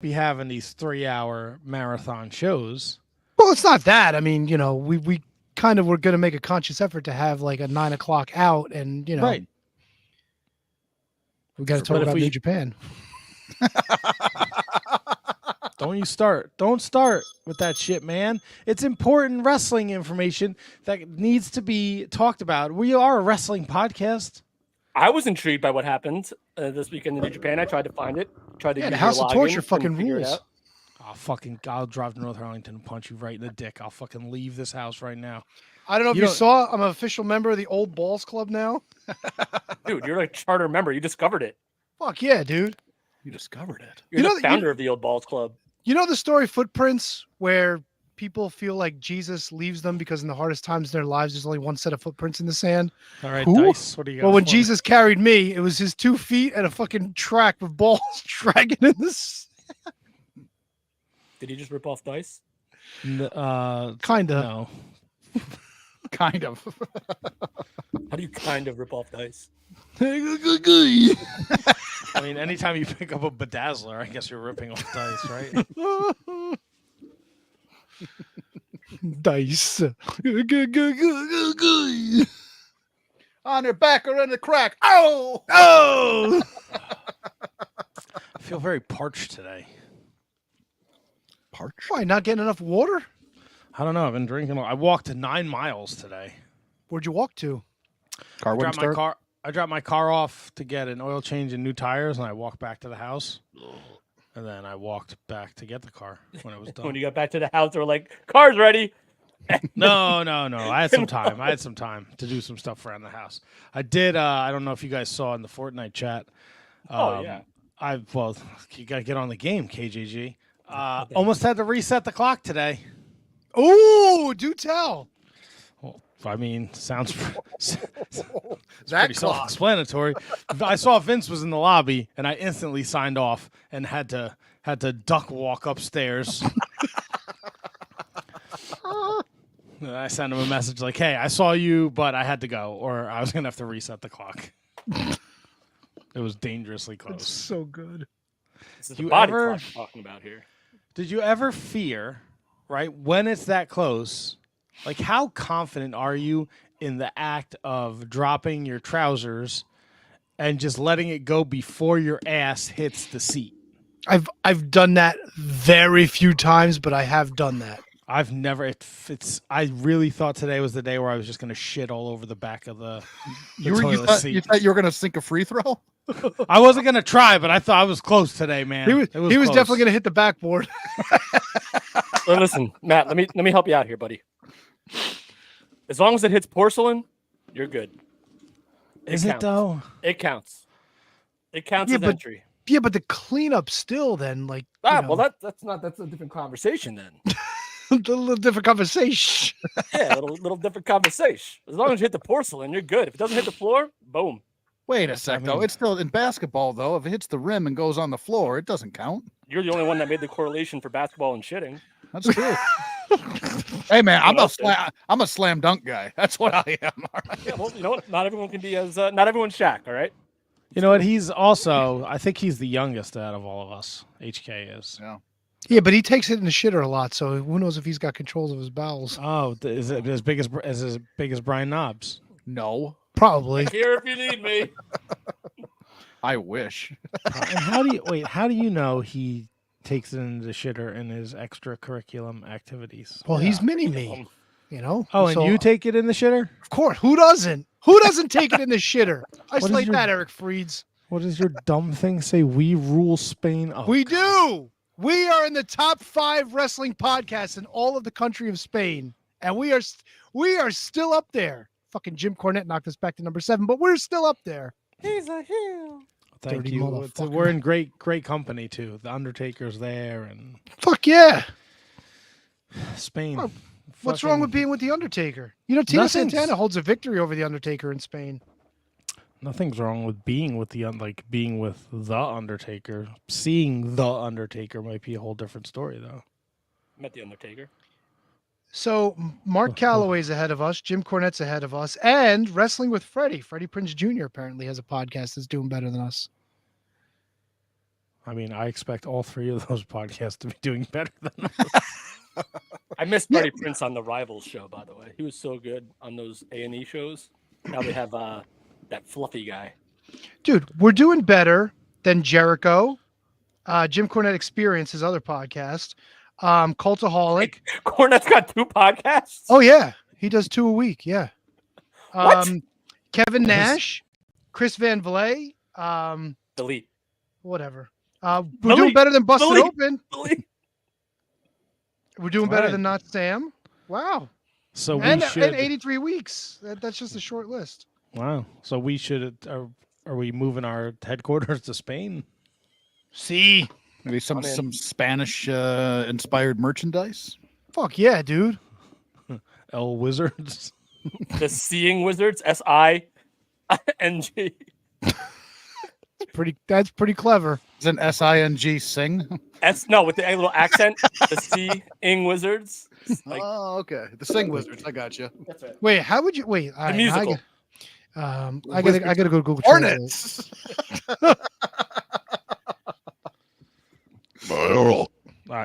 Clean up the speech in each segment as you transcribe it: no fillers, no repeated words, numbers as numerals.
be having these 3-hour marathon shows. Well, it's not that. I mean, we kind of were going to make a conscious effort to have like a 9 o'clock out, and Right. we got to talk But if about we- New Japan. Don't start with that shit, man. It's important wrestling information that needs to be talked about. We are a wrestling podcast. I was intrigued by what happened this weekend in New Japan. I tried to find it. Tried to Yeah, use the your House of login, Torture couldn't fucking figure it rules. out. I'll drive to North Arlington and punch you right in the dick. I'll fucking leave this house right now. I don't know if You you don't- saw. I'm an official member of the Old Balls Club now. Dude, you're a charter member. You discovered it. Fuck yeah, dude. You discovered it. You're You know the that- founder of the Old Balls Club. You know the story Footprints, where people feel like Jesus leaves them because in the hardest times of their lives, there's only one set of footprints in the sand. All right, Who? Dice, what do you got? Well, when for me? Jesus carried me, it was his 2 feet and a fucking track with balls dragging in this. Did he just rip off Dice? Kinda. No. Kind of. How do you kind of rip off Dice? I mean, anytime you pick up a bedazzler, I guess you're ripping off Dice, right? Dice. On their back or in the crack. Oh! Oh! I feel very parched today. Parch. Why, not getting enough water? I don't know. I've been drinking. I walked 9 miles today. Where'd you walk to? Car wouldn't start. I dropped my car off to get an oil change and new tires, and I walked back to the house. And then I walked back to get the car when it was done. When you got back to the house, they were like, "Car's ready." No. I had some time. I had some time to do some stuff around the house. I did. I don't know if you guys saw in the Fortnite chat. Oh, yeah. You got to get on the game, KJG. Almost had to reset the clock today. Oh, do tell. Well, I mean, sounds That pretty clock. self-explanatory. I saw Vince was in the lobby, and I instantly signed off and had to duck walk upstairs. And I sent him a message like, "Hey, I saw you, but I had to go, or I was gonna have to reset the clock." It was dangerously It's close. so good. This is Do the you body ever- clock we're talking about here. Did you ever fear, right, when it's that close? Like, how confident are you in the act of dropping your trousers and just letting it go before your ass hits the seat? I've done that very few times, but I have done that. I've never. I really thought today was the day where I was just gonna shit all over the back of the toilet thought seat. you were going to sink a free throw? I wasn't gonna try, but I thought I was close today, man. He was close. definitely gonna hit the backboard. So listen, Matt, let me help you out here, buddy. As long as it hits porcelain, you're good. Is it counts. though? It counts. It counts Yeah, as but- entry. Yeah, but the cleanup still then, like Well, that's a different conversation then. a little different conversation. Yeah, a little different conversation. As long as you hit the porcelain, you're good. If it doesn't hit the floor, boom. Wait a sec, though. mean- It's still in basketball, though. If it hits the rim and goes on the floor, it doesn't count. You're the only one that made the correlation for basketball and shitting. That's true. Hey, man, What else, I'm a slam dunk guy. That's what I am. All right. Yeah, well, you know what? Not everyone can be as not everyone's Shaq, all right? You know what? He's also. I think he's the youngest out of all of us. HK is. Yeah. Yeah, but he takes it in the shitter a lot, so who knows if he's got controls of his bowels? Oh, is it as big as Brian Knobs? No, Probably. Here if you need me. I wish. And how do you know he takes it in the shitter in his extracurriculum activities? Well, he's mini me, you know. Oh, and So, you take it in the shitter? of course. Who doesn't? Who doesn't take it in the shitter? is Isolate your- that, Eric Freeds. What does your dumb thing say? We rule Spain. Oh, We God. do. We are in the top 5 wrestling podcasts in all of the country of Spain, and we are still up there. Fucking Jim Cornette knocked us back to number 7, but we're still up there. He's a heel. Thank Dirty you. motherfucker. We're in great company too. The Undertaker's there and Fuck yeah. Spain. Well, What's wrong with being with the Undertaker? You know, Tina Nothing's- Santana holds a victory over the Undertaker in Spain. Nothing's wrong with being with being with the Undertaker. Seeing the Undertaker might be a whole different story, though. Met the Undertaker. So Mark Calloway's ahead of us, Jim Cornette's ahead of us, and Wrestling with Freddie. Freddie Prinze Jr. apparently has a podcast that's doing better than us. I mean, I expect all three of those podcasts to be doing better than us. I miss Freddie Prinze on the Rivals show, by the way. He was so good on those A&E shows. Now they have that fluffy guy. Dude, we're doing better than Jericho, Jim Cornette Experience, his other podcast, Cultaholic. Cornette's got 2 podcasts? Oh, yeah. He does 2 a week. Yeah. What? Kevin Nash, Chris Van Vliet, Delete. whatever. We're doing better than Busted Delete. Open. Delete. We're doing All better right. than Not Sam. Wow. So And we should. 83 weeks. That's just a short list. Wow. So we should. Are we moving our headquarters to Spain? See. Maybe some I'm in. some Spanish inspired merchandise. Fuck yeah, dude. El Wizards. The Seeing Wizards, SING. That's pretty clever. Is an SING sing? No, with the little accent. The Seeing Wizards. Like, Oh, okay. The Sing Wizards. I got you. that's right. Wait, how would you wait? all The right, musical. I gotta go Google Translate. Hornets.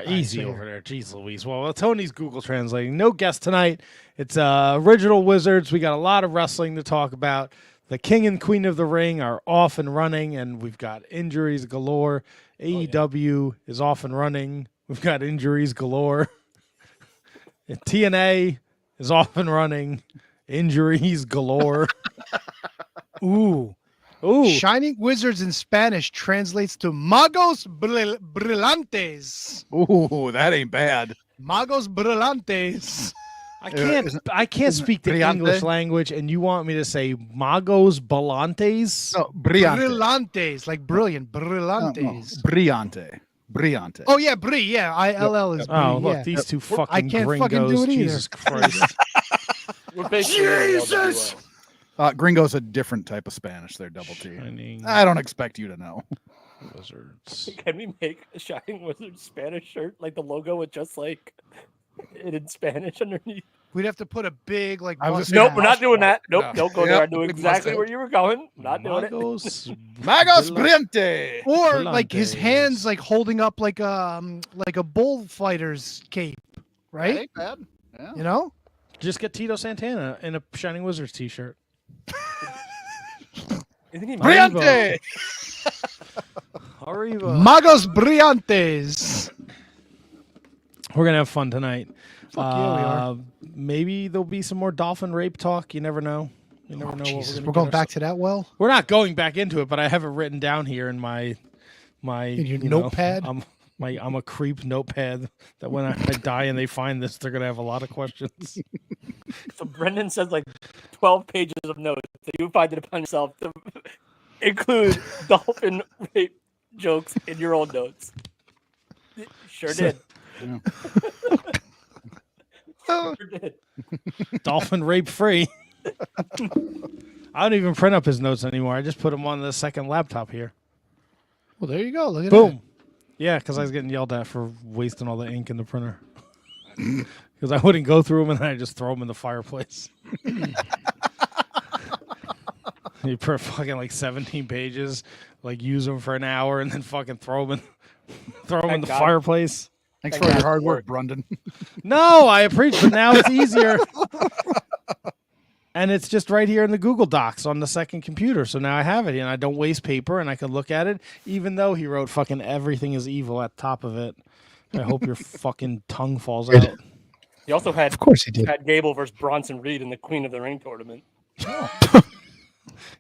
Easy so over there. Jeez Louise. Well, Tony's Google translating. No guest tonight. It's original Wizards. We got a lot of wrestling to talk about. The King and Queen of the Ring are off and running, and we've got injuries galore. AEW is off and running. We've got injuries galore. And TNA is off and running. Injuries galore. Ooh. Shining Wizards in Spanish translates to Magos Brillantes. Ooh, that ain't bad. Magos Brillantes. I can't speak the brillante? English language, and you want me to say Magos Ballantes? No, brillante. Brillantes, like brilliant. No, Brillantes. brillante. Brillante. Oh yeah, Brie. Yeah, ILL is Brie. Oh, look, yeah. these two I fucking can't gringos. fucking do it either. Jesus Christ. We're basically Jesus! Gringo's a different type of Spanish. They're double T. Shining I don't expect you to know. Wizards. Can we make a Shining Wizards Spanish shirt, like the logo with just like it in Spanish underneath? We'd have to put a big like. I was mustache. Nope, we're not doing that. Nope, No. don't go there. I Yep, knew big exactly mustache. where you were going. Not doing it. Magos Magos brillante. Or like his Brillantes. hands like holding up like a bullfighter's cape, right? Ain't bad. Yeah. You know. Just get Tito Santana in a Shining Wizards t-shirt. Isn't he Brillante. Arriba. Magos Brillantes. We're going to have fun tonight. Fuck yeah, we are. Maybe there'll be some more dolphin rape talk. You never know. You never know Jesus, what we're going back to that well. We're not going back into it, but I have it written down here in my In your you know, notepad? I'm a creep notepad that when I die and they find this, they're gonna have a lot of questions. So Brendan says like 12 pages of notes that you find it upon yourself to include dolphin rape jokes in your own notes. Sure did. Sure did. Dolphin rape free. I don't even print up his notes anymore. I just put them on the second laptop here. Well, there you go. Look at Boom. Yeah, because I was getting yelled at for wasting all the ink in the printer. Because I wouldn't go through them and then I just throw them in the fireplace. You print fucking like 17 pages, like use them for an hour and then fucking throw them in the God. fireplace. Thanks Thank for your God hard for work, it. Brendan. No, I appreciate it, but now it's easier. And it's just right here in the Google Docs on the second computer. So now I have it and I don't waste paper and I can look at it, even though he wrote fucking everything is evil at the top of it. I hope your fucking tongue falls out. He also had Of course he did. Gable versus Bronson Reed in the Queen of the Ring tournament.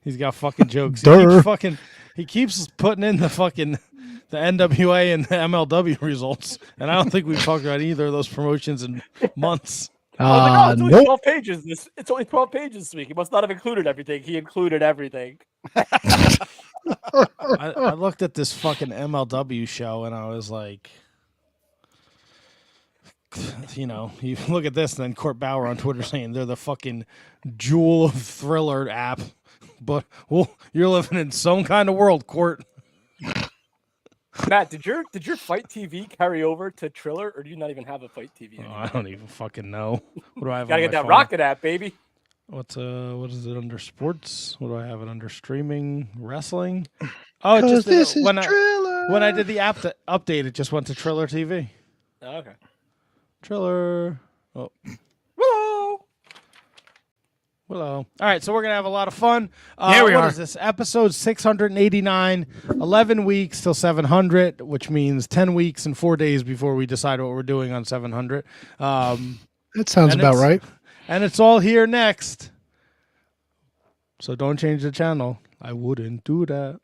He's got fucking jokes. Duh. He keeps putting in the NWA and the MLW results. And I don't think we've talked about either of those promotions in months. I was like, oh, it's only Nope. 12 pages. It's only 12 pages this week. He must not have included everything. He included everything. I looked at this fucking MLW show and I was like, you know, you look at this and then Court Bauer on Twitter saying they're the fucking jewel of Thriller app. But, well, you're living in some kind of world, Court. Matt, did your Fight TV carry over to Triller, or do you not even have a Fight TV? Oh, Anymore? I don't even fucking know. What do I have Gotta on get my that phone? Rocket app, baby. What is it under sports? What do I have it under? Streaming, wrestling. Oh, it just This is when I, Triller. When I did the update, it just went to Triller TV. Oh, okay. Triller. Oh. Hello. Hello. All right, so we're going to have a lot of fun. Yeah, we what are. is this? Episode 689, 11 weeks till 700, which means 10 weeks and 4 days before we decide what we're doing on 700. That sounds and about it's- right. And it's all here next. So don't change the channel. I wouldn't do that.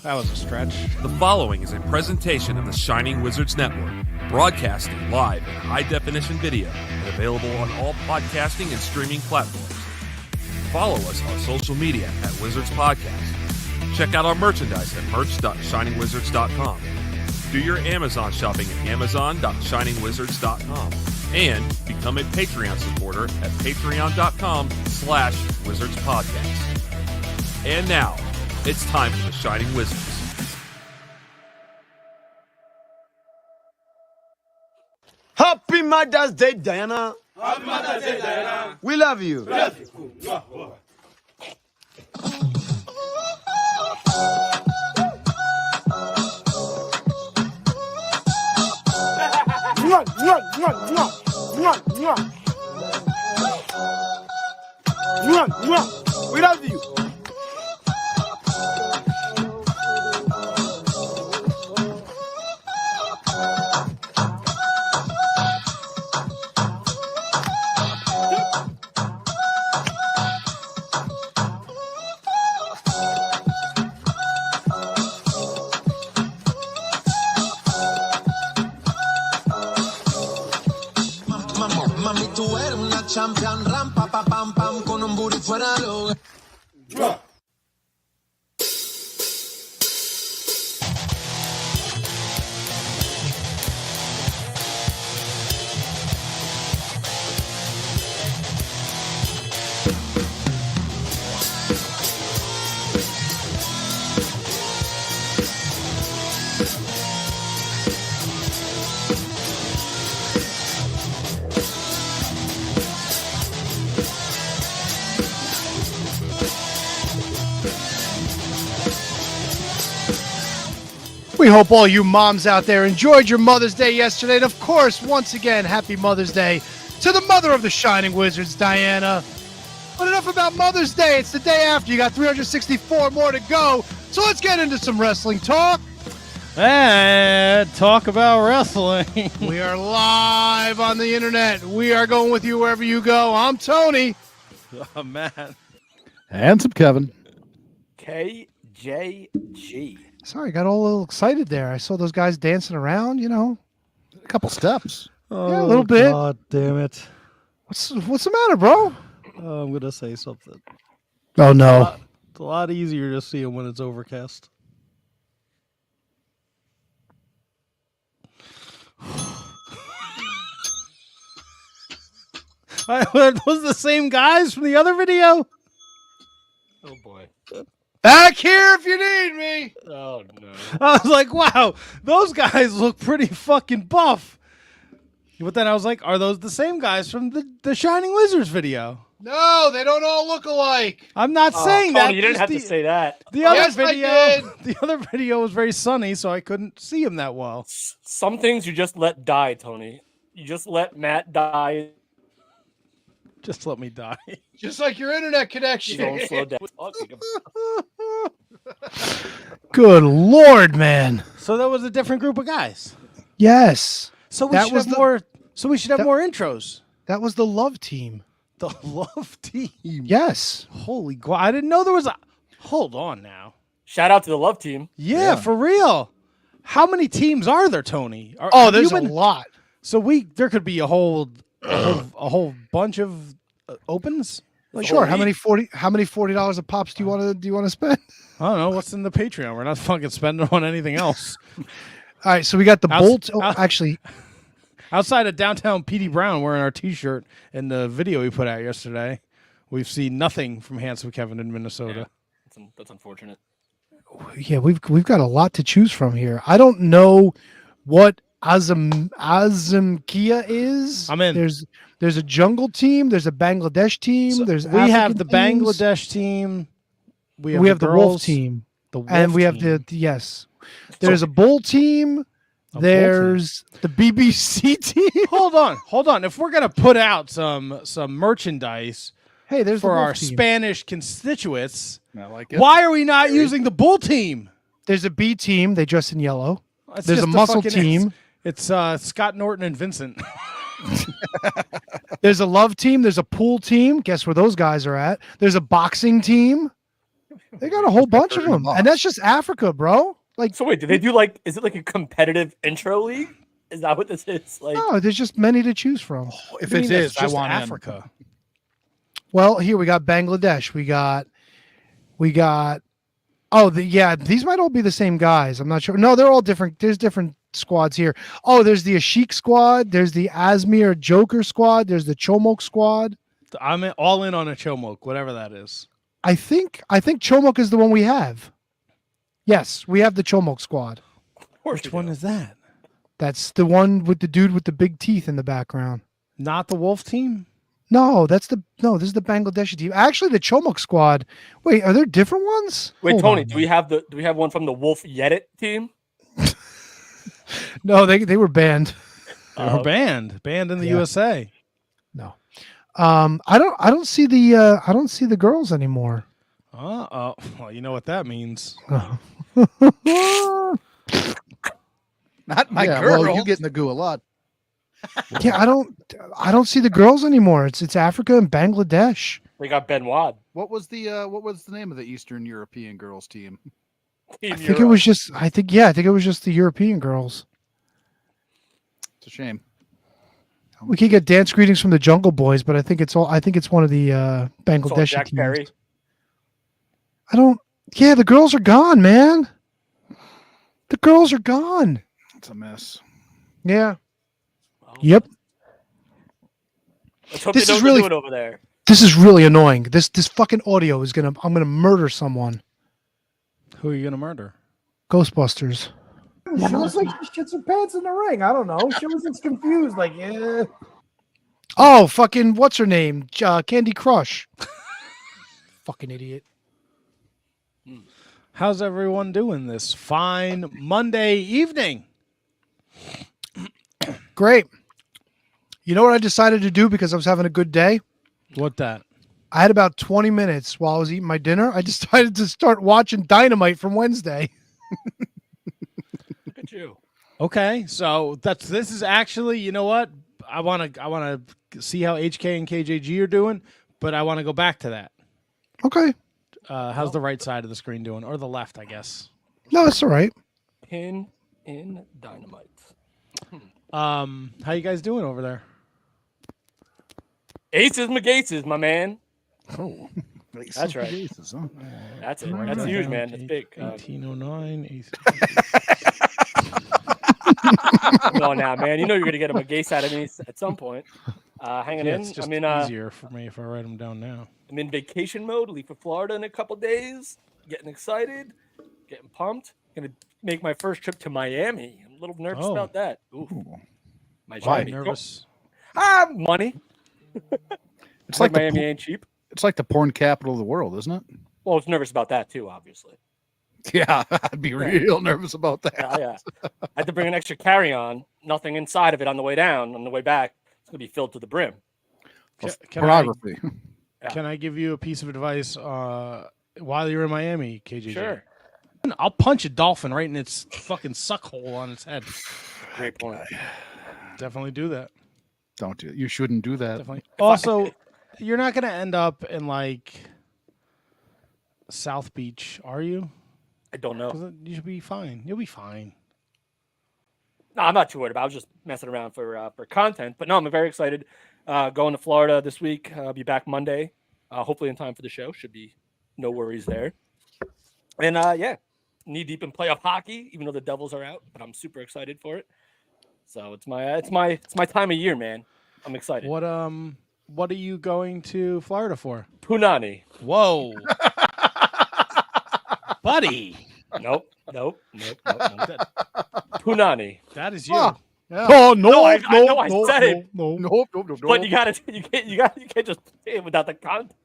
That was a stretch. The following is a presentation of the Shining Wizards Network, broadcasting live in high-definition video and available on all podcasting and streaming platforms. Follow us on social media at Wizards Podcast. Check out our merchandise at merch.shiningwizards.com. Do your Amazon shopping at amazon.shiningwizards.com. And become a Patreon supporter at patreon.com/wizardspodcast. And now, it's time for the Shining Wizards. Happy Mother's Day, Diana. Happy Mother's Day, Diana. We love you. We love you. We love you. Mami, tú eres una champion, ram, pa, pa, pam, pam, con un booty fuera lo... We hope all you moms out there enjoyed your Mother's Day yesterday. And of course, once again, happy Mother's Day to the mother of the Shining Wizards, Diana. But enough about Mother's Day. It's the day after. You got 364 more to go. So let's get into some wrestling talk. And talk about wrestling. We are live on the internet. We are going with you wherever you go. I'm Tony. Oh, man. Handsome Kevin. KJG. Sorry, I got all a little excited there. I saw those guys dancing around, you know. A couple steps. Yeah, a little bit. God damn it. What's the matter, bro? I'm going to say something. Oh, no. It's a lot easier to see them when it's overcast. Was the same guys from the other video? Oh boy. Back here if you need me. Oh no. I was like, wow, those guys look pretty fucking buff. But then I was like, are those the same guys from the Shining Wizards video? No, they don't all look alike. I'm not saying Tony, that. you didn't just have to say that. The other Yes, I video, did. the other video was very sunny, so I couldn't see him that well. Some things you just let die, Tony. You just let Matt die. Just let me die. Just like your internet You connection. don't slow down. Good Lord, man. So that was a different group of guys. Yes. So we That should was have the- more. So we should have that- more intros. That was the love team. The love team. Yes. Holy God! I didn't know there was a. Hold on now. Shout out to the love team. Yeah, for real. How many teams are there, Tony? Oh, have there's you a lot. So there could be a whole bunch of opens. Like, Sure. How many $40 of pops do you want to spend? I don't know what's in the Patreon. We're not fucking spending on anything else. All right, so we got the Outs- Bolt. Oh, out- actually, Outside of downtown PD Brown wearing our T-shirt in the video we put out yesterday, we've seen nothing from Handsome Kevin in Minnesota. That's unfortunate. yeah, we've got a lot to choose from here. I don't know what Azamkia is. I'm in. There's a jungle team. There's a Bangladesh team. So there's we have African the teams. Bangladesh team. We have the wolf girls, team. The wolf And we have team. yes. There's a bull team. A bull There's the BBC team. Hold on. If we're gonna put out some merchandise Hey, there's for the wolf our team. Spanish constituents, I like it. why are we not using the bull team? There's a B team. They dress in yellow. It's There's just a the muscle fucking- team. It's Scott Norton and Vincent. There's a love team. There's a pool team. Guess where those guys are at? There's a boxing team. They got a whole bunch of them, and that's just Africa, bro. Like, So wait, do they do like? Is it like a competitive intro league? Is that what this is? Like, no, there's just many to choose from. If I it mean, is, it's I just want in. Africa. Well, here we got Bangladesh. We got. Oh, these might all be the same guys. I'm not sure. No, they're all different. There's different squads here. Oh, there's the Ashik squad. There's the Azmir Joker squad. There's the Chomok squad. I'm all in on a Chomok, whatever that is. I think Chomok is the one we have. Yes, we have the Chomok squad. Which one is that? That's the one with the dude with the big teeth in the background. Not the wolf team? No, this is the Bangladeshi team. Actually, the Chomok squad. Wait, are there different ones? wait, Hold Tony, on. do we have one from the Wolf Yedit team? No, they were banned. They were banned in the Yeah. USA. No. I don't see the girls anymore. Well, you know what that means. Not my Yeah, girl. well, You get in the goo a lot. Yeah, I don't see the girls anymore. It's Africa and Bangladesh. They got Benoit. What was the name of the Eastern European girls team? I think it was just the European girls. It's a shame. We could get dance greetings from the Jungle Boys, but I think it's one of the Bangladeshi Jack teams. Perry. Yeah, the girls are gone, man. The girls are gone. It's a mess. Yeah. Well, Yep. Let's hope This they is don't really- do it over there. This is really annoying. This fucking audio is I'm gonna murder someone. Who are you gonna murder? Ghostbusters. She looks like she shits her pants in the ring. I don't know. She was just confused. Like, yeah. Oh, fucking what's her name? Candy Crush. Fucking idiot. How's everyone doing this fine Monday evening? Great. You know what I decided to do because I was having a good day? What that? I had about 20 minutes while I was eating my dinner. I decided to start watching Dynamite from Wednesday. Look at you. Okay, so this is actually, you know what? I want to see how HK and KJG are doing, but I want to go back to that. Okay. How's the right side of the screen doing, or the left, I guess? No, that's all right. Pin in Dynamite. How you guys doing over there? Aces McGaces, my man. Oh, That's right. Jesus, huh? That's it. That's huge, man. That's big. 1809. Come on now, man. You know you're gonna get a McGace out of me at some point. Hanging Yeah, in. it's just I mean, easier for me if I write them down now. I'm in vacation mode. Leave for Florida in a couple days. Getting excited. Getting pumped. Gonna make my first trip to Miami. I'm a little nervous Oh. about that. Ooh. Ooh. Miami. Nervous. Money. It's like Miami the ain't cheap. it's like the porn capital of the world, isn't it? Well, I was nervous about that too, obviously. Yeah, I'd be real nervous about that. Yeah. I had to bring an extra carry-on. Nothing inside of it on the way down. On the way back, it's gonna be filled to the brim. Can Pornography. Can I give you a piece of advice while you're in Miami, KJG? Sure. I'll punch a dolphin right in its fucking suck hole on its head. Great point. Definitely do that. Don't do it. You shouldn't do that. Definitely. Also, you're not gonna end up in like South Beach, are you? I don't know. 'Cause you should be fine. You'll be fine. No, I'm not too worried about it. I was just messing around for content. But no, I'm very excited. Going to Florida this week. I'll be back Monday. Hopefully in time for the show. Should be no worries there. And yeah, knee deep in playoff hockey, even though the Devils are out. But I'm super excited for it. So it's my time of year, man. I'm excited. What are you going to Florida for? Punani. Whoa. Buddy. Nope. Punani. That is you. Oh. Yeah. Oh no! No, I no, know I no, said it. no. Nope. But you can't just say it without the context.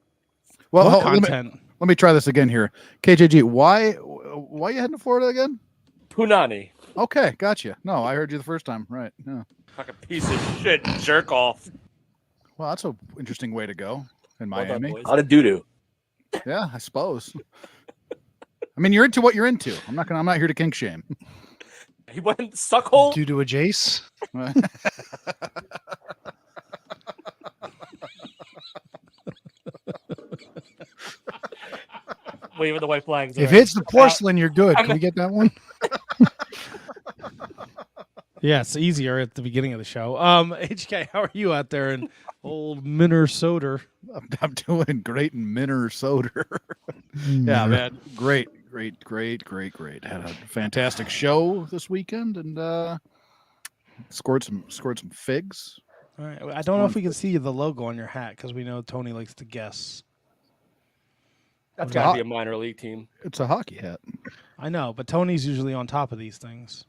Well, What let me- content? Let me try this again here. KJG, why are you heading to Florida again? Punani. Okay, gotcha. No, I heard you the first time. Right. Yeah. Fucking piece of shit. Jerk off. Well, that's an interesting way to go in Well done, Miami. boys. How to doo-doo. Yeah, I suppose. I mean, you're into what you're into. I'm not here to kink shame. He went suckhole. Due to a Jace. Waving the white flags. If already. it's the porcelain, you're good. Can we get that one? Yeah, it's easier at the beginning of the show. HK, how are you out there in old Minnesota? I'm doing great in Minnesota. Yeah, man. Great. Had a fantastic show this weekend and scored some figs. All right. I don't know if we can see the logo on your hat because we know Tony likes to guess. That's got to be a minor league team. It's a hockey hat. I know, but Tony's usually on top of these things.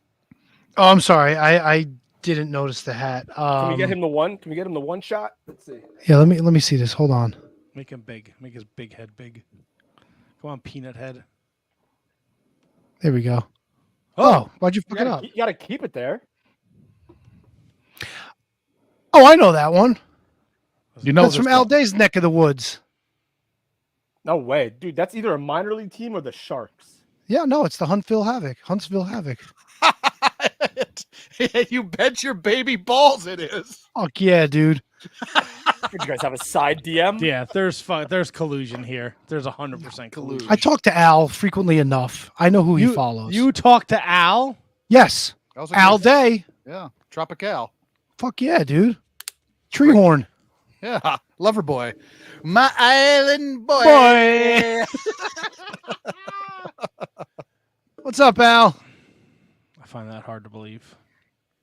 Oh, I'm sorry. I didn't notice the hat. Can we get him the one? Can we get him the one shot? Let's see. Yeah, let me see this. Hold on. Make him big. Make his big head big. Come on, peanut head. There we go. Oh, why'd you fuck it up? You got to keep it there. Oh, I know that one. You know That's from Al Day's neck of the woods. No way, dude. That's either a minor league team or the Sharks. Yeah, no, it's the Huntsville Havoc. You bet your baby balls it is. Fuck yeah, dude. Did you guys have a side DM? Yeah, there's collusion here. There's 100% collusion. I talk to Al frequently enough. I know who he follows. You talk to Al? Yes. Al Day. Yeah. Tropical. Fuck yeah, dude. Treehorn. Yeah. Lover boy. My island boy. What's up, Al? I find that hard to believe.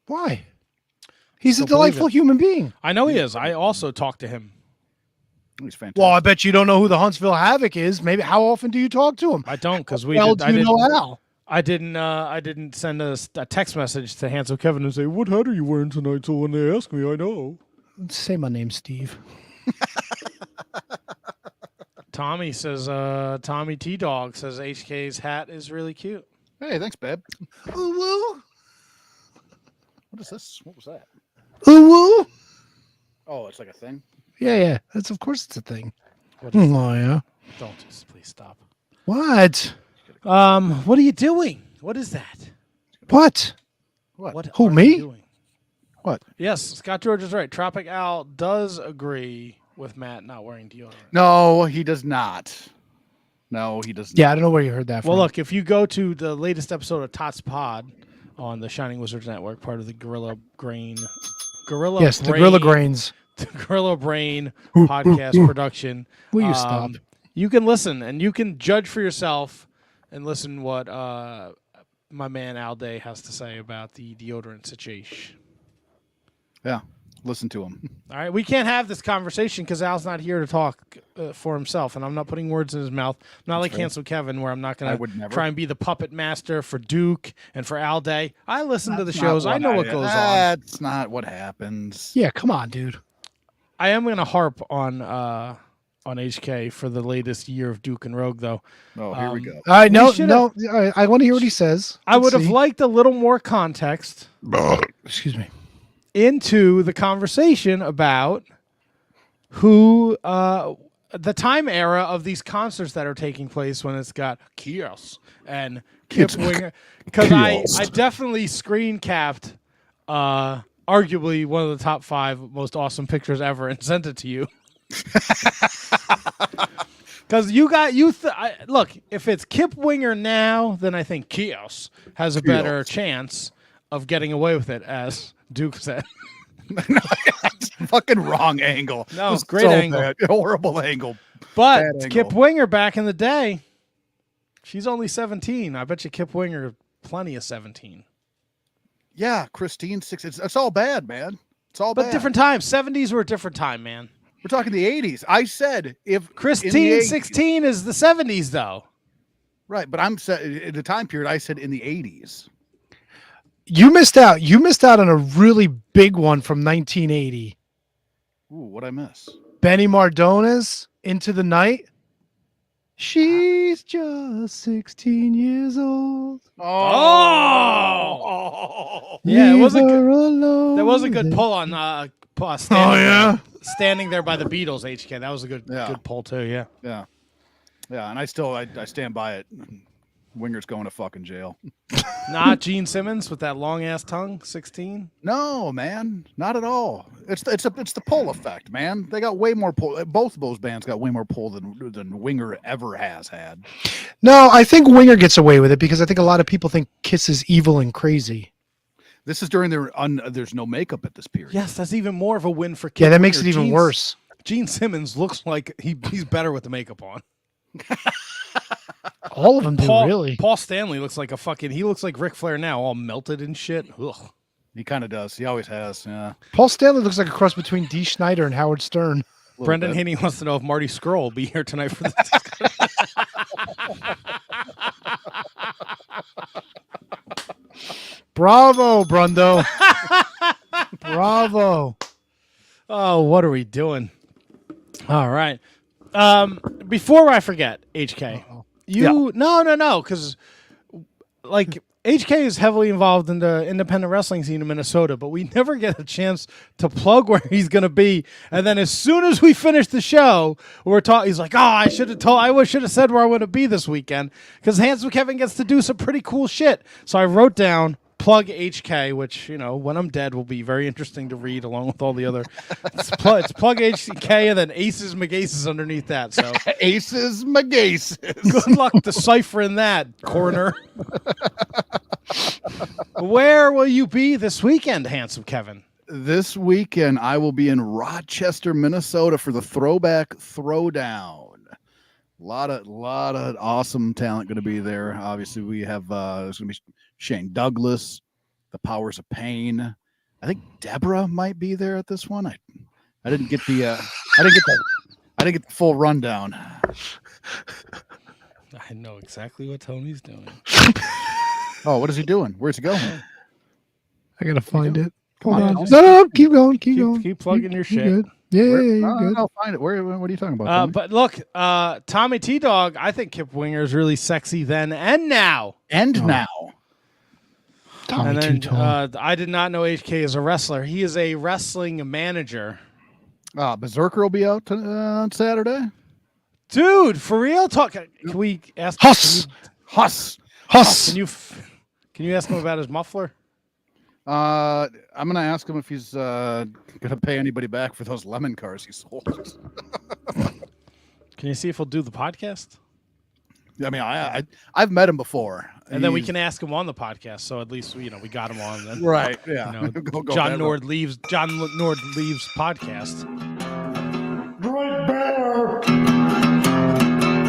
Why? He's a Don't believe delightful it. human being. I know he is. I also talk to him. He's fantastic. Well, I bet you don't know who the Huntsville Havoc is. Maybe how often do you talk to him? I don't because we. Well, I do you know Al? I didn't send a text message to Hansel Kevin and say, "What hat are you wearing tonight?" So when they ask me, I know. Say my name, Steve. Tommy says, Tommy T Dog says HK's hat is really cute. Hey, thanks, babe. Ooh woo. What is this? What was that? Ooh woo. Oh, it's like a thing. Yeah. That's of course it's a thing. What is Oh yeah. Don't just please stop. What? What are you doing? What is that? What? What? Who, are me? you doing? What? Yes, Scott George is right. Tropic Al does agree with Matt not wearing deodorant. No, he does not. No, he does not. Yeah, I don't know where you heard that from. Well, look, if you go to the latest episode of Tots Pod on the Shining Wizards Network, part of the Gorilla Brain, yes, the Gorilla Grains. the Gorilla Brain podcast production. Will you stop? You can listen and you can judge for yourself and listen what my man Al Day has to say about the deodorant situation. Yeah, listen to him. All right, we can't have this conversation because Al's not here to talk for himself, and I'm not putting words in his mouth. I'm not like Hansel Kevin, where I'm not going to try and be the puppet master for Duke and for Al Day. I listen to the shows. I know what goes on. That's not what happens. Yeah, come on, dude. I am going to harp on HK for the latest year of Duke and Rogue, though. Oh, here we go. All right, no. I want to hear what he says. I would have liked a little more context. Excuse me. Into the conversation about who the time era of these concerts that are taking place when it's got Kios and Kip Winger, because I definitely screen capped arguably one of the top 5 most awesome pictures ever and sent it to you. Because look, if it's Kip Winger now, then I think Kios has a better chance of getting away with it, as Duke said. That's fucking wrong angle. No, It's great so angle. bad. Horrible angle. But Bad Kip angle. Winger back in the day, she's only 17. I bet you Kip Winger plenty of 17. Yeah, Christine 6. It's all bad, man. It's all But bad. different times. 70s were a different time, man. We're talking the 80s. I said if Christine in the 16 is the 70s, though. Right, but I'm in the time period. I said in the 80s. You missed out. You missed out on a really big one from 1980. Ooh, what'd I miss? Benny Mardona's Into the Night. She's just 16 years old. Oh! Yeah, it was a good, that was a good pull on standing there by the Beatles, HK. That was a good pull too, yeah. Yeah. Yeah, and I stand by it. Winger's going to fucking jail. Not Gene Simmons with that long ass tongue, 16. No, man, not at all. It's the pull effect, man. They got way more pull. Both of those bands got way more pull than Winger ever has had. No, I think Winger gets away with it because I think a lot of people think Kiss is evil and crazy. This is during there's no makeup at this period. Yes, that's even more of a win for Kiss. Yeah, that makes it even worse. Gene Simmons looks like he's better with the makeup on. All of them do, really. Paul Stanley looks like he looks like Ric Flair now, all melted and shit. Ugh. He kind of does. He always has. Yeah. Paul Stanley looks like a cross between Dee Schneider and Howard Stern. Brendan Haney wants to know if Marty Scurll will be here tonight for this. Bravo, Brundo. Bravo. Oh, what are we doing? All right. Before I forget, HK, no, because like HK is heavily involved in the independent wrestling scene in Minnesota, but we never get a chance to plug where he's going to be. And then as soon as we finish the show, he's like, I should have said where I want to be this weekend, because Handsome Kevin gets to do some pretty cool shit. So I wrote down plug HK, which, when I'm dead will be very interesting to read along with all the other. It's plug HK and then Aces McAces underneath that. So Aces McAces. Good luck deciphering that, coroner. Where will you be this weekend, Handsome Kevin? This weekend I will be in Rochester, Minnesota for the Throwback Throwdown. A lot of awesome talent going to be there. Obviously, we have there's going to be Shane Douglas, the Powers of Pain. I think Deborah might be there at this one. I didn't get the full rundown. I know exactly what Tony's doing. Oh, what is he doing? Where's he going? I gotta find it. Hold on. on. No, keep going. Keep plugging your shit. Good. Yeah, you're good. I'll find it. What are you talking about? Tommy? But look, Tommy T Dog, I think Kip Winger is really sexy then and now. Now. Tommy I did not know HK is a wrestler. He is a wrestling manager. Berserker will be out on Saturday. Dude, for real? Can we ask Huss? Can you ask him about his muffler? I'm gonna ask him if he's gonna pay anybody back for those lemon cars he sold. Can you see if he'll do the podcast? I mean, I've met him before, and then we can ask him on the podcast. So at least we got him on. Then. Right? Yeah. John Nord leaves podcast. Great bear,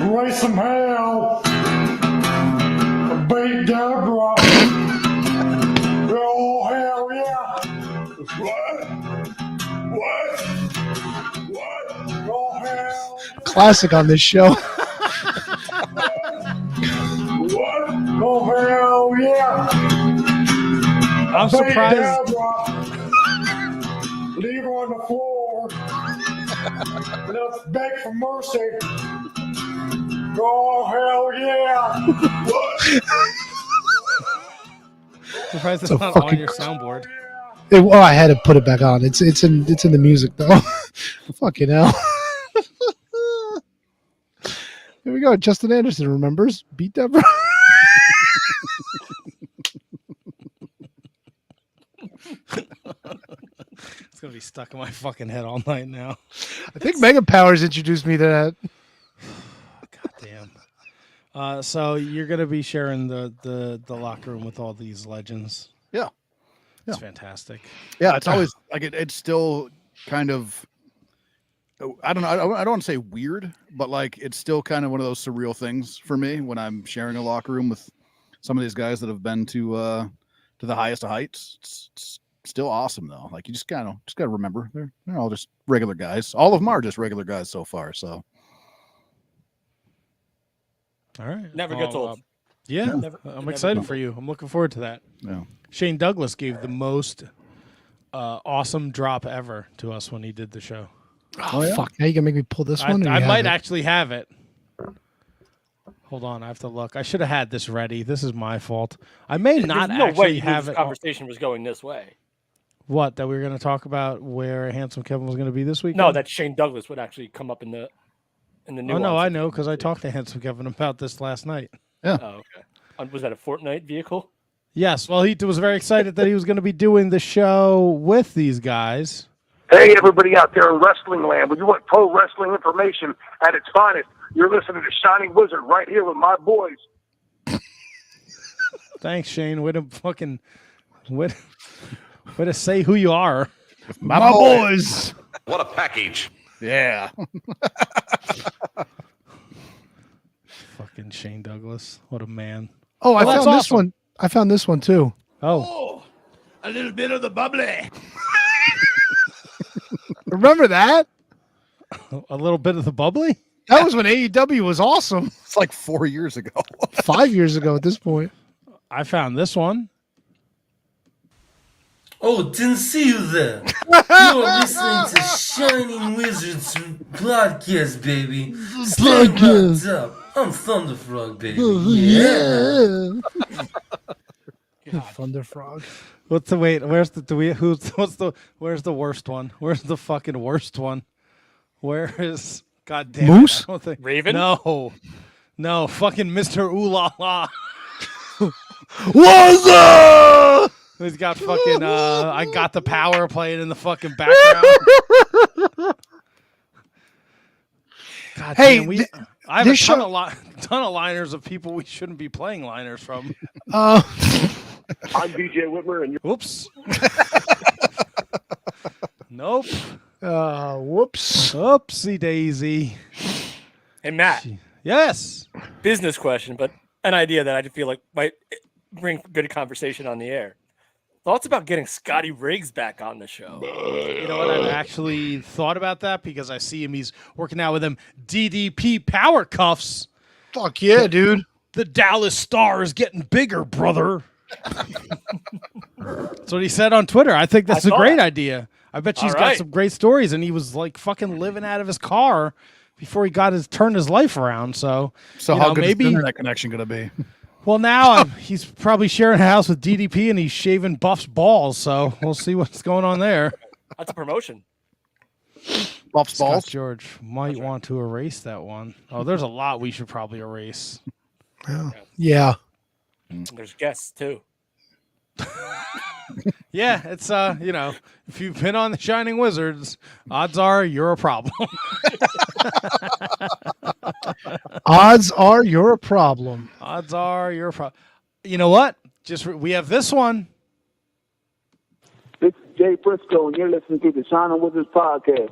raise some hell, beat Deborah. Oh hell yeah! What? Oh hell! Classic on this show. What? Oh hell yeah! I'm surprised. Leave her on the floor. Let's beg for mercy. Oh hell yeah! What? Surprised it's not on your soundboard. I had to put it back on. It's in the music though. Fucking hell. Here we go. Justin Anderson remembers. Beat Deborah. It's gonna be stuck in my fucking head all night now. I think Mega Powers introduced me to that. God damn. So you're gonna be sharing the locker room with all these legends. Yeah. It's fantastic. Yeah, it's always like it's still kind of, I don't know. I don't want to say weird, but like it's still kind of one of those surreal things for me when I'm sharing a locker room with some of these guys that have been to the highest of heights. It's still awesome though. Like you just gotta remember they're all just regular guys. All of them are just regular guys so far. So. All right. Never gets old. Yeah, Never- I'm never excited done. for you. I'm looking forward to that. Yeah. Shane Douglas gave the most awesome drop ever to us when he did the show. Oh, fuck. Now you can make me pull this one. or I you have might it? actually have it. Hold on, I have to look. I should have had this ready. This is my fault. I may not There's no way actually you knew have this it. conversation was going this way. What, that we were going to talk about where Handsome Kevin was going to be this week? No, that Shane Douglas would actually come up in the new. Oh no, I know because I talked to Handsome Kevin about this last night. Oh, okay. Was that a Fortnite vehicle? Yes, well, he was very excited that he was going to be doing the show with these guys. Hey, everybody out there in wrestling land, when you want pro wrestling information at its finest, you're listening to Shining Wizard right here with my boys. Thanks, Shane. Way to fucking way to say who you are. My boys. What a package. Yeah. Fucking Shane Douglas. What a man. Oh, I Well, that's found this awesome. one. I found this one too. Oh, A little bit of the bubbly. Remember that? a little bit of the bubbly? That was when AEW was awesome. It's like 4 years ago. 5 years ago at this point. I found this one. Oh, didn't see you there. You're listening to Shining Wizards podcast, baby. Stay locked up. I'm Thunderfrog, baby. Yeah. Thunder Frog. What's the wait? Where's the where's the worst one? Where's the fucking worst one? Where is goddamn Moose? I don't think, Raven? No, fucking Mr. Ooh La La. What's up? He's got fucking I Got the Power playing in the fucking background. God Hey, damn, I have a this ton show- of liners of people we shouldn't be playing liners from. I'm DJ Whitmer, and you're Whoops. Nope. Whoops. Oopsie daisy. Hey, Matt. Yes. Business question, but an idea that I feel like might bring good conversation on the air. Thoughts about getting Scotty Riggs back on the show? You know what? I've actually thought about that because I see him. He's working out with them DDP power cuffs. Fuck yeah, dude. The Dallas Star is getting bigger, brother. That's what he said on Twitter. I think that's a saw great that. idea. I bet she's All got right. some great stories, and he was like fucking living out of his car before he turned his life around. So, So you how know, good maybe is the internet connection going to be? Well, now he's probably sharing a house with DDP, and he's shaving Buff's balls. So we'll see what's going on there. That's a promotion. Buff's Scott balls? George might want to erase that one. Oh, there's a lot we should probably erase. Yeah. There's guests too. Yeah, it's if you've been on the Shining Wizards, odds are you're a problem. Odds are you're a problem. Odds are you're a problem. You know what? We have this one. This is Jay Briscoe, and you're listening to the Shining Wizards podcast.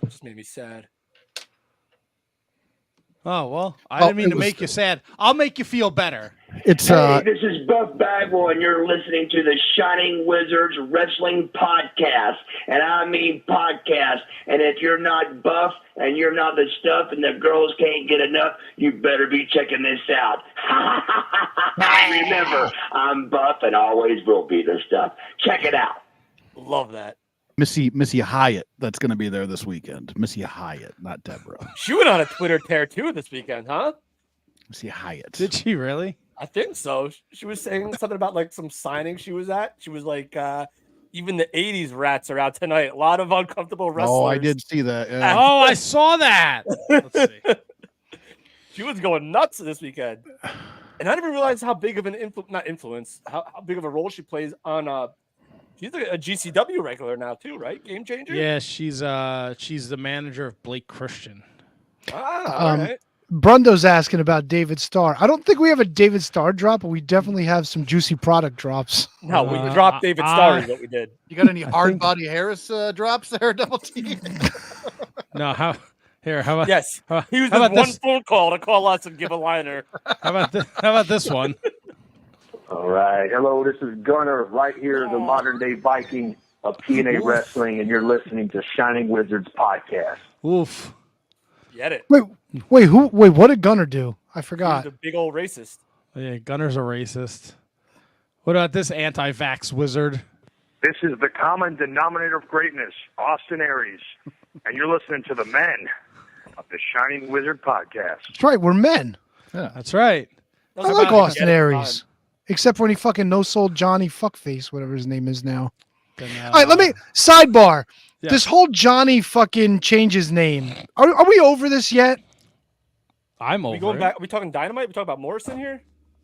Just made me sad. Oh well, I didn't mean to make you sad. I'll make you feel better. It's Hey, this is Buff Bagwell, and you're listening to the Shining Wizards Wrestling Podcast. And I mean podcast. And if you're not buff and you're not the stuff and the girls can't get enough, you better be checking this out. Remember, I'm buff and always will be the stuff. Check it out. Love that. Missy Hyatt, that's going to be there this weekend. Missy Hyatt, not Deborah. She went on a Twitter tear too this weekend, huh? Missy Hyatt. Did she really? I think so. She was saying something about like some signing she was at. She was like, even the 80s rats are out tonight. A lot of uncomfortable wrestlers. Oh, I did see that. Yeah. Oh, I saw that. Let's see. She was going nuts this weekend. And I didn't realize how big of an how big of a role she plays on she's a GCW regular now too, right? Game changer? Yeah, she's the manager of Blake Christian. All right. Brundo's asking about David Starr. I don't think we have a David Starr drop, but we definitely have some juicy product drops. No, we dropped David Starr is what we did. You got any hard body Harris drops there, Double T? No, how about Yes. He was how about one this? phone call to call us and give a liner. How about this one? All right. Hello, this is Gunner right here, the modern day Viking of TNA Wrestling, and you're listening to Shining Wizards Podcast. Oof. Get it. Wait, what did Gunner do? I He's forgot. a big old racist. Yeah, Gunner's a racist. What about this anti-vax wizard? This is the common denominator of greatness, Austin Aries. And you're listening to the men of the Shining Wizard podcast. That's right. We're men. Yeah. That's right. I like Austin Aries. Except when he fucking no-sold Johnny Fuckface, whatever his name is now. Then, All right, let me sidebar. Yeah. This whole Johnny fucking change his name. Are we over this yet? I'm over We going it. back? Are we talking Dynamite? We talking about Morrison here?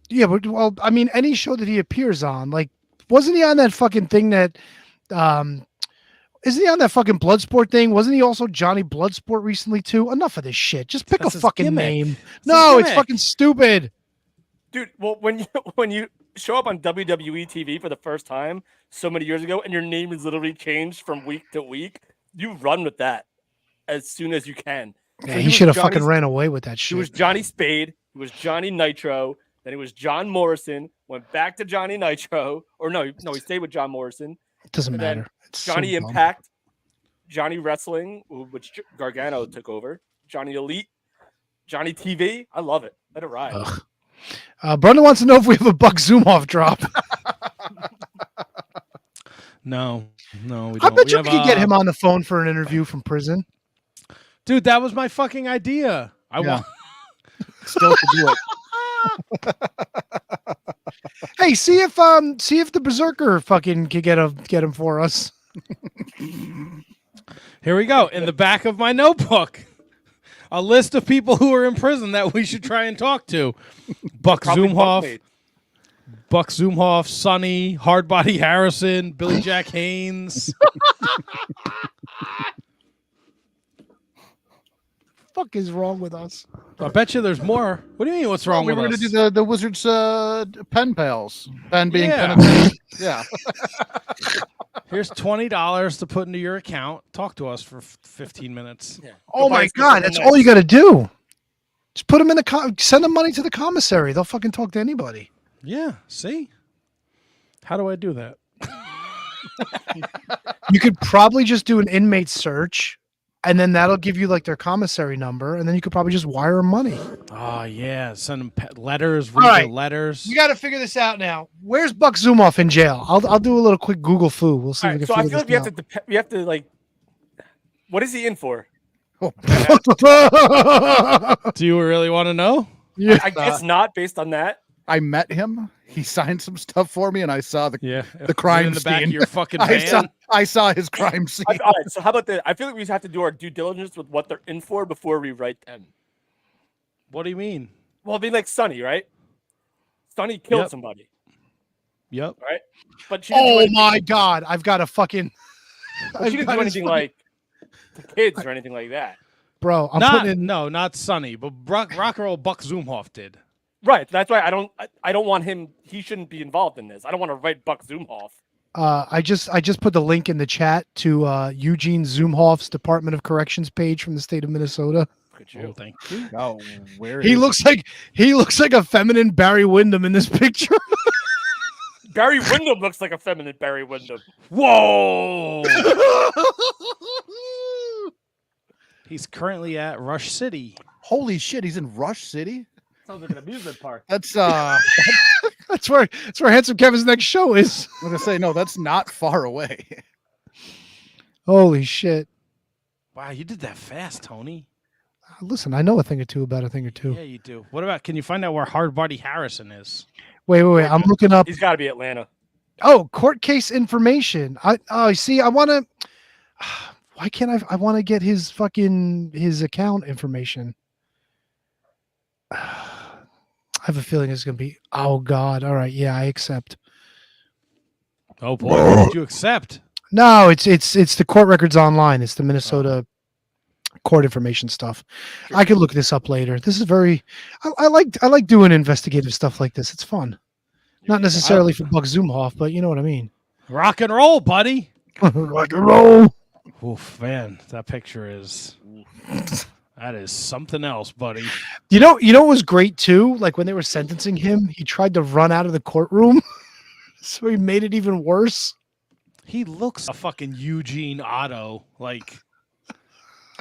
Yeah, but well, I mean, any show that he appears on, like, wasn't he on that fucking thing that, isn't he on that fucking Bloodsport thing? Wasn't he also Johnny Bloodsport recently too? Enough of this shit. Just pick That's a his fucking gimmick. name. It's No, his it's gimmick. fucking stupid. Dude, well, when you show up on WWE TV for the first time so many years ago, and your name is literally changed from week to week, you run with that as soon as you can. Yeah, So he was should have Johnny's- fucking ran away with that He shit. was Johnny Spade. He was Johnny Nitro. Then it was John Morrison. Went back to Johnny Nitro, or no, he stayed with John Morrison. It doesn't And then matter. It's so Johnny dumb. Impact, Johnny Wrestling, which Gargano took over. Johnny Elite, Johnny TV. I love it. Let it ride. Ugh. Brendan wants to know if we have a Buck Zoomoff drop. No, we don't. I bet We you have, we could get him on the phone for an interview from prison. Dude, that was my fucking idea. I Yeah. want. Still to do it. Hey, see if the Berserker fucking could get him for us. Here we go. In the back of my notebook, a list of people who are in prison that we should try and talk to. Buck Probably Zumhoff, Bunkmate. Buck Zumhoff, Sonny, Hardbody Harrison, Billy Jack Haynes. Fuck is wrong with us? I bet you there's more. What do you mean? What's wrong we with were us? going to do the Wizards pen pals. Pen being Yeah. pen and yeah. Here's $20 to put into your account. Talk to us for 15 minutes. Yeah. Oh Go buy my us god, something that's nice. all you got to do. Just put them in the send them money to the commissary. They'll fucking talk to anybody. Yeah. See? How do I do that? You could probably just do an inmate search, and then that'll give you like their commissary number, and then you could probably just wire them money. Oh, yeah. Send them letters, All read right. the letters. We got to figure this out now. Where's Buck Zoomoff in jail? I'll do a little quick Google foo. We'll see All if we right, can so I figure feel like this we have to like. What is he in for? out. Do you really want to know? Yeah. I guess not, based on that. I met him. He signed some stuff for me, and I saw the Yeah. the crime in the back scene. of your fucking I van. saw his crime scene. All right, so how about this? I feel like we have to do our due diligence with what they're in for before we write them. What do you mean? Well, it'd be like Sonny, right? Sonny killed Yep. somebody, Yep. right? But she didn't do Oh anything, my god, I've got a fucking. but I've she didn't got do his anything fucking- like to kids or anything like that. Bro, I'm Not, putting in. no, not Sonny, but rock and roll Buck Zumhoff did. Right. That's why I don't want him. He shouldn't be involved in this. I don't want to write Buck Zumhoff. I just put the link in the chat to Eugene Zumhoff's Department of Corrections page from the state of Minnesota. Look at Oh, you. thank you. Oh, where He is looks like a feminine Barry Windham in this picture. Barry Windham looks like a feminine Barry Windham. Whoa! He's currently at Rush City. Holy shit, he's in Rush City? Sounds like an amusement park. That's that's where Handsome Kevin's next show is. I'm gonna say no, that's not far away. Holy shit! Wow, you did that fast, Tony. Listen, I know a thing or two about a thing or two. Yeah, you do. What about? Can you find out where Hardbody Harrison is? Wait. I'm looking up. He's got to be Atlanta. Oh, court case information. See. I want to. Why can't I want to get his account information. I have a feeling it's gonna be. Oh God! All right, yeah, I accept. Oh boy, what did you accept? No, it's the court records online. It's the Minnesota court information stuff. I could look this up later. This is very. I like doing investigative stuff like this. It's fun. Not necessarily for Buck Zumhoff, but you know what I mean. Rock and roll, buddy. Rock and roll. Oof, man, that picture is. That is something else, buddy. You know what was great too? Like when they were sentencing him, he tried to run out of the courtroom, so he made it even worse. He looks a fucking Eugene Otto. Like,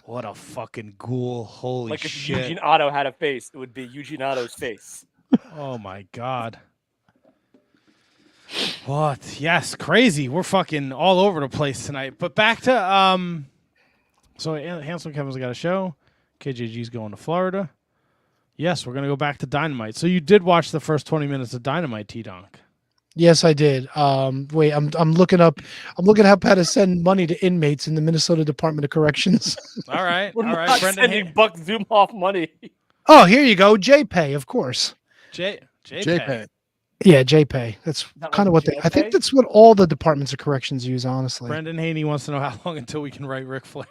what a fucking ghoul. Holy Like if shit. Eugene Otto had a face, it would be Eugene Otto's face. Oh my God. What? Yes, crazy. We're fucking all over the place tonight. But back to so Handsome Kevin's got a show. KJG's going to Florida. Yes, we're gonna go back to Dynamite. So you did watch the first 20 minutes of Dynamite, T-Donk. Yes, I did. Wait, I'm looking up how to send money to inmates in the Minnesota Department of Corrections. All right, We're all right. not Brendan, sending Buck Zoom off money. Oh, here you go. JPay, of course. JPay. Yeah, JPay. That's Not kind of like what I think JPay? that's what all the departments of corrections use, honestly. Brendan Haney wants to know how long until we can write Ric Flair.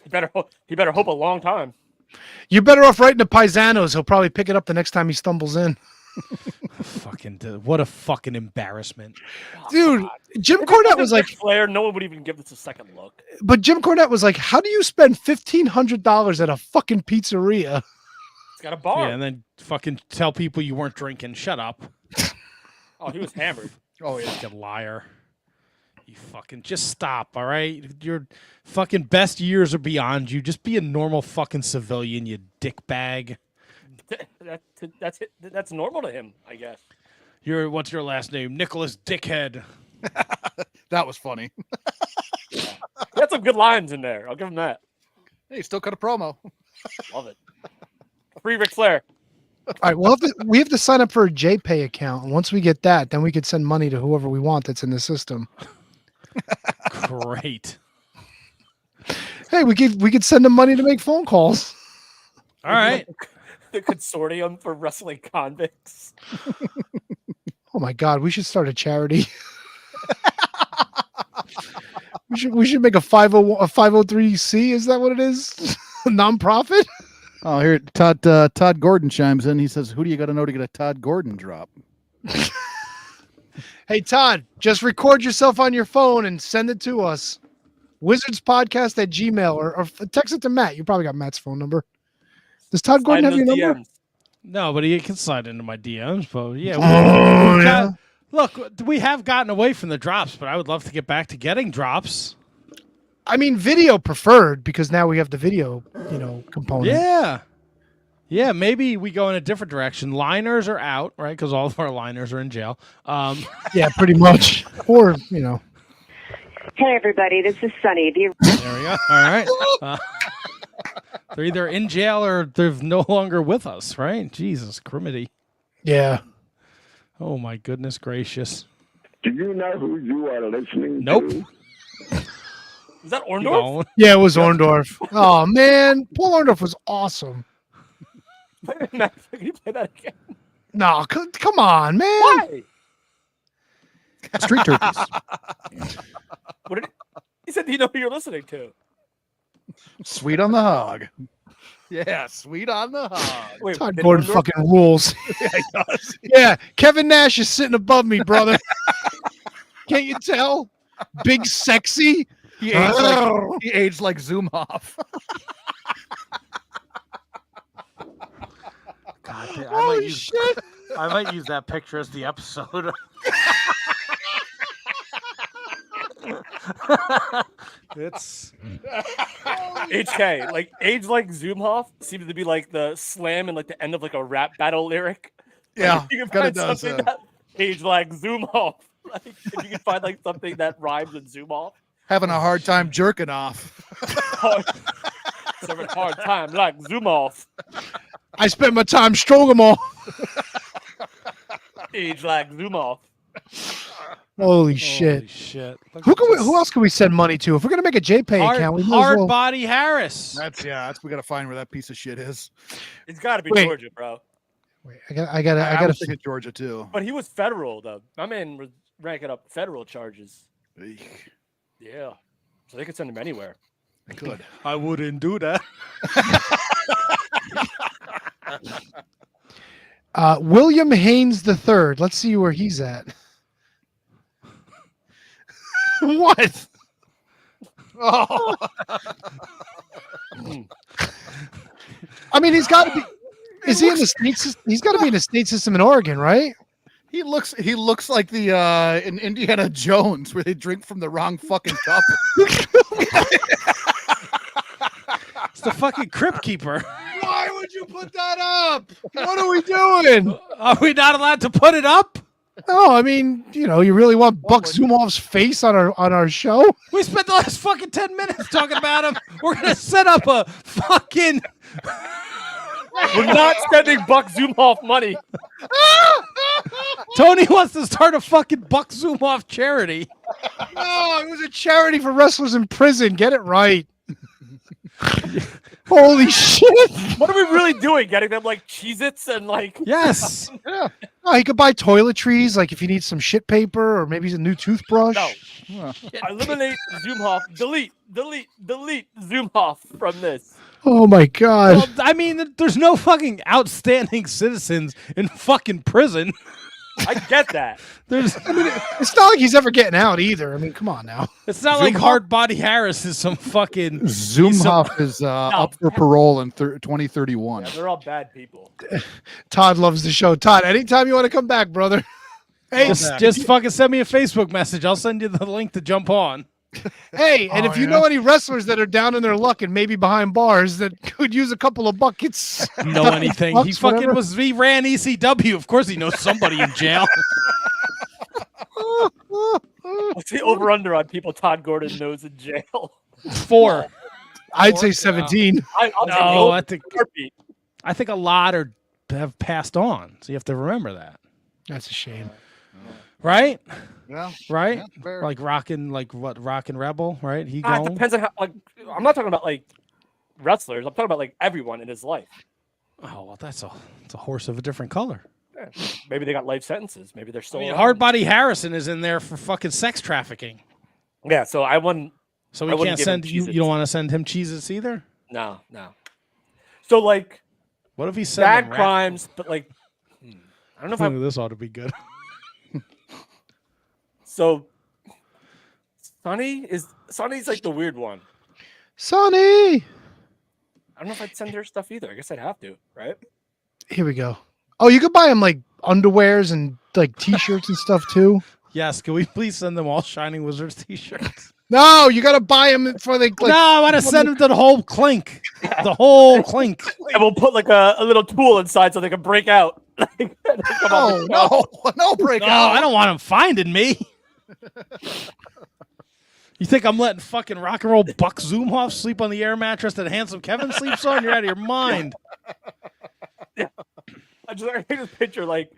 He better hope a long time. You're better off writing to Paisanos. He'll probably pick it up the next time he stumbles in. What a fucking embarrassment. Dude, Jim If it Cornette wasn't was like, Ric Flair, no one would even give this a second look. but Jim Cornette was like, how do you spend $1,500 at a fucking pizzeria? It's got a bar. Yeah, and then fucking tell people you weren't drinking. Shut up. Oh, he was hammered. Oh, yeah. Fucking liar. You fucking just stop, all right? Your fucking best years are beyond you. Just be a normal fucking civilian, you dick bag. That's normal to him, I guess. What's your last name? Nicholas Dickhead. That was funny. He had some good lines in there. I'll give him that. Hey, still cut a promo. Love it. Free Ric Flair. All right, well, we have to sign up for a JPay account. And once we get that, then we could send money to whoever we want that's in the system. Great. Hey, we could send them money to make phone calls. All right. The consortium for wrestling convicts. Oh my God, we should start a charity. we should make a 503c. Is that what it is? A nonprofit. Oh, here Todd Gordon chimes in. He says, "Who do you got to know to get a Todd Gordon drop?" Hey Todd, just record yourself on your phone and send it to us. wizardspodcast@gmail or text it to Matt. You probably got Matt's phone number. Does Todd Gordon have your number? No, but he can slide into my DMs. But yeah, Yeah. Look, we have gotten away from the drops, but I would love to get back to getting drops. I mean, video preferred because now we have the video, component. Yeah, maybe we go in a different direction. Liners are out, right? Because all of our liners are in jail. Yeah, pretty much. Or, Hey, everybody, this is Sunny. There we go. All right. They're either in jail or they're no longer with us, right? Jesus, criminy. Yeah. Oh, my goodness gracious. Do you know who you are listening Nope. to? Is that Orndorff? Yeah, it was Orndorff. Oh, man. Paul Orndorff was awesome. Can you play that again? No, come on, man. Why? Street turkeys. He said, "Do you know who you're listening to?" Sweet on the hog. Yeah, sweet on the hog. Wait, Todd did Gordon Orndorff- fucking rules. Yeah, he does. Yeah, Kevin Nash is sitting above me, brother. Can't you tell? Big sexy. He aged like Zoom off. God, Holy shit. I might use that picture as the episode. It's HK, like age like Zoomhoff seems to be like the slam and like the end of like a rap battle lyric. Yeah, Like, you can kinda find does, something that age like Zoomhoff. Like if you can find like something that rhymes with Zoomoff. Having a hard time jerking off. Having a hard time like Zoomoff. I spent my time stroking them all. Age like Zoomoff. Holy shit. Who else can we send money to? If we're gonna make a JPay account, we might as Hard well- Body Harris. We gotta find where that piece of shit is. It's got to be Wait. Georgia, bro. I gotta was thinking Georgia too. But he was federal though. My man was ranking up federal charges. Eek. Yeah, so they could send him anywhere. I could. I wouldn't do that. William Haynes III. Let's see where he's at. What? Oh. I mean, he's got to be. Is he in the state system? He's got to be in the state system in Oregon, right? He looks like the in Indiana Jones where they drink from the wrong fucking cup. the fucking crypt keeper. Why would you put that up? What are we doing? Are we not allowed to put it up? No, I mean, you really want Buck Zumoff's face on our show? We spent the last fucking 10 minutes talking about him. We're gonna set up a fucking. We're not sending Buck Zumoff money. Tony wants to start a fucking Buck Zumoff charity. No, it was a charity for wrestlers in prison. Get it right. Holy shit! What are we really doing? Getting them like Cheez-Its and like yes. Yeah. Oh, he could buy toiletries, like if he needs some shit paper or maybe a new toothbrush. No. Eliminate Zoomhoff. Delete Zoomhoff from this. Oh my god! Well, I mean, there's no fucking outstanding citizens in fucking prison. I get that. It's not like he's ever getting out either. I mean, come on now. It's not like Hard Body Harris is some fucking. Zoomhoff is up for parole in 2031. Yeah, they're all bad people. Todd loves the show. Todd, anytime you want to come back, brother. Hey, just fucking send me a Facebook message. I'll send you the link to jump on. Hey, and if you know any wrestlers that are down in their luck and maybe behind bars that could use a couple of buckets, know anything? He fucking he ran ECW. Of course, he knows somebody in jail. What's the over under on people Todd Gordon knows in jail? 4. I'd say 17. I think a lot have passed on. So you have to remember that. That's a shame. Right? Yeah. Right? Yeah, like Rockin' Rebel, right? He It going? depends on how. Like, I'm not talking about like wrestlers. I'm talking about like everyone in his life. Oh well, it's a horse of a different color. Yeah. Maybe they got life sentences. Maybe they're still. Hard Body Harrison is in there for fucking sex trafficking. Yeah, so I wouldn't. So we can't send you. You don't want to send him Cheez-Its either. No. So like, what if he said bad crimes, but like, I don't know if this ought to be good. So, Sonny's like the weird one. Sonny! I don't know if I'd send her stuff either. I guess I'd have to, right? Here we go. Oh, you could buy him like underwears and like t-shirts and stuff too. Yes, can we please send them all Shining Wizards t-shirts? No, you got to buy them for the. No, I want to send them to the whole clink. The whole clink. And we'll put like a little tool inside so they can break out. No break No, out. I don't want them finding me. You think I'm letting fucking rock and roll Buck Zoomhoff sleep on the air mattress that Handsome Kevin sleeps on? You're out of your mind. Yeah. I just picture like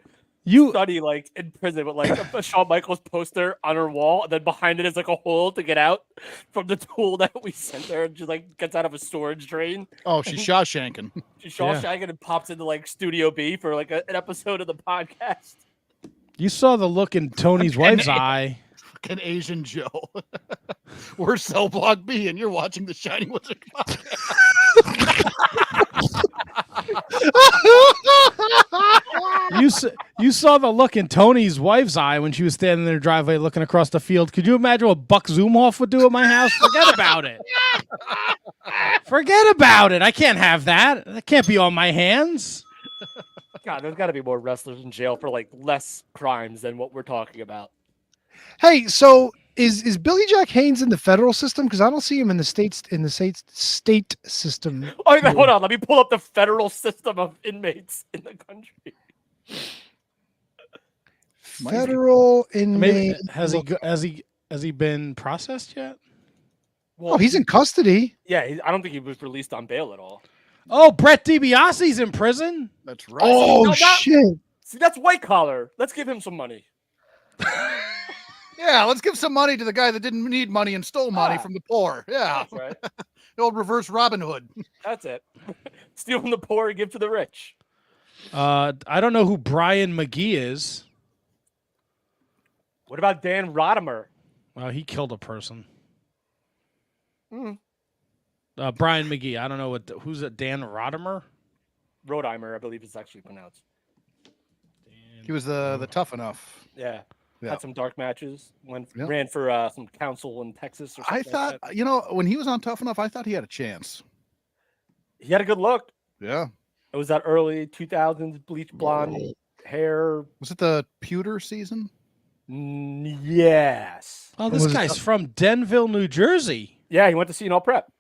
you Sonny like in prison with like a Shawn Michaels poster on her wall, and then behind it is like a hole to get out from the tool that we sent her, and she like gets out of a storage drain. Oh, she's Shawshanking. She's Shawshanking and pops into like Studio B for like an episode of the podcast. You saw the look in Tony's wife's eye. Fucking Asian Joe. We're Cell Block B, and you're watching the Shining Wizard podcast. You saw the look in Tony's wife's eye when she was standing in her driveway looking across the field. Could you imagine what Buck Zoomhoff would do at my house? Forget about it. Forget about it. I can't have that. That can't be on my hands. God, there's got to be more wrestlers in jail for like less crimes than what we're talking about. Hey, so is Billy Jack Haynes in the federal system? Because I don't see him in the state system. Oh, hold on. Let me pull up the federal system of inmates in the country. Federal inmate. Has he been processed yet? Well, he's in custody. Yeah, I don't think he was released on bail at all. Oh, Brett DiBiase's in prison. That's right. Oh, shit. See, that's white collar. Let's give him some money. Yeah, let's give some money to the guy that didn't need money and stole money from the poor. Yeah. That's right. The old reverse Robin Hood. That's it. Steal from the poor and give to the rich. I don't know who Brian McGee is. What about Dan Rodimer? Well, he killed a person. Mm. Brian McGee. I don't know who's it. Dan Rodimer? Rodimer, I believe it's actually pronounced. He was the tough enough. Yeah. Yeah. Had some dark matches. Ran for some council in Texas or something. I thought, like that. when he was on Tough Enough, I thought he had a chance. He had a good look. Yeah. It was that early 2000s bleach blonde hair. Was it the pewter season? Yes. Oh, this guy's from Denville, New Jersey. Yeah, he went to CNL Prep.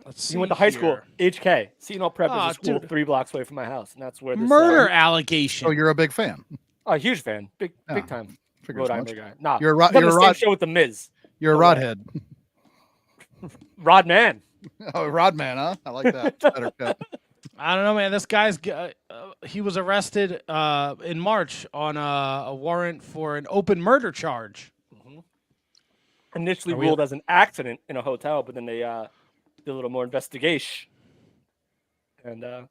Let's He went to high school, HK. Seton Prep is a school 3 blocks away from my house, and that's where this murder allegation. Oh, you're a big fan. A huge fan, big time. Figures Rhode Island much. guy. Nah, You're he's on the same show with the Miz. You're a Rodhead. Rodman. Oh, Rodman, huh? I like that. Better cut. I don't know, man. This guy's he was arrested in March on a warrant for an open murder charge. Initially ruled as an accident in a hotel, but then they did a little more investigation and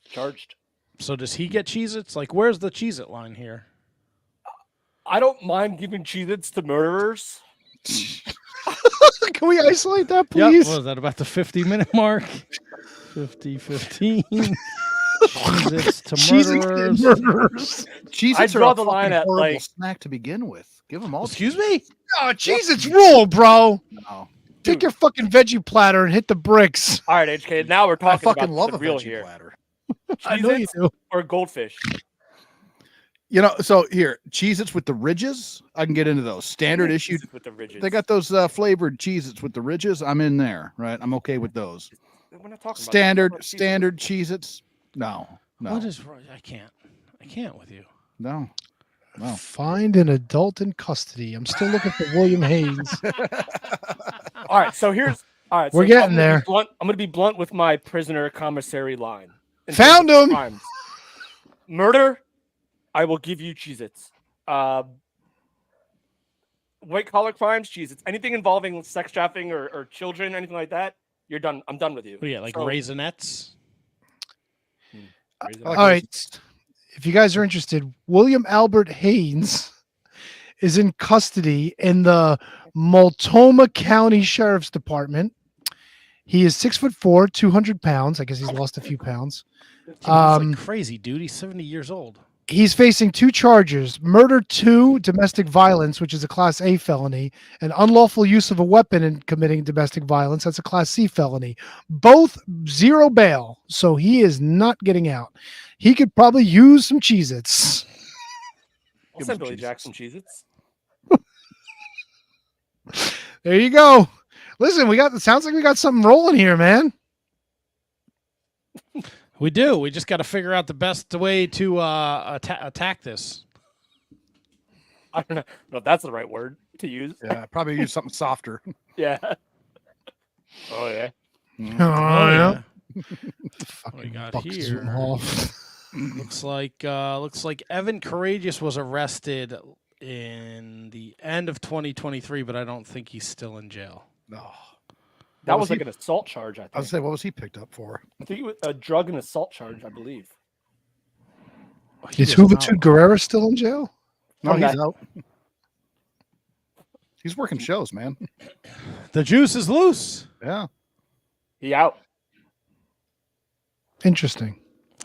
charged. So does he get Cheez-Its? Like, where's the Cheez-It line here? I don't mind giving Cheez-Its to murderers. Can we isolate that, Yep. please? What was that, about the 50-minute mark? 50-15. Cheez-Its to murderers. Cheez-Its I are draw a the line fucking at, horrible like- snack to begin with. Give them all. Excuse me? Oh, Cheez-Its rule, bro. No. Take your fucking veggie platter and hit the bricks. All right, HK. Now we're talking fucking about love the a real veggie here. platter. I know you Cheez-Its do. or goldfish. You know, so here, Cheez-Its with the ridges. I can get into those. Standard issue. Cheez-Its with the ridges. They got those flavored Cheez-Its with the ridges. I'm in there, right? I'm okay with those. We're not talking Standard about that. standard Cheez-Its. No. What is wrong? I can't with you. No. Find an adult in custody. I'm still looking for William Haynes. All right, so here's We're so getting I'm gonna be there. blunt- I'm going to be blunt with my prisoner commissary line. in Found terms of him. crimes. Murder, I will give you Cheez-Its. White collar crimes, Cheez-Its. Anything involving sex trafficking or children, anything like that, you're done. I'm done with you. What do you got, like So- Raisinets? All right. If you guys are interested, William Albert Haynes is in custody in the Multnomah County Sheriff's Department. He is 6'4", 200 pounds. I guess he's lost a few pounds. He's like crazy, dude. He's 70 years old. He's facing 2 charges: murder 2, domestic violence, which is a Class A felony, and unlawful use of a weapon in committing domestic violence. That's a Class C felony. Both 0 bail, so he is not getting out. He could probably use some Cheez-Its. I'll send Billy Jackson Cheez-Its. There you go. Listen, sounds like we got something rolling here, man. We do. We just got to figure out the best way to attack this. I don't know if that's the right word to use. Yeah, probably use something softer. Yeah. Oh yeah. Oh, yeah. What we got buckets here? them off. looks like Evan Courageous was arrested in the end of 2023, but I don't think he's still in jail. No. That was like an assault charge, I think. I was say, what was he picked up for? I think it was a drug and assault charge, I believe. Is Juventud Guerrera still in jail? No, Okay. he's out. He's working shows, man. The juice is loose. Yeah. He out. Interesting.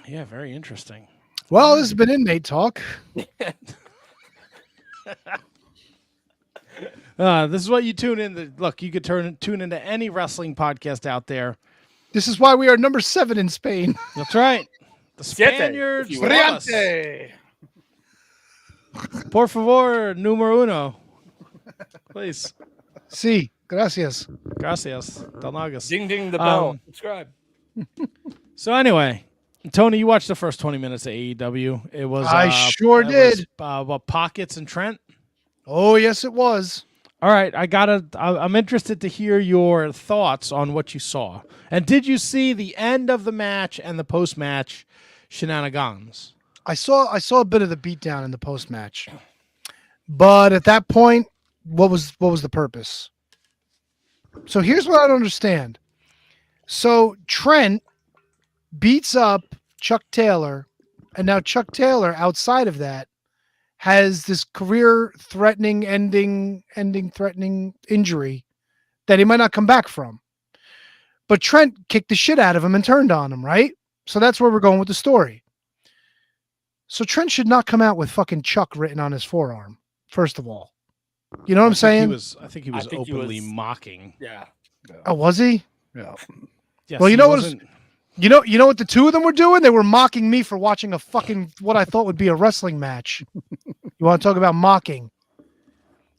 Yeah, very interesting. Well, this has been Inmate Talk. This is what you tune in. Look, you could tune into any wrestling podcast out there. This is why we are number 7 in Spain. That's right. The Siete, Spaniards. if you will. love us. Por favor, número uno. Please. Sí, gracias. Gracias. Dalnagas. Ding ding the bell. Subscribe. So anyway, Tony, you watched the first 20 minutes of AEW. It was I sure did. What, Pockets and Trent? Oh, yes, it was. All right, I'm interested to hear your thoughts on what you saw. And did you see the end of the match and the post-match shenanigans? I saw a bit of the beatdown in the post match, but at that point, what was the purpose? So here's what I don't understand. So Trent beats up Chuck Taylor, and now Chuck Taylor, outside of that, has this career-threatening, ending-threatening injury that he might not come back from. But Trent kicked the shit out of him and turned on him, right? So that's where we're going with the story. So Trent should not come out with fucking Chuck written on his forearm, first of all. You know what I'm saying? I think he was openly mocking. Yeah. Oh, was he? Yeah. Yes, well, you he know what? wasn't- You know what the two of them were doing? They were mocking me for watching a fucking what I thought would be a wrestling match. You want to talk about mocking?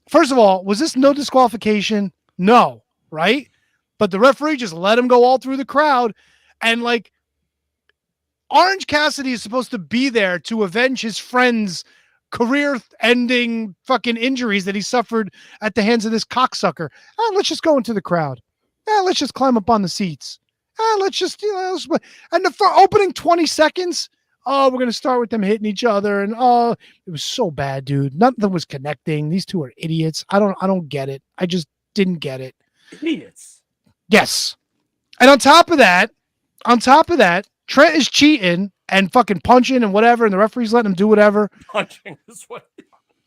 First of all, was this no disqualification? No, right? but the referee just let him go all through the crowd. And like, Orange Cassidy is supposed to be there to avenge his friend's career-ending fucking injuries that he suffered at the hands of this cocksucker. Let's just go into the crowd. Let's just climb up on the seats. Let's just, and for opening 20 seconds, we're going to start with them hitting each other. And it was so bad, dude. Nothing was connecting. These two are idiots. I don't get it. I just didn't get it. Idiots. Yes. And on top of that, Trent is cheating and fucking punching and whatever, and the referee's letting him do whatever. Punching this way.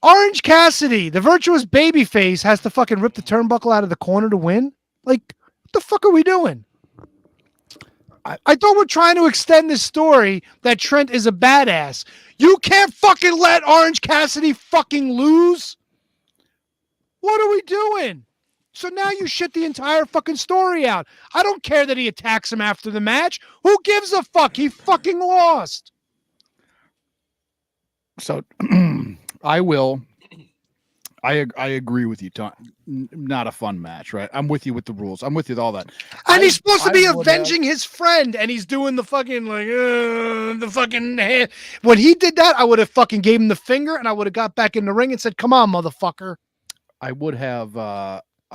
Orange Cassidy, the virtuous babyface, has to fucking rip the turnbuckle out of the corner to win. Like, what the fuck are we doing? I thought we're trying to extend this story that Trent is a badass. You can't fucking let Orange Cassidy fucking lose. What are we doing? So now you shit the entire fucking story out. I don't care that he attacks him after the match. Who gives a fuck? He fucking lost. So I agree with you, Tom. Not a fun match, right? I'm with you with the rules. I'm with you with all that. And he's supposed to be avenging his friend, and he's doing the fucking the fucking hand. When he did that, I would have fucking gave him the finger, and I would have got back in the ring and said, "Come on, motherfucker." I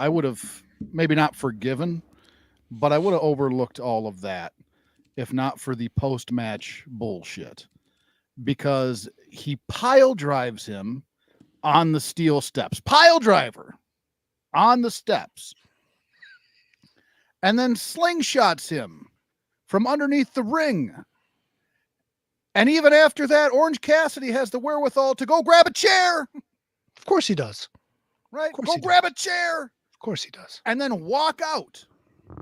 would have maybe not forgiven, but I would have overlooked all of that if not for the post-match bullshit, because he pile drives him on the steel steps. Pile driver on the steps. And then slingshots him from underneath the ring. And even after that, Orange Cassidy has the wherewithal to go grab a chair. Of course he does. Right? Go grab a chair. Of course he does. And then walk out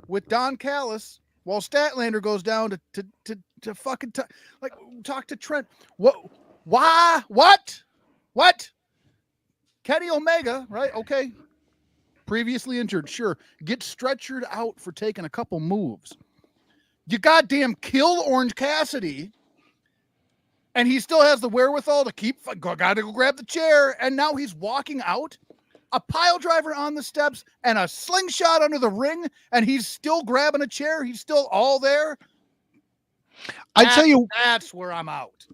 with Don Callis while Statlander goes down to fucking talk to Trent. What? Why? What? Kenny Omega, right? Okay. Previously injured, sure. Get stretchered out for taking a couple moves. You goddamn kill Orange Cassidy, and he still has the wherewithal to gotta go grab the chair, and now he's walking out. A pile driver on the steps and a slingshot under the ring, and he's still grabbing a chair. He's still all there. That's where I'm out.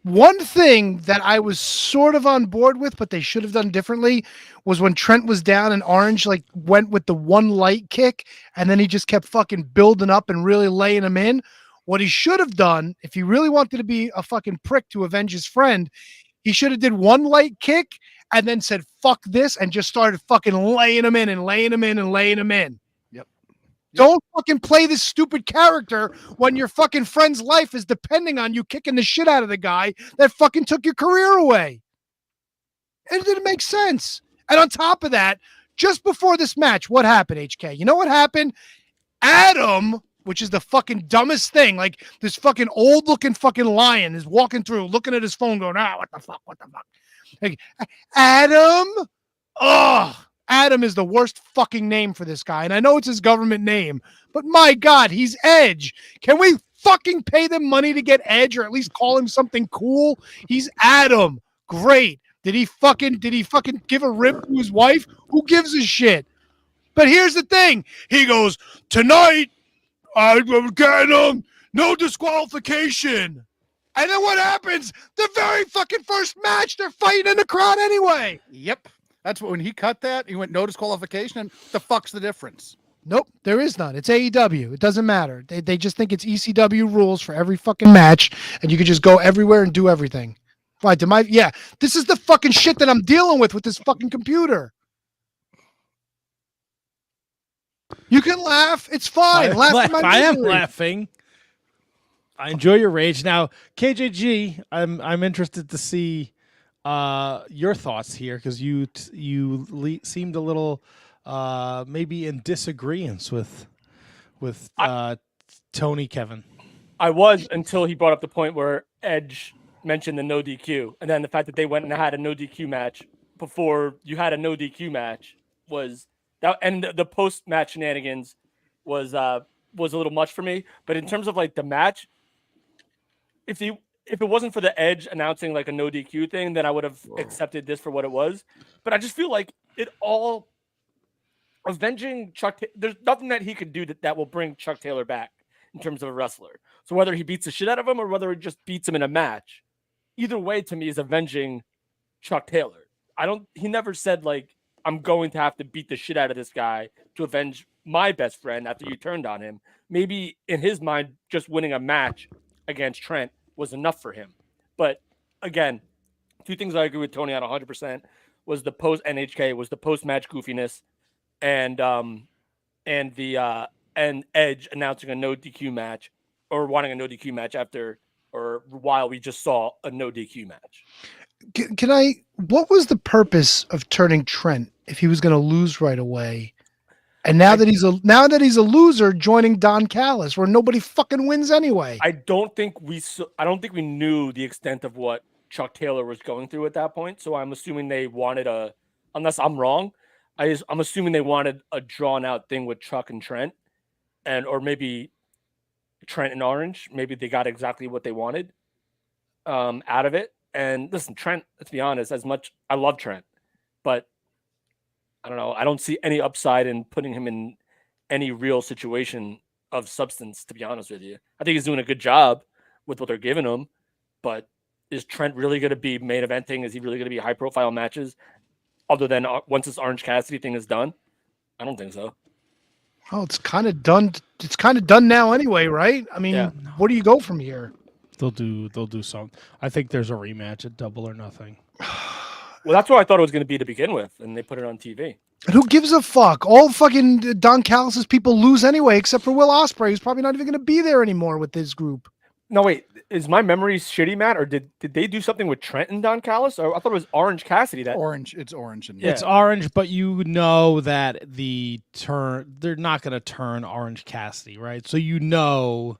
One thing that I was sort of on board with, but they should have done differently, was when Trent was down and Orange went with the one light kick, and then he just kept fucking building up and really laying him in. What he should have done, if he really wanted to be a fucking prick to avenge his friend, he should have did one light kick and then said, "Fuck this," and just started fucking laying him in and laying him in and laying him in. Don't fucking play this stupid character when your fucking friend's life is depending on you kicking the shit out of the guy that fucking took your career away. It didn't make sense. And on top of that, just before this match, what happened, HK? You know what happened? Adam, which is the fucking dumbest thing, like this fucking old looking fucking lion is walking through, looking at his phone going, what the fuck? Like, Adam? Ugh. Adam is the worst fucking name for this guy. And I know it's his government name, but my God, he's Edge. Can we fucking pay them money to get Edge, or at least call him something cool? He's Adam. Great. Did he fucking give a rib to his wife? Who gives a shit? But here's the thing. He goes, "Tonight, I'm getting him. No disqualification." And then what happens? The very fucking first match, they're fighting in the crowd anyway. Yep. That's when he cut that. He went no disqualification. And the fuck's the difference? Nope, there is none. It's AEW. It doesn't matter. They just think it's ECW rules for every fucking match, and you can just go everywhere and do everything. Right? This is the fucking shit that I'm dealing with this fucking computer. You can laugh. It's fine. I am laughing. I enjoy your rage. Now, KJG, I'm interested to see your thoughts here, because you seemed a little maybe in disagreement with Tony Kevin. I was, until he brought up the point where Edge mentioned the no DQ, and then the fact that they went and had a no DQ match before you had a no DQ match was that, and the post match shenanigans was a little much for me. But in terms of like the match, if it wasn't for the Edge announcing like a no DQ thing, then I would have accepted this for what it was. But I just feel like it all avenging Chuck. There's nothing that he could do that will bring Chuck Taylor back in terms of a wrestler. So whether he beats the shit out of him or whether he just beats him in a match, either way to me is avenging Chuck Taylor. He never said like, I'm going to have to beat the shit out of this guy to avenge my best friend after you turned on him. Maybe in his mind, just winning a match against Trent was enough for him. But again, two things I agree with Tony on 100% was the post NHK was the post match goofiness and Edge announcing a no DQ match or wanting a no DQ match after or while we just saw a no DQ match. What was the purpose of turning Trent if he was going to lose right away? And now that he's a loser, joining Don Callis, where nobody fucking wins anyway. I don't think we knew the extent of what Chuck Taylor was going through at that point. So I'm assuming they wanted unless I'm wrong, I'm assuming they wanted a drawn out thing with Chuck and Trent, or maybe Trent and Orange. Maybe they got exactly what they wanted out of it. And listen, Trent, let's be honest, as much I love Trent, but I don't know. I don't see any upside in putting him in any real situation of substance, to be honest with you. I think he's doing a good job with what they're giving him, but is Trent really going to be main eventing? Is he really going to be high profile matches other than once this Orange Cassidy thing is done? I don't think so. Oh, it's kind of done. It's kind of done now anyway, right? I mean, Where do you go from here? They'll do something. I think there's a rematch at Double or Nothing. Well, that's what I thought it was going to be to begin with, and they put it on TV. And who gives a fuck? All fucking Don Callis' people lose anyway, except for Will Ospreay, who's probably not even going to be there anymore with this group. No, wait. Is my memory shitty, Matt, or did they do something with Trent and Don Callis? Or I thought it was Orange Cassidy. It's orange. It's orange, but you know that they're not going to turn Orange Cassidy, right? So you know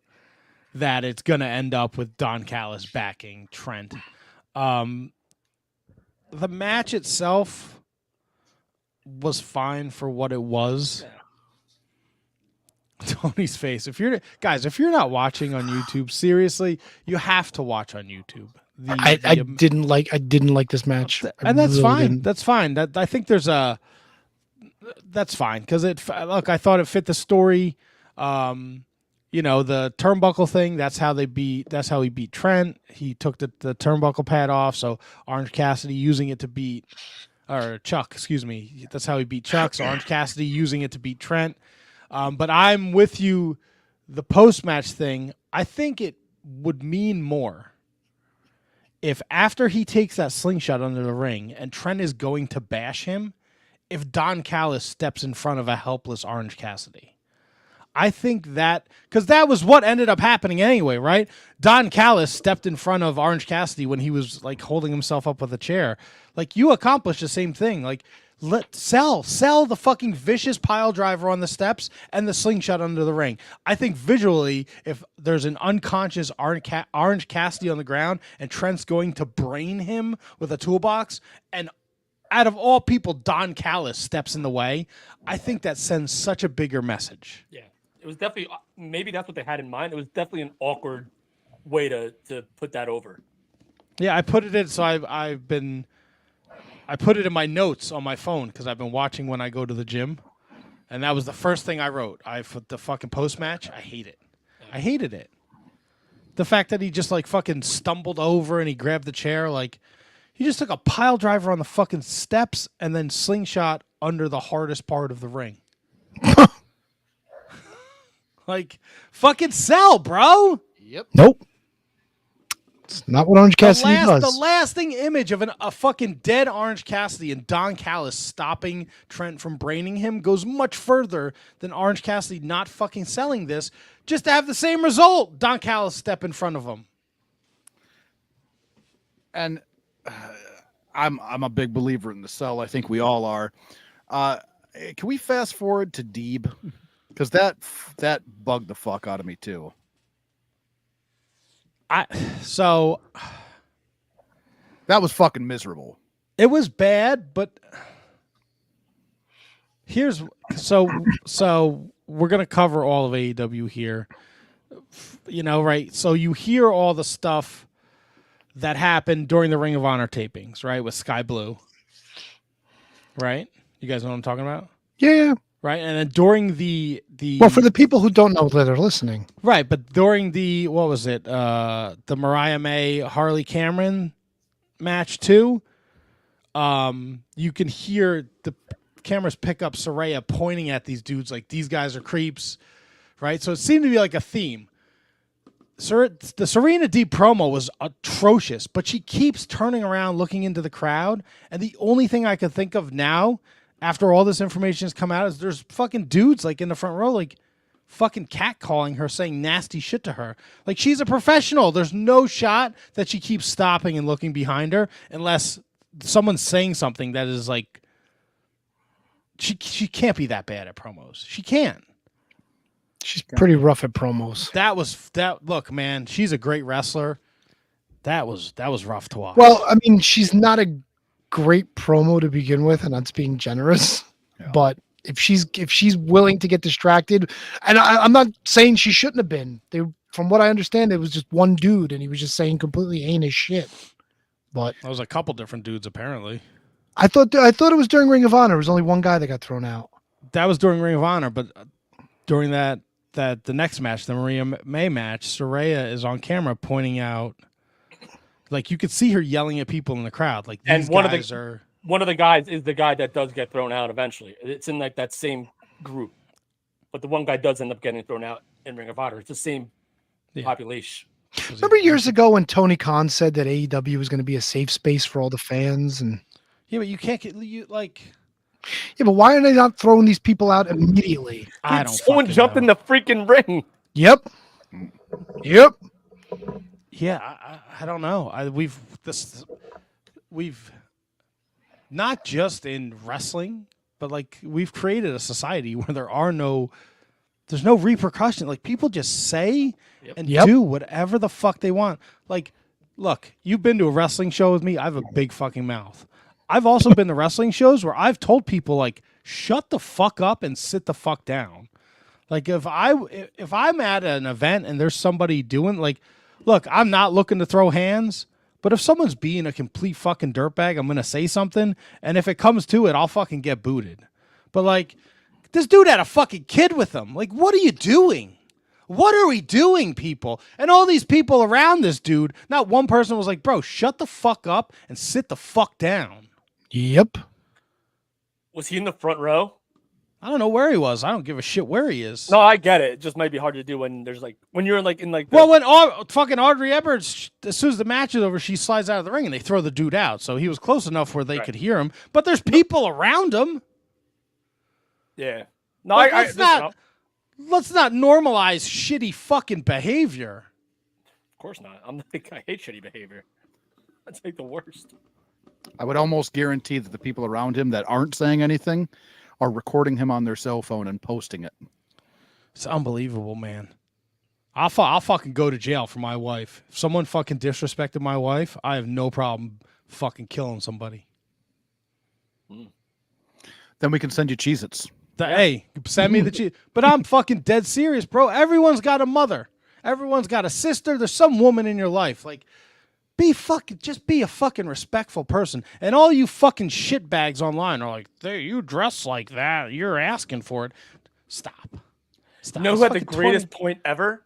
that it's going to end up with Don Callis backing Trent. The match itself was fine for what it was. Yeah. Tony's face. If you're not watching on YouTube, seriously, you have to watch on YouTube. I didn't like this match, and that's really fine. Didn't. That's fine. I think there's that's fine because I thought it fit the story. The turnbuckle thing. That's how he beat Trent. He took the turnbuckle pad off. So Orange Cassidy using it to beat, or Chuck, excuse me. That's how he beat Chuck. So Orange Cassidy using it to beat Trent. But I'm with you. The post-match thing, I think it would mean more if after he takes that slingshot under the ring and Trent is going to bash him, if Don Callis steps in front of a helpless Orange Cassidy. I think that, because that was what ended up happening anyway, right? Don Callis stepped in front of Orange Cassidy when he was like holding himself up with a chair. Like, you accomplished the same thing. Like, sell the fucking vicious pile driver on the steps and the slingshot under the ring. I think visually, if there's an unconscious Orange Cassidy on the ground and Trent's going to brain him with a toolbox, and out of all people, Don Callis steps in the way, I think that sends such a bigger message. Yeah, it was definitely, maybe that's what they had in mind. It was definitely an awkward way to put that over. Yeah, I put it in, so I put it in my notes on my phone because I've been watching when I go to the gym, and that was the first thing I wrote. The fucking post-match, I hate it. I hated it. The fact that he just like fucking stumbled over and he grabbed the chair, like he just took a pile driver on the fucking steps and then slingshot under the hardest part of the ring. Like, fucking sell, bro. Yep. Nope. It's not what Orange Cassidy does. The lasting image of a fucking dead Orange Cassidy and Don Callis stopping Trent from braining him goes much further than Orange Cassidy not fucking selling this just to have the same result. Don Callis step in front of him. And I'm a big believer in the sell. I think we all are. Can we fast forward to Deeb? Because that bugged the fuck out of me too. That was fucking miserable. It was bad, but so we're gonna cover all of AEW here. Right? So you hear all the stuff that happened during the Ring of Honor tapings, right? With Sky Blue. Right? You guys know what I'm talking about? Yeah. right? And then during the Well, for the people who don't know that are listening, right, but during the what was it? The Mariah May Harley Cameron match too. You can hear the cameras pick up Saraya pointing at these dudes like these guys are creeps, right? So it seemed to be like a theme. The Serena Deeb promo was atrocious, but she keeps turning around looking into the crowd, and the only thing I could think of now, after all this information has come out, is there's fucking dudes like in the front row, like fucking catcalling her, saying nasty shit to her. Like, she's a professional. There's no shot that she keeps stopping and looking behind her unless someone's saying something that is like, she can't be that bad at promos. She can't. She's pretty rough at promos. Look, man, she's a great wrestler. That was rough to watch. Well, I mean, she's not a great promo to begin with, and that's being generous. Yeah. But if she's willing to get distracted, and I'm not saying she shouldn't have been. From what I understand, it was just one dude, and he was just saying completely heinous shit. But there was a couple different dudes apparently. I thought it was during Ring of Honor. It was only one guy that got thrown out. That was during Ring of Honor, but during the next match, the Maria May match, Saraya is on camera pointing out, like you could see her yelling at people in the crowd. Like these one guys one of the guys is the guy that does get thrown out eventually. It's in like that same group, but the one guy does end up getting thrown out in Ring of Honor. It's the same population. Remember years ago when Tony Khan said that AEW was going to be a safe space for all the fans, and yeah, but you can't get like. Yeah, but why are they not throwing these people out immediately? I don't. Someone jumped in the freaking ring. Yep. Yeah, I don't know. We've not just in wrestling, but like we've created a society where there's no repercussion. Like people just say and do whatever the fuck they want. Like, look, you've been to a wrestling show with me. I have a big fucking mouth. I've also been to wrestling shows where I've told people like, shut the fuck up and sit the fuck down. Like if I'm at an event and there's somebody doing like, look, I'm not looking to throw hands, but if someone's being a complete fucking dirtbag, I'm going to say something. And if it comes to it, I'll fucking get booted. But like this dude had a fucking kid with him. Like, what are you doing? What are we doing, people? And all these people around this dude, not one person was like, bro, shut the fuck up and sit the fuck down. Yep. Was he in the front row? I don't know where he was. I don't give a shit where he is. No, I get it. It just might be hard to do when there's like when you're like in like. Well, when fucking Audrey Edwards, as soon as the match is over, she slides out of the ring and they throw the dude out. So he was close enough where they could hear him. But there's people around him. Yeah. No, let's not normalize shitty fucking behavior. Of course not. I hate shitty behavior. That's like the worst. I would almost guarantee that the people around him that aren't saying anything are recording him on their cell phone and posting it. It's unbelievable, man. I'll fucking go to jail for my wife. If someone fucking disrespected my wife, I have no problem fucking killing somebody. Then we can send you Cheez-Its. Hey, send me the cheese. But I'm fucking dead serious, bro. Everyone's got a mother. Everyone's got a sister. There's some woman in your life. Like, just be a fucking respectful person. And all you fucking shitbags online are like, you dress like that. You're asking for it. Stop. You know who had the greatest point ever?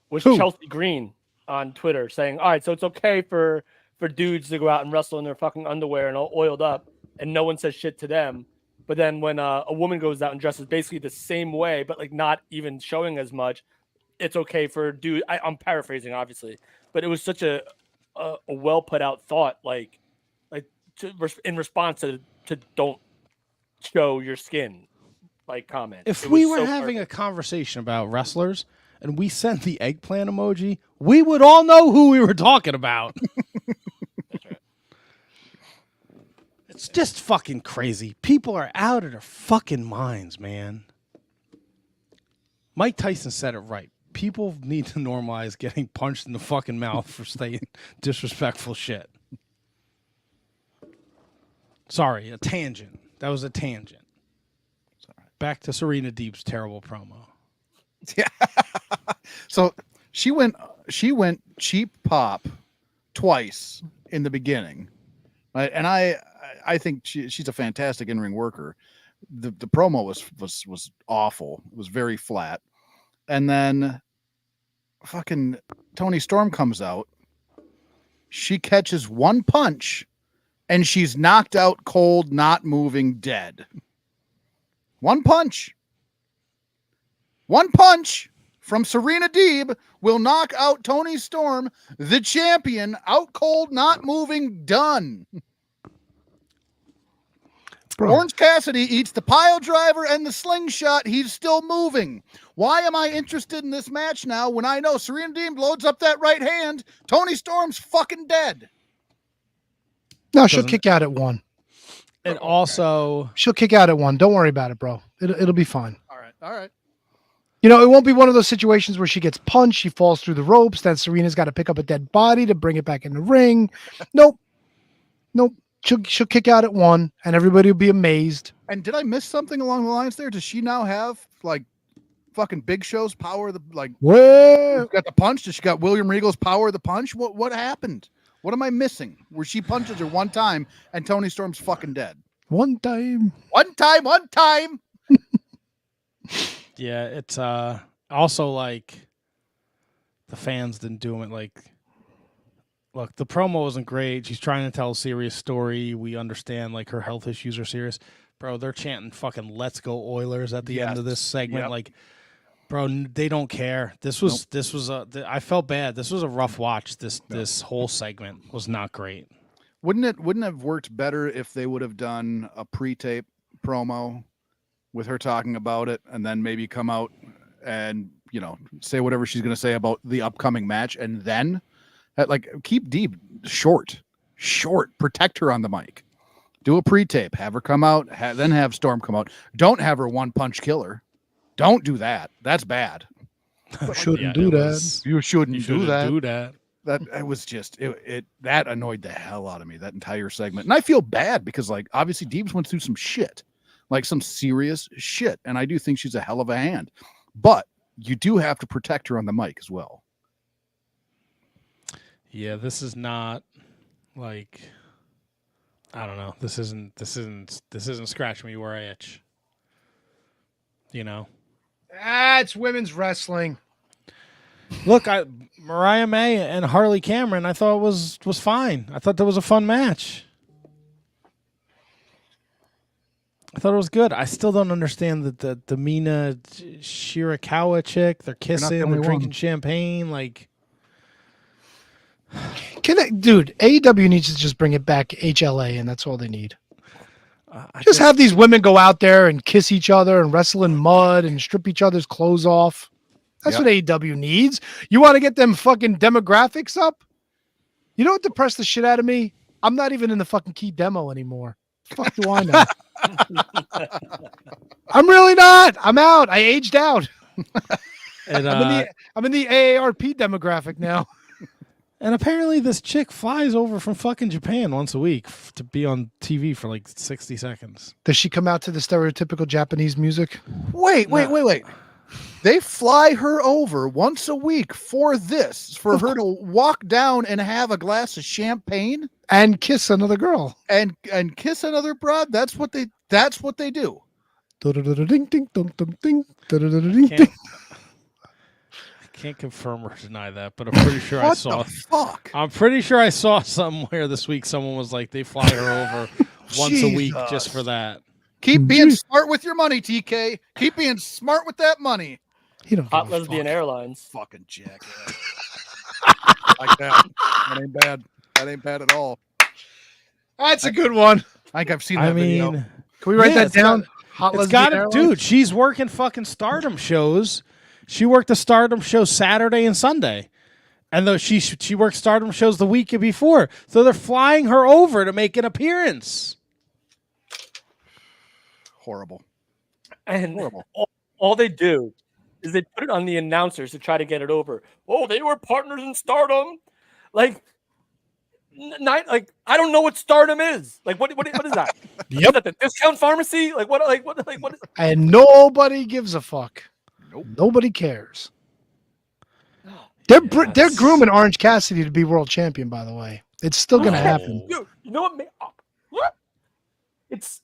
Was Chelsea Green on Twitter saying, all right, so it's okay for dudes to go out and wrestle in their fucking underwear and all oiled up, and no one says shit to them. But then when a woman goes out and dresses basically the same way, but like not even showing as much, it's okay for dude. I'm paraphrasing, obviously, but it was such a well put out thought, in response to don't show your skin, like comment. If we were having a conversation about wrestlers and we sent the eggplant emoji, we would all know who we were talking about. That's right. It's just fucking crazy. People are out of their fucking minds, man. Mike Tyson said it right. People need to normalize getting punched in the fucking mouth for saying disrespectful shit. Sorry, a tangent. That was a tangent. Sorry. Back to Serena Deeb's terrible promo. Yeah. So she went cheap pop twice in the beginning. Right? And I think she's a fantastic in-ring worker. the promo was awful. It was very flat. And then fucking Toni Storm comes out. She catches one punch and she's knocked out cold, not moving, dead. One punch. One punch from Serena Deeb will knock out Toni Storm, the champion, out cold, not moving, done. Bro. Orange Cassidy eats the pile driver and the slingshot. He's still moving. Why am I interested in this match now when I know Serena Deeb loads up that right hand? Toni Storm's fucking dead. No, she'll kick out at 1. And also, she'll kick out at 1. Don't worry about it, bro. It'll be fine. All right. You know, it won't be one of those situations where she gets punched, she falls through the ropes, then Serena's got to pick up a dead body to bring it back in the ring. Nope. She'll kick out at 1, and everybody will be amazed. And did I miss something along the lines there? Does she now have like fucking Big Show's power? Where got the punch? Does she got William Regal's power of the punch? What happened? What am I missing? Where she punches her one time and Toni Storm's fucking dead. One time. yeah, it's also like the fans didn't do it. Like, look, the promo wasn't great. She's trying to tell a serious story. We understand like her health issues are serious. Bro, they're chanting fucking "Let's go Oilers" at the end of this segment. Yep. Like, bro, they don't care. This was I felt bad. This was a rough watch. This whole segment was not great. Wouldn't it have worked better if they would have done a pre-tape promo with her talking about it and then maybe come out and, you know, say whatever she's going to say about the upcoming match and then like keep Deeb short, protect her on the mic. Do a pre-tape, have her come out, then have Storm come out. Don't have her one punch killer. Don't do that. That's bad. Shouldn't do that. You shouldn't do that. Do that. That it was just it that annoyed the hell out of me, that entire segment. And I feel bad because like obviously Deeb's went through some shit. Like some serious shit. And I do think she's a hell of a hand. But you do have to protect her on the mic as well. Yeah, this is not like, I don't know. This isn't scratch me where I itch. You know? It's women's wrestling. Look, Mariah May and Harley Cameron, I thought was fine. I thought that was a fun match. I thought it was good. I still don't understand the Mina Shirakawa chick. They're kissing, they're drinking champagne. Like, Dude, AEW needs to just bring it back HLA, and that's all they need. Just have these women go out there and kiss each other and wrestle in mud and strip each other's clothes off. That's what AEW needs. You want to get them fucking demographics up? You know what depressed the shit out of me? I'm not even in the fucking key demo anymore. Fuck do I know? I'm really not. I'm out. I aged out. And, I'm in the AARP demographic now. And apparently this chick flies over from fucking Japan once a week to be on TV for like 60 seconds. Does she come out to the stereotypical Japanese music? Wait. They fly her over once a week for her to walk down and have a glass of champagne and kiss another girl and kiss another broad. That's what they do. I can't confirm or deny that, but I'm pretty sure I saw. What the fuck? I'm pretty sure I saw somewhere this week. Someone was like, they fly her over once a week just for that. Keep being smart with your money, TK. Keep being smart with that money. Hot Lesbian Airlines. Fucking jackass. Like that. That ain't bad. That ain't bad at all. That's a good one. I think I've seen that video. Can we write that down? It's got it, dude. She's working fucking Stardom shows. She worked the Stardom show Saturday and Sunday. And though she worked Stardom shows the week before. So they're flying her over to make an appearance. Horrible. And all they do is they put it on the announcers to try to get it over. Oh, they were partners in Stardom. Like, I don't know what Stardom is. Like, what is that? Yep. Is that the discount pharmacy? What is And nobody gives a fuck. Nope. Nobody cares. They're grooming Orange Cassidy to be world champion, by the way. It's still going to happen. You know what? It's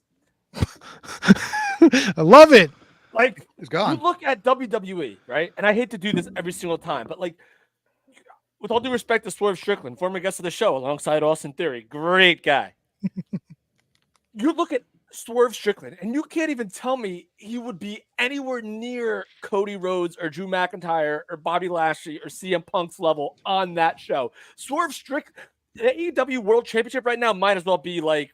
I love it. Like, he's gone. You look at WWE, right? And I hate to do this every single time, but like, with all due respect to Swerve Strickland, former guest of the show alongside Austin Theory, great guy. You look at Swerve Strickland, and you can't even tell me he would be anywhere near Cody Rhodes or Drew McIntyre or Bobby Lashley or CM Punk's level on that show. Swerve Strickland, the AEW World Championship right now might as well be like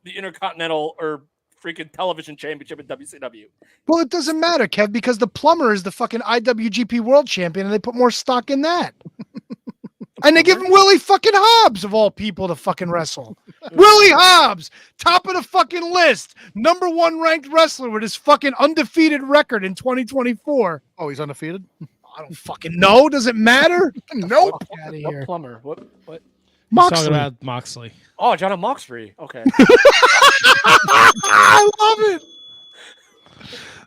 the Intercontinental or freaking television championship at WCW. Well, it doesn't matter, Kev, because the plumber is the fucking IWGP World Champion, and they put more stock in that. And they give him Willie fucking Hobbs, of all people, to fucking wrestle. Willie Hobbs, top of the fucking list. Number 1 ranked wrestler with his fucking undefeated record in 2024. Oh, he's undefeated? I don't fucking know. Does it matter? Nope. Out of What here. plumber? What? He's Moxley. talking about Moxley. Oh, John Moxley. Okay. I love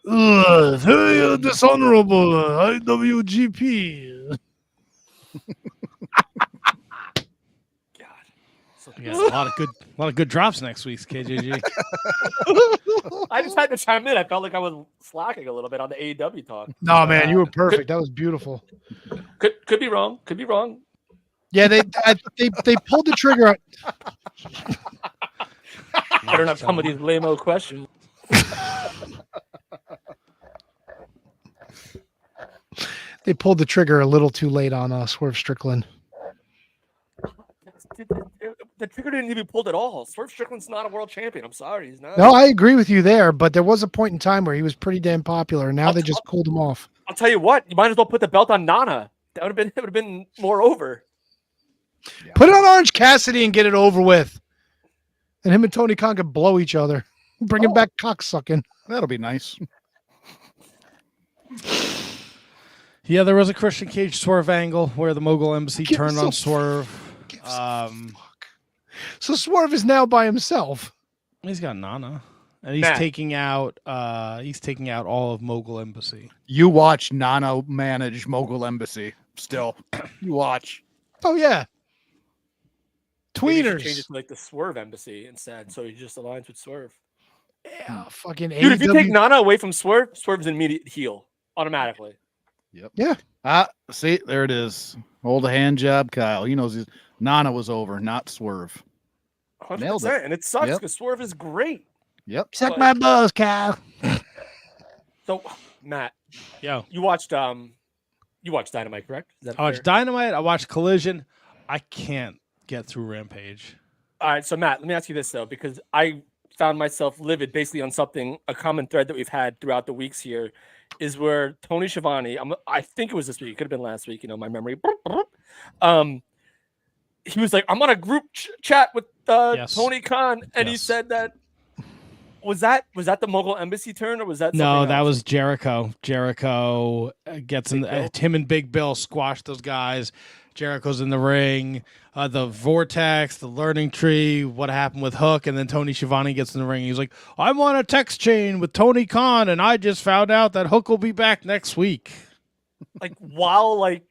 it. Hey, dishonorable IWGP. Yeah, a lot of good drops next week, KJG. I just had to chime in. I felt like I was slacking a little bit on the AEW talk. No, man, you were perfect. That was beautiful. Could be wrong. Could be wrong. Yeah, they pulled the trigger. I don't have some of these lame-o questions. They pulled the trigger a little too late on Swerve Strickland. The trigger didn't even be pulled at all. Swerve Strickland's not a world champion. I'm sorry, he's not. No, I agree with you there, but there was a point in time where he was pretty damn popular. Now they just pulled him off. I'll tell you what. You might as well put the belt on Nana. That would have been more over. Yeah. Put it on Orange Cassidy and get it over with. And him and Tony Khan could blow each other. Bring him back cocksucking. That'll be nice. Yeah, there was a Christian Cage Swerve angle where the Mogul Embassy turned on Swerve. So Swerve is now by himself. He's got Nana, and he's taking out all of Mogul Embassy. You watch Nana manage Mogul Embassy. Still, you watch. Oh yeah, Maybe tweeners. change it to like the Swerve Embassy instead, so he just aligns with Swerve. Yeah, fucking. Dude, if you take Nana away from Swerve, Swerve's an immediate heel automatically. Yep. Yeah. See, there it is. Hold a hand job, Kyle. He knows Nana was over, not Swerve. 100%. Nailed it. And it sucks Yep. because Swerve is great. Yep. Suck my balls, Kyle. So, Matt, Yo, you watched Dynamite, correct? Is that I watched fair? Dynamite. I watched Collision. I can't get through Rampage. All right, so Matt, let me ask you this though, because I found myself livid basically on a common thread that we've had throughout the weeks here, is where Tony Schiavone, I think it was this week, it could have been last week, my memory. He was like, I'm on a group chat with Tony Khan, and he said that was that the Mogul Embassy turn, or was that No, something that else? was Jericho. Jericho gets in. Him and Big Bill squash those guys. Jericho's in the ring. The vortex, the learning tree, what happened with Hook, and then Tony Schiavone gets in the ring. He's like, I'm on a text chain with Tony Khan, and I just found out that Hook will be back next week. Like, while, like,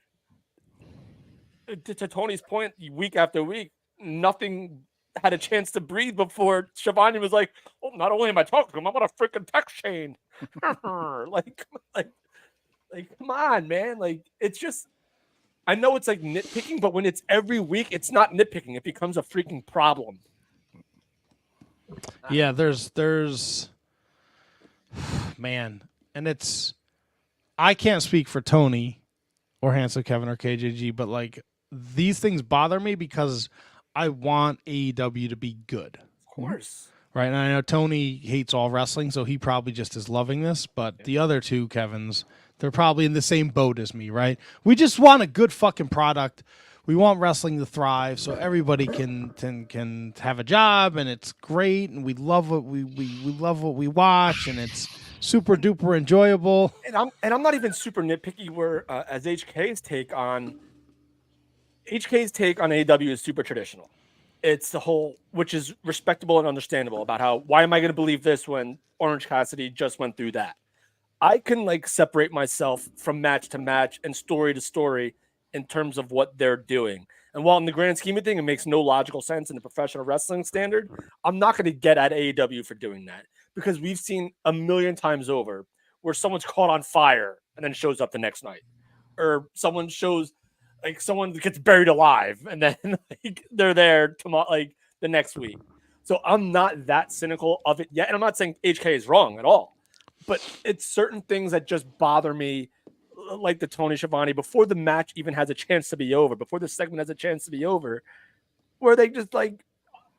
to Tony's point, week after week, nothing had a chance to breathe before Schiavone was like, oh, not only am I talking to him, I'm on a freaking text chain. like, come on, man. Like, it's just, I know it's like nitpicking, but when it's every week, it's not nitpicking. It becomes a freaking problem. Yeah, there's man, and it's, I can't speak for Tony or Handsome Kevin or KJG, but like these things bother me because I want AEW to be good. Of course. Right, and I know Tony hates all wrestling, so he probably just is loving this, but the other two Kevins, they're probably in the same boat as me, right? We just want a good fucking product. We want wrestling to thrive so everybody can have a job, and it's great, and we love what we love what we watch, and it's super duper enjoyable. And I'm not even super nitpicky where as HK's take on AEW is super traditional. It's the whole, which is respectable and understandable, about how, why am I going to believe this when Orange Cassidy just went through that? I can like separate myself from match to match and story to story in terms of what they're doing. And while in the grand scheme of things, it makes no logical sense in the professional wrestling standard, I'm not going to get at AEW for doing that because we've seen a million times over where someone's caught on fire and then shows up the next night, or someone gets buried alive and then like, they're there tomorrow, like the next week. So I'm not that cynical of it yet. And I'm not saying HK is wrong at all, but it's certain things that just bother me, like the Tony Schiavone, before the match even has a chance to be over, before the segment has a chance to be over, where they just like,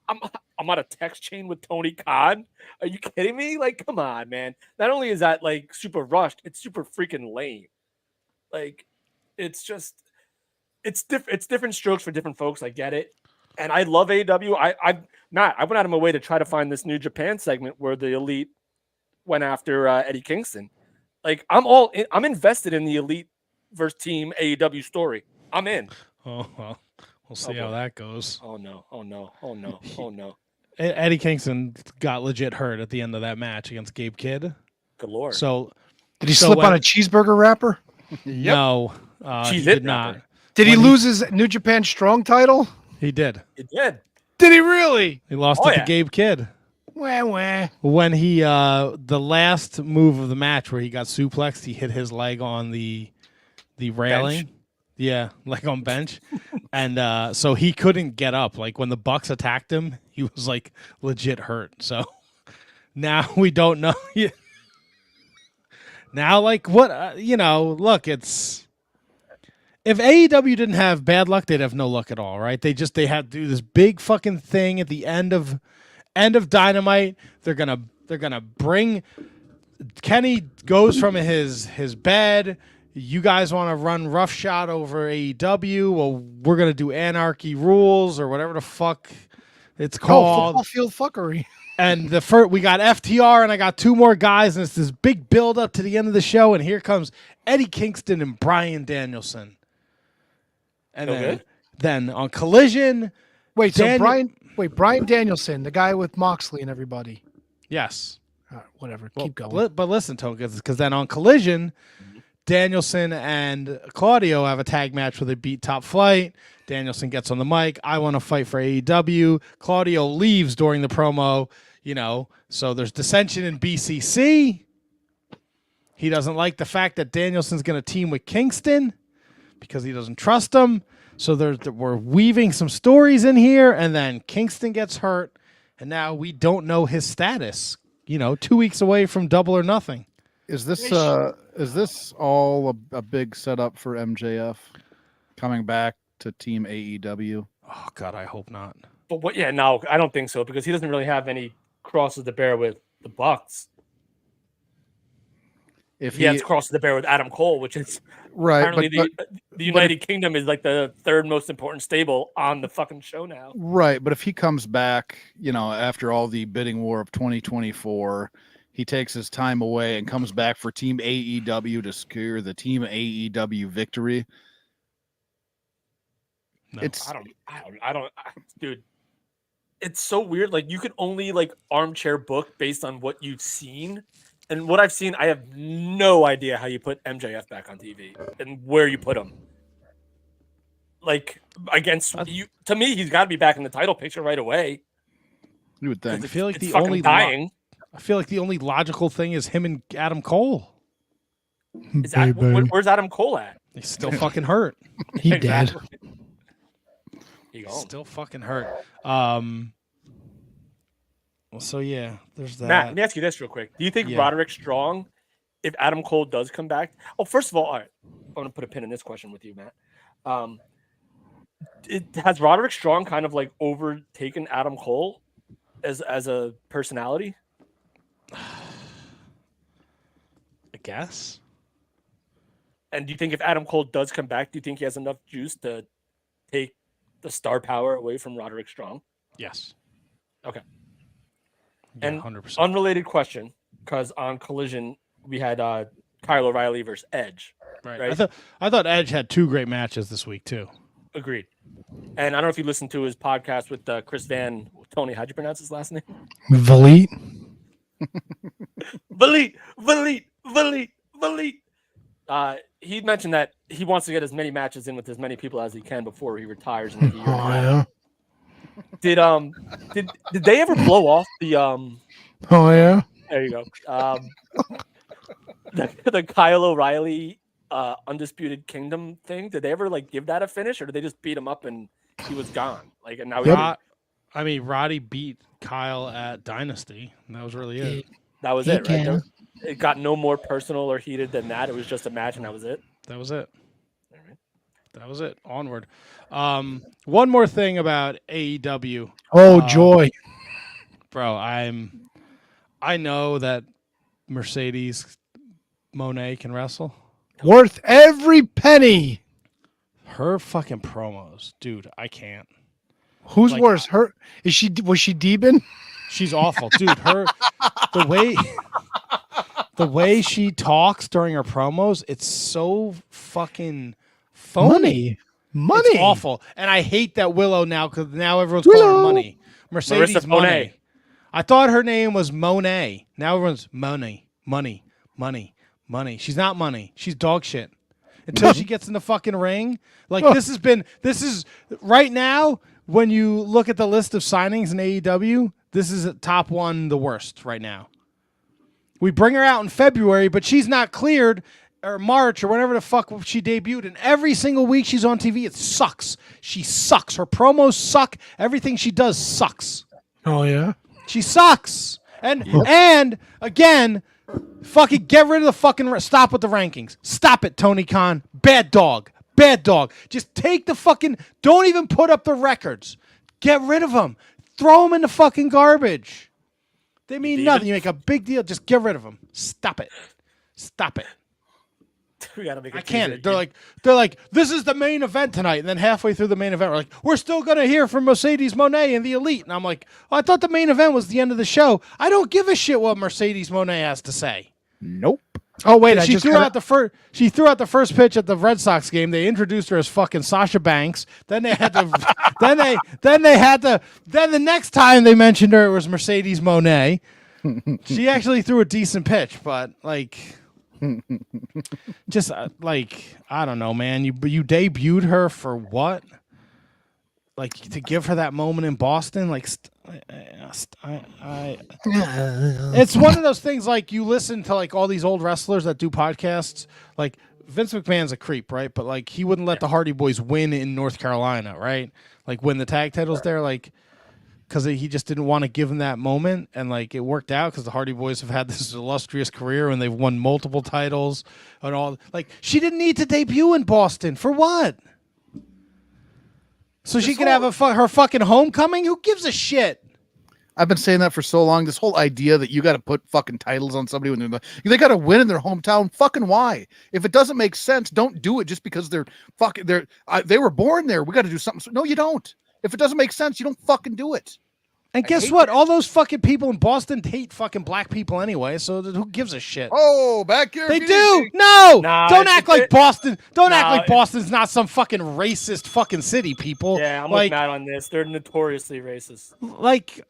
I'm on a text chain with Tony Khan. Are you kidding me? Like, come on, man. Not only is that like super rushed, it's super freaking lame. Like, it's different strokes for different folks. I get it. And I love AEW. I went out of my way to try to find this New Japan segment where the Elite went after Eddie Kingston. Like, I'm invested in the Elite versus Team AEW story. I'm in. Oh, well, we'll see how that goes. Oh, no. Eddie Kingston got legit hurt at the end of that match against Gabe Kidd. Good Lord. So, did he slip on a cheeseburger wrapper? No, he did not. Did he lose his New Japan Strong title? He did. He did. Did he really? He lost it to Gabe Kidd. Wah. When he the last move of the match where he got suplexed, he hit his leg on the railing. Bench? Yeah, leg on bench. And so he couldn't get up. Like when the Bucks attacked him, he was like legit hurt. So now we don't know. Now, like what look, it's if AEW didn't have bad luck, they'd have no luck at all, right? They had to do this big fucking thing at the end of Dynamite. They're gonna bring Kenny goes from his bed. You guys want to run roughshod over AEW? Well, we're gonna do Anarchy Rules or whatever the fuck it's called. Football field fuckery. And we got FTR, and I got two more guys, and it's this big build up to the end of the show. And here comes Eddie Kingston and Bryan Danielson. And then on Collision, Bryan Danielson, the guy with Moxley and everybody. Yes. Whatever. Keep going. But listen, Tokas, because then on Collision, Danielson and Claudio have a tag match where they beat Top Flight. Danielson gets on the mic. I want to fight for AEW. Claudio leaves during the promo, so there's dissension in BCC. He doesn't like the fact that Danielson's going to team with Kingston because he doesn't trust him. So we're weaving some stories in here, and then Kingston gets hurt, and now we don't know his status. 2 weeks away from Double or Nothing. Is this all a big setup for MJF coming back to Team AEW? Oh God, I hope not. But no, I don't think so because he doesn't really have any crosses to bear with the Bucks. If he has crosses to bear with Adam Cole, which is apparently the United Kingdom is like the third most important stable on the fucking show now. Right, but if he comes back, after all the bidding war of 2024, he takes his time away and comes back for Team AEW to secure the Team AEW victory. No, I don't, dude. It's so weird. Like you can only armchair book based on what you've seen. And what I've seen, I have no idea how you put MJF back on TV and where you put him. Like against you, to me, he's got to be back in the title picture right away. You would think. I feel like I feel like the only logical thing is him and Adam Cole. Where's Adam Cole at? He's still fucking hurt. He dead. He's still fucking hurt. So yeah, there's that. Matt, let me ask you this real quick. Do you think Roderick Strong, if Adam Cole does come back? Oh, first of all right. I'm gonna put a pin in this question with you, Matt. Has Roderick Strong kind of overtaken Adam Cole as a personality? I guess. And do you think if Adam Cole does come back, do you think he has enough juice to take the star power away from Roderick Strong? Yes. Okay. Yeah, and 100%. Unrelated question, because on Collision we had Kyle O'Reilly versus Edge. Right. I thought Edge had two great matches this week too. Agreed. And I don't know if you listened to his podcast with Chris Van. Tony, how'd you pronounce his last name? Valit. Valit. He mentioned that he wants to get as many matches in with as many people as he can before he retires. In like a year Did they ever blow off the Oh yeah. There you go. The Kyle O'Reilly Undisputed Kingdom thing. Did they ever like give that a finish, or did they just beat him up and he was gone? Like, and now Roddy beat Kyle at Dynasty, and that was really it. That was it, right? It got no more personal or heated than that. It was just a match, and that was it. That was it. All right. That was it. Onward. One more thing about AEW. Oh joy, bro! I know that Mercedes Moné can wrestle. Worth every penny. Her fucking promos, dude. I can't. Who's worse? Her? Was she Deben? She's awful, dude. The way she talks during her promos, it's so fucking phony. Money. It's awful. And I hate that Willow now, because now everyone's calling her Money. Mercedes Moné. I thought her name was Monet. Now everyone's money. She's not money. She's dog shit. Until she gets in the fucking ring. Like, this is right now, when you look at the list of signings in AEW, this is top one, the worst right now. We bring her out in February, but she's not cleared, or March, or whenever the fuck she debuted. And every single week she's on TV, it sucks. She sucks. Her promos suck. Everything she does sucks. Oh, yeah? She sucks. And again, fucking get rid of the fucking... Stop with the rankings. Stop it, Tony Khan. Bad dog. Just take the fucking... Don't even put up the records. Get rid of them. Throw them in the fucking garbage. They mean nothing. You make a big deal. Just get rid of them. Stop it. We gotta make. I can't. They're like, this is the main event tonight, and then halfway through the main event, we're like, we're still gonna hear from Mercedes Moné and the Elite, and I'm like, oh, I thought the main event was the end of the show. I don't give a shit what Mercedes Moné has to say. Nope. Oh wait, she threw out the first. She threw out the first pitch at the Red Sox game. They introduced her as fucking Sasha Banks. Then they had to. then the next time they mentioned her, it was Mercedes Moné. She actually threw a decent pitch, but like, just like, I don't know, man. You debuted her for what? Like, to give her that moment in Boston, like, it's one of those things. Like, you listen to like all these old wrestlers that do podcasts. Like, Vince McMahon's a creep, right? But like, he wouldn't let the Hardy Boys win in North Carolina, right? Like, win the tag titles there, like, because he just didn't want to give them that moment, and like, it worked out because the Hardy Boys have had this illustrious career and they've won multiple titles and all. Like, she didn't need to debut in Boston for what? So she could have her fucking homecoming? Who gives a shit? I've been saying that for so long. This whole idea that you got to put fucking titles on somebody when they got to win in their hometown. Fucking why? If it doesn't make sense, don't do it just because they were born there. We got to do something. No, you don't. If it doesn't make sense, you don't fucking do it. And guess what? All those fucking people in Boston hate fucking black people anyway, so who gives a shit? Oh, back here. They do. No. Don't act like Boston. Don't act like Boston's not some fucking racist fucking city, people. Yeah, I'm like mad on this. They're notoriously racist. Like,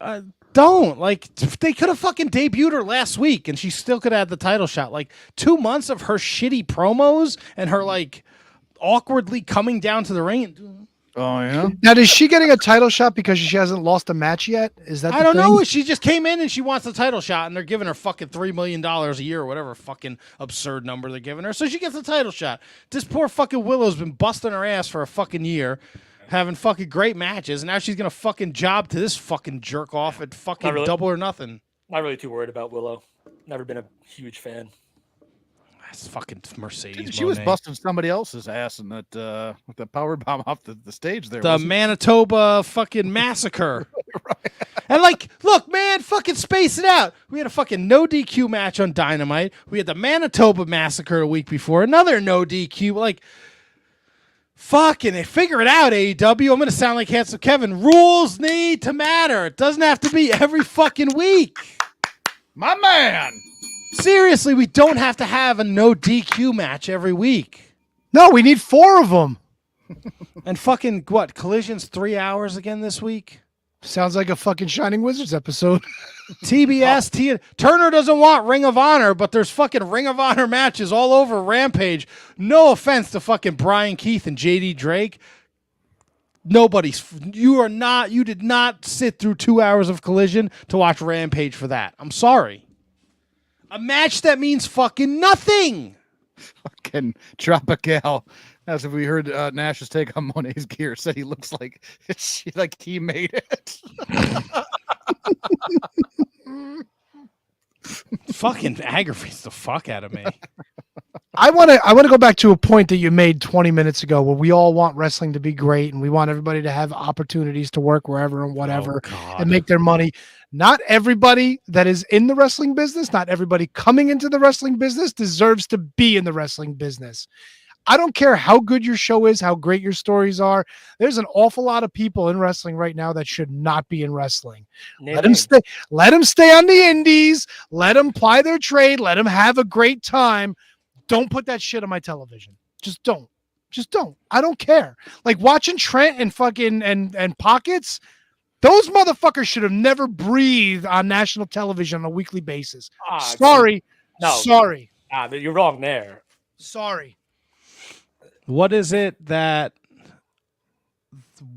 don't. Like, they could have fucking debuted her last week, and she still could have had the title shot. Like, 2 months of her shitty promos and her, like, awkwardly coming down to the ring and... Oh, yeah? Now, is she getting a title shot because she hasn't lost a match yet? Is that I don't know. She just came in and she wants the title shot, and they're giving her fucking $3 million a year or whatever fucking absurd number they're giving her. So she gets the title shot. This poor fucking Willow's been busting her ass for a fucking year, having fucking great matches, and now she's going to fucking job to this fucking jerk off at fucking Double or Nothing. Not really too worried about Willow. Never been a huge fan. That's fucking Mercedes. She was busting somebody else's ass in that with the power bomb off the stage there. The Manitoba fucking massacre. Right. And like, look, man, fucking space it out. We had a fucking no DQ match on Dynamite. We had the Manitoba massacre a week before. Another no DQ. Like, fucking figure it out, AEW. I'm gonna sound like Handsome Kevin. Rules need to matter. It doesn't have to be every fucking week. My man. Seriously, we don't have to have a no DQ match every week. No, we need 4 of them. And fucking, what, Collision's 3 hours again this week? Sounds like a fucking Shining Wizards episode. TBS, Turner doesn't want Ring of Honor, but there's fucking Ring of Honor matches all over Rampage. No offense to fucking Brian Keith and JD Drake. You did not sit through 2 hours of Collision to watch Rampage for that. I'm sorry. A match that means fucking nothing. Fucking Tropical. As if we heard Nash's take on Monet's gear, said he looks like he made it. Fucking aggravates the fuck out of me. I want to go back to a point that you made 20 minutes ago, where we all want wrestling to be great and we want everybody to have opportunities to work wherever and whatever and make their money. Not everybody that is in the wrestling business, not everybody coming into the wrestling business deserves to be in the wrestling business. I don't care how good your show is, how great your stories are. There's an awful lot of people in wrestling right now that should not be in wrestling. Let them stay. Let them stay on the indies. Let them ply their trade. Let them have a great time. Don't put that shit on my television. Just don't. Just don't. I don't care. Like watching Trent and fucking and Pockets. Those motherfuckers should have never breathed on national television on a weekly basis. Sorry. Sorry. You're wrong there. Sorry. What is it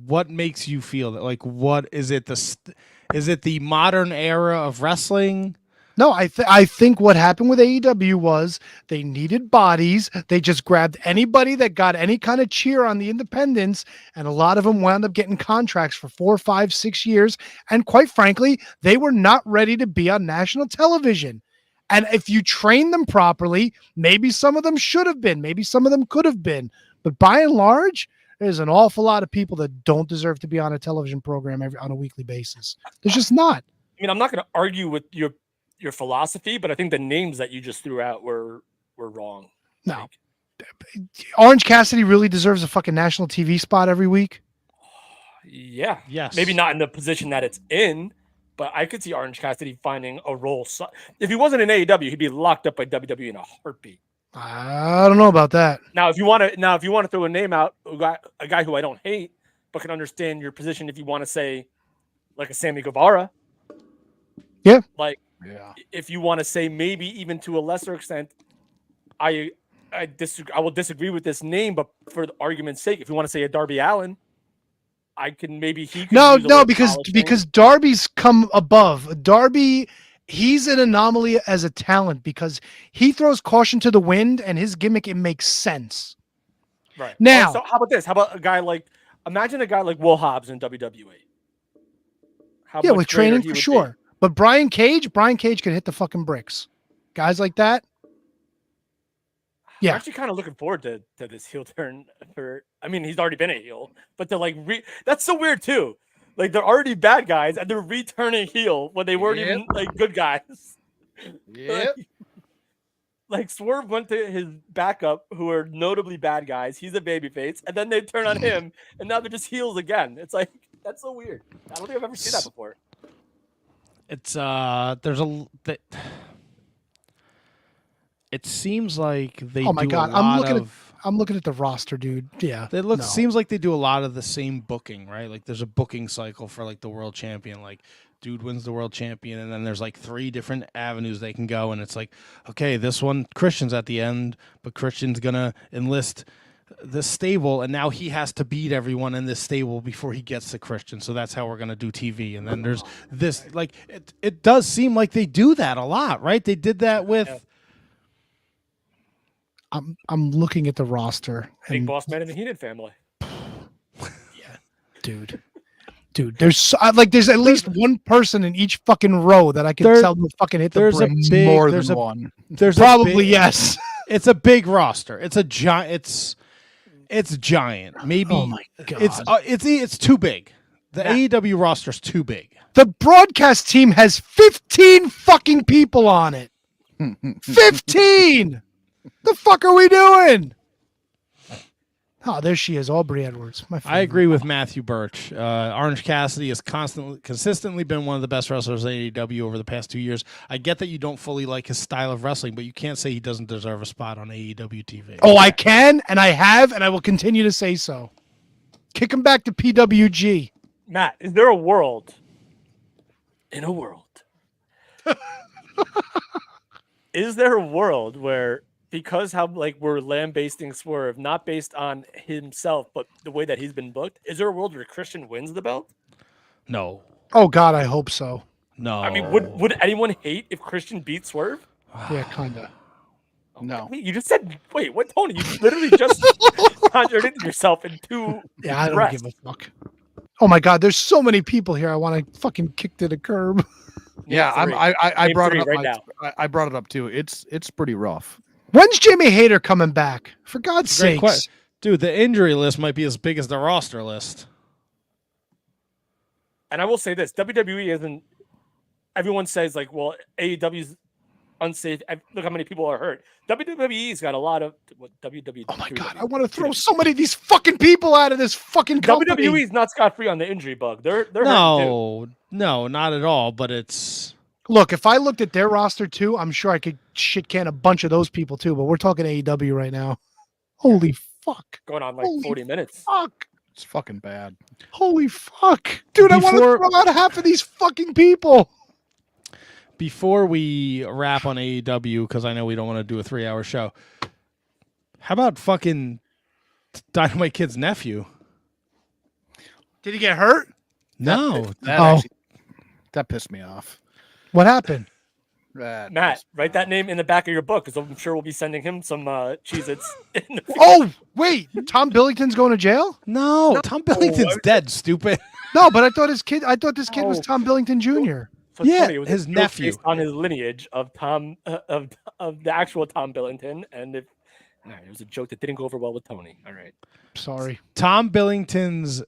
what makes you feel that, like, what is it? Is it the modern era of wrestling? No, I think what happened with AEW was they needed bodies. They just grabbed anybody that got any kind of cheer on the independents, and a lot of them wound up getting contracts for 4, 5, 6 years. And quite frankly, they were not ready to be on national television. And if you train them properly, maybe some of them should have been, maybe some of them could have been. But by and large, there's an awful lot of people that don't deserve to be on a television program on a weekly basis. There's just not. I mean, I'm not going to argue with your philosophy, but I think the names that you just threw out were wrong. No. Orange Cassidy really deserves a fucking national TV spot every week. Yeah. Yes. Maybe not in the position that it's in, but I could see Orange Cassidy finding a role. If he wasn't in AEW, he'd be locked up by WWE in a heartbeat. I don't know about that. Now, if you want to throw a name out, a guy who I don't hate, but can understand your position, if you want to say like a Sammy Guevara, yeah, like if you want to say maybe even to a lesser extent, I will disagree with this name, but for the argument's sake, if you want to say a Darby Allin, I can maybe he. No, because Darby's come above. Darby, he's an anomaly as a talent because he throws caution to the wind, and his gimmick, it makes sense. Right now, so how about this? How about imagine a guy like Will Hobbs in WWE? With training for sure. But Brian Cage can hit the fucking bricks. Guys like that. Yeah, I'm actually kind of looking forward to this heel turn. I mean, he's already been a heel, but to that's so weird too. Like they're already bad guys and they're returning heel when they weren't even like good guys. Yeah. Like Swerve went to his backup, who are notably bad guys. He's a babyface, and then they turn on him, and now they're just heels again. It's like that's so weird. I don't think I've ever seen that before. It's it seems like they. Oh my do god! I'm looking at the roster, dude. Yeah, seems like they do a lot of the same booking, right? Like there's a booking cycle for like the world champion. Like dude wins the world champion, and then there's like 3 different avenues they can go, and it's like, okay, this one Christian's at the end, but Christian's gonna enlist this stable, and now he has to beat everyone in this stable before he gets to Christian. So that's how we're gonna do TV. And then there's this, like it does seem like they do that a lot, right? They did that with. Yeah. I'm looking at the roster. Big Boss Man in the Heenan family. Yeah, dude. There's at least one person in each fucking row that I can tell them fucking hit the bricks. More than one. There's probably yes. It's a big roster. It's a giant. It's giant. Maybe. Oh my god. It's too big. The AEW roster's too big. The broadcast team has 15 fucking people on it. 15. The fuck are we doing? Oh, there she is, Aubrey Edwards. My favorite. I agree with Matthew Birch. Orange Cassidy has consistently been one of the best wrestlers in AEW over the past 2 years. I get that you don't fully like his style of wrestling, but you can't say he doesn't deserve a spot on AEW TV. Oh, I can, and I have, and I will continue to say so. Kick him back to PWG. Matt, is there a world? In a world. Is there a world where, because how like we're lambasting Swerve, not based on himself, but the way that he's been booked, is there a world where Christian wins the belt? No. Oh God, I hope so. No. I mean, would anyone hate if Christian beat Swerve? Yeah, kinda. No. Wait, you just said, wait, what, Tony? You literally just contradicted yourself in two. Yeah, I don't breaths. give a fuck. Oh my God, there's so many people here. I want to fucking kick to the curb. Yeah, I Name brought three it up right now. I brought it up too. It's pretty rough. When's Jamie Hayter coming back? For God's Great sakes. question. Dude, the injury list might be as big as the roster list. And I will say this: WWE isn't. Everyone says like, well, AEW's unsafe. Look how many people are hurt. WWE's got a lot of WWE. Oh my God, I want to throw so many of these fucking people out of this fucking company. WWE's not scot free on the injury bug. They're No, not at all. But it's Look, if I looked at their roster too, I'm sure I could shit can a bunch of those people too. But we're talking AEW right now. Holy fuck! going on like Holy 40 minutes. Fuck! It's fucking bad. Holy fuck, dude! I want to Before- throw out half of these fucking people. before we wrap on AEW, because I know we don't want to do a 3-hour show. How about fucking Dynamite Kid's nephew? Did he get hurt? No. That pissed me off. What happened? Matt, write that name in the back of your book because I'm sure we'll be sending him some Cheez-Its. Oh, wait. Tom Billington's going to jail? No, Tom Billington's dead, stupid. No, but I thought this kid was Tom Billington Jr. So Yeah, Tony, it was his a joke nephew. based on his lineage of Tom of the actual Tom Billington, and it was a joke that didn't go over well with Tony. All right, Sorry. Tom Billington's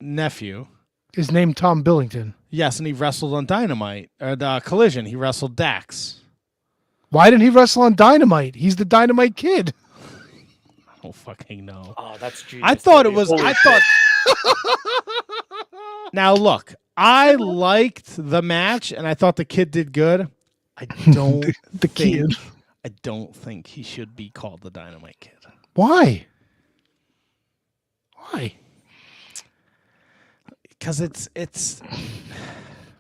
nephew. His name Tom Billington. Yes, and he wrestled on Dynamite. The Collision, he wrestled Dax. Why didn't he wrestle on Dynamite? He's the Dynamite Kid. I don't fucking know. Oh, that's genius. I thought it Tony. was. Holy I shit. thought. Now look, I liked the match, and I thought the kid did good. I don't. The kid. I don't think he should be called the Dynamite Kid. Why? Why? Because it's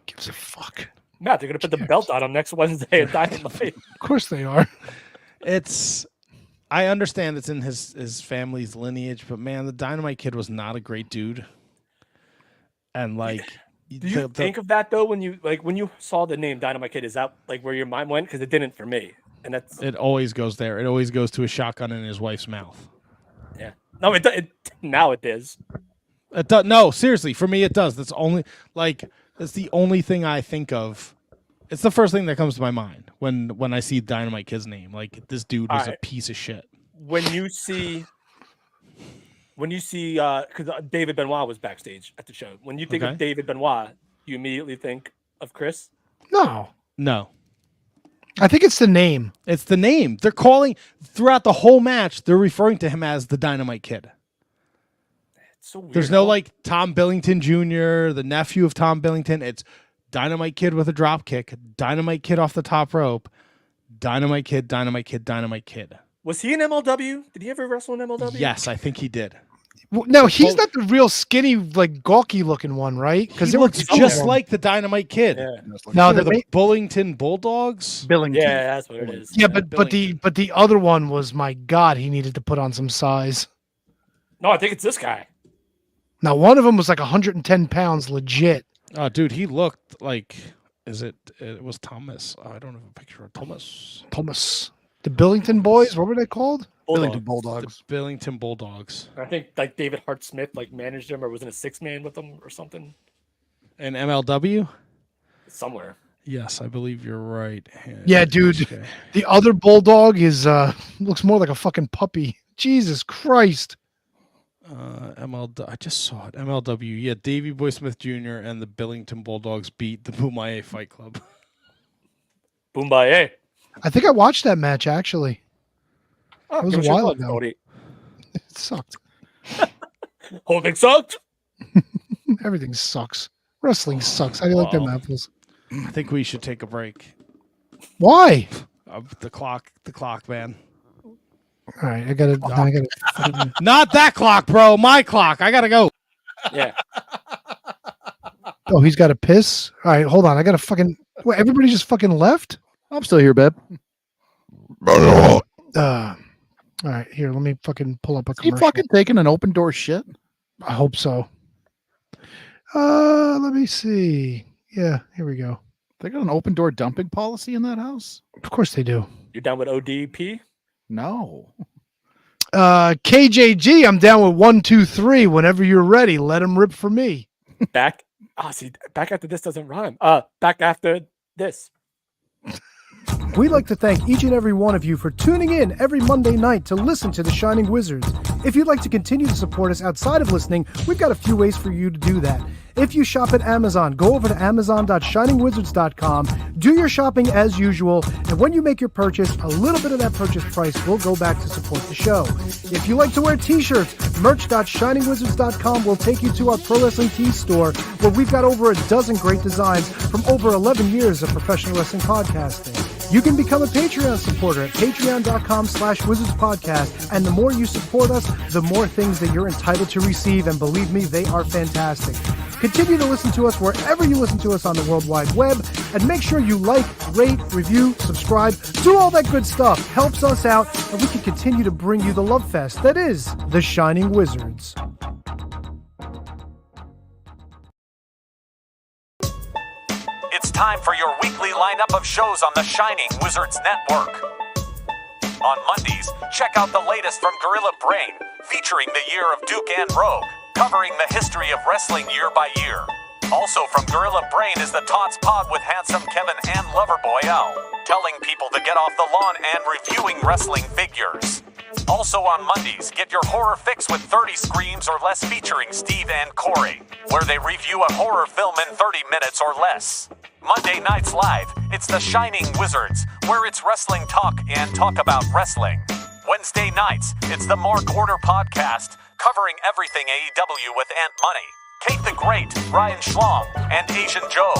Gives a fuck. Matt, they're gonna put the belt on him next Wednesday at Dynamite. Of course they are. it's. I understand it's in his family's lineage, but man, the Dynamite Kid was not a great dude. And like, Do you think of that though when you saw the name Dynamite Kid? Is that like where your mind went? Because it didn't for me, and that's it always goes there. It always goes to a shotgun in his wife's mouth. yeah. No, it now it is. It does. No, seriously, for me it does. That's the only thing I think of. It's the first thing that comes to my mind when I see Dynamite Kid's name. Like, this dude was a piece of shit. When you see because David Benoit was backstage at the show. When you think Okay. of David Benoit, you immediately think of Chris. No. I think it's the name. It's the name. They're calling throughout the whole match. They're referring to him as the Dynamite Kid. It's so weird. There's no like Tom Billington Jr., the nephew of Tom Billington. It's Dynamite Kid with a drop kick, Dynamite Kid off the top rope, Dynamite Kid, Dynamite Kid, Dynamite Kid. Was he in MLW? Did he ever wrestle in MLW? Yes, I think he did. Well, no, he's not the real skinny, like gawky looking one, right? He looks just like the Dynamite Kid. Yeah. No, the Bullington Bulldogs. Billington. Yeah, that's what it is. Yeah, but the other one was, my God, he needed to put on some size. No, I think it's this guy. Now, one of them was like 110 pounds, legit. Oh, dude, he looked like. It was Thomas. I don't have a picture of Thomas. Thomas. The Billington Boys, what were they called? Billington Bulldogs. The Billington Bulldogs. I think like David Hart Smith like managed him or was in a 6-man with him or something And MLW? somewhere. Yes, I believe you're right. Yeah, dude. Okay. The other Bulldog is looks more like a fucking puppy. Jesus Christ. I just saw it. MLW. Yeah, Davey Boy Smith Jr. and the Billington Bulldogs beat the Boomaye Fight Club. Boombaye. I think I watched that match, actually. Oh, It was give a us your while thoughts, ago. Cody. It sucked. Whole thing sucked. Everything sucks. Wrestling sucks. How do you like them apples? I think we should take a break. Why? The clock, man. All right, I gotta fucking... Not that clock, bro. My clock. I gotta go. Yeah. Oh, he's got to piss. All right, hold on. I got to fucking. Wait, everybody just fucking left. I'm still here, babe. All right, here. Let me fucking pull up a You commercial. fucking taking an open door shit? I hope so. Let me see. Yeah, here we go. They got an open door dumping policy in that house? Of course they do. You're down with ODP? No. KJG, I'm down with 1, 2, 3. Whenever you're ready, let him rip for me. Back. See, back after this doesn't rhyme. Back after this. We'd like to thank each and every one of you for tuning in every Monday night to listen to The Shining Wizards. If you'd like to continue to support us outside of listening, we've got a few ways for you to do that. If you shop at Amazon, go over to amazon.shiningwizards.com, do your shopping as usual, and when you make your purchase, a little bit of that purchase price will go back to support the show. If you like to wear t-shirts, merch.shiningwizards.com will take you to our Pro Wrestling Tees store, where we've got over a dozen great designs from over 11 years of professional wrestling podcasting. You can become a Patreon supporter at patreon.com/wizardspodcast, and the more you support us, the more things that you're entitled to receive, and believe me, they are fantastic. Continue to listen to us wherever you listen to us on the World Wide Web, and make sure you like, rate, review, subscribe, do all that good stuff. Helps us out, and we can continue to bring you the love fest that is The Shining Wizards. It's time for your weekly lineup of shows on the Shining Wizards Network. On Mondays, check out the latest from Gorilla Brain, featuring the year of Duke and Rogue, covering the history of wrestling year by year. Also from Gorilla Brain is the Tots Pod with Handsome Kevin and Loverboy Al, telling people to get off the lawn and reviewing wrestling figures. Also on Mondays, get your horror fix with 30 Screams or Less featuring Steve and Corey, where they review a horror film in 30 minutes or less. Monday nights live, it's The Shining Wizards, where it's wrestling talk and talk about wrestling. Wednesday nights, it's the Mark Order Podcast, covering everything AEW with Ant Money, Kate the Great, Ryan Schlong, and Asian Joe.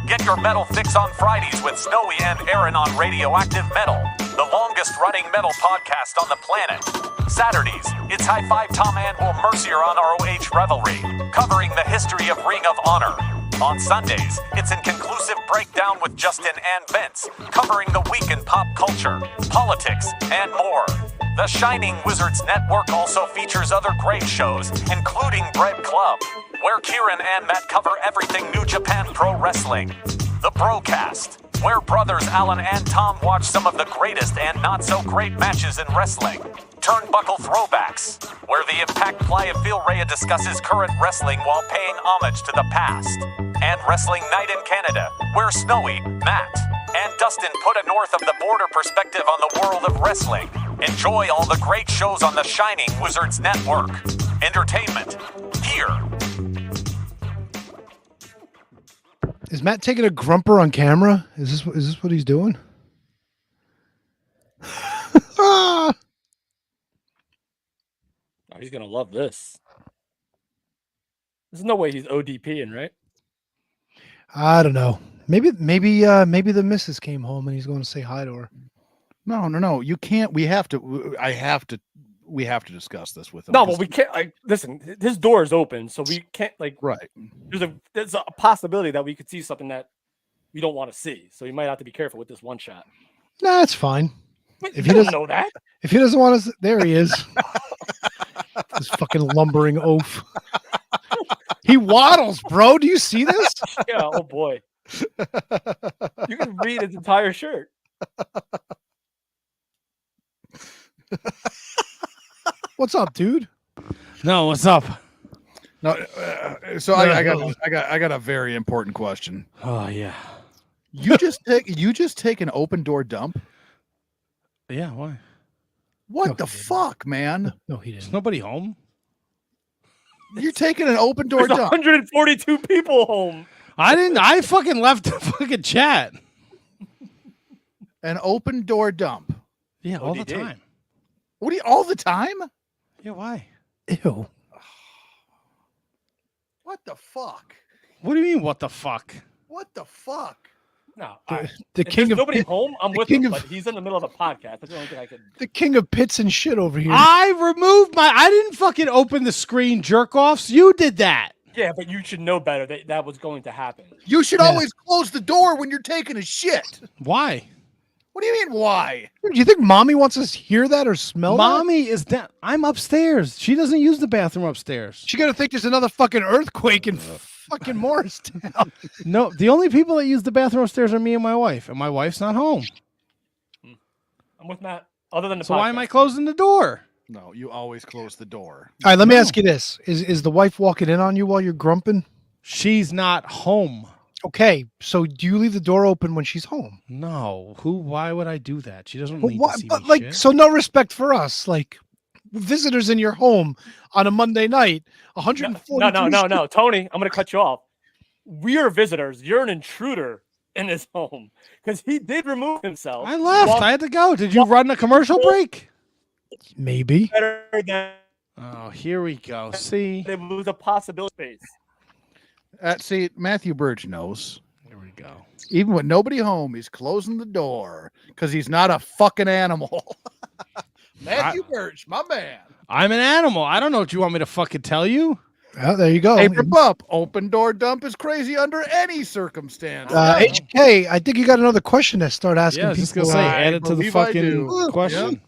Get your metal fix on Fridays with Snowy and Aaron on Radioactive Metal, the longest running metal podcast on the planet. Saturdays, it's High Five Tom and Will Mercier on ROH Revelry, covering the history of Ring of Honor. On Sundays, it's Inconclusive Breakdown with Justin and Vince, covering the week in pop culture, politics, and more. The Shining Wizards Network also features other great shows, including Bread Club, where Kieran and Matt cover everything New Japan Pro Wrestling. The Brocast, where brothers Alan and Tom watch some of the greatest and not so great matches in wrestling. Turnbuckle Throwbacks, where the Impact Playa Phil Rhea discusses current wrestling while paying homage to the past. And Wrestling Night in Canada, where Snowy, Matt, and Dustin put a north of the border perspective on the world of wrestling. Enjoy all the great shows on the Shining Wizards Network. Entertainment, here. Is Matt taking a grumper on camera? Is this what he's doing? Oh, he's gonna love this. There's no way he's ODPing, right? I don't know. Maybe the missus came home and he's going to say hi to her. No. You can't. We have to discuss this with him. No, but we can't. Like, listen, his door is open, so we can't. Like, right. There's a possibility that we could see something that we don't want to see. So you might have to be careful with this one shot. Nah, it's fine. If he doesn't know that, if he doesn't want to, there he is. This fucking lumbering oaf. He waddles, bro. Do you see this? Yeah. Oh boy. You can read his entire shirt. What's up, dude? No, what's up? No, so I got a very important question. Oh yeah. You just take an open door dump? Yeah, why? What the fuck, man? No, he didn't. There's nobody home. You're taking an open door There's dump. 142 people home. I didn't. I fucking left the fucking chat. An open door dump. Yeah, all the time. What do you all the time? Yeah, why? Ew. What the fuck? What do you mean? What the fuck? What the fuck? No, The king of nobody home. I'm with king him, of- but he's in the middle of a podcast. That's the only thing I could. the king of pits and shit over here. I removed my. I didn't fucking open the screen, jerk offs. You did that. Yeah, but you should know better that was going to happen. You should always close the door when you're taking a shit. Why? What do you mean, why? Do you think mommy wants us to hear that or smell Mommy is down. I'm upstairs. She doesn't use the bathroom upstairs. She got to think there's another fucking earthquake in fucking Morristown. No, the only people that use the bathroom upstairs are me and my wife, and my wife's not home. I'm with Matt. Other than the So why am podcast. I closing the door? No, you always close the door. All right, let me ask you this. Is the wife walking in on you while you're grumping? She's not home. Okay, so do you leave the door open when she's home? No. Why would I do that? She doesn't Well, need why- to see but me like, shit. so no respect for us. Like, visitors in your home on a Monday night, 140. No, Tony, I'm going to cut you off. We are visitors. You're an intruder in his home because he did remove himself. I left. I had to go. Did you run a commercial break? Maybe. Better than Oh, here we go. See? there was a possibility. See, Matthew Birch knows. Here we go. Even with nobody home, he's closing the door because he's not a fucking animal. Matthew Birch, my man. I'm an animal. I don't know what you want me to fucking tell you. Oh, there you go. Paper Pup, open door dump is crazy under any circumstance. HK, I think you got another question to start asking Yeah, I was just people. gonna say, add it to the believe I fucking do. question.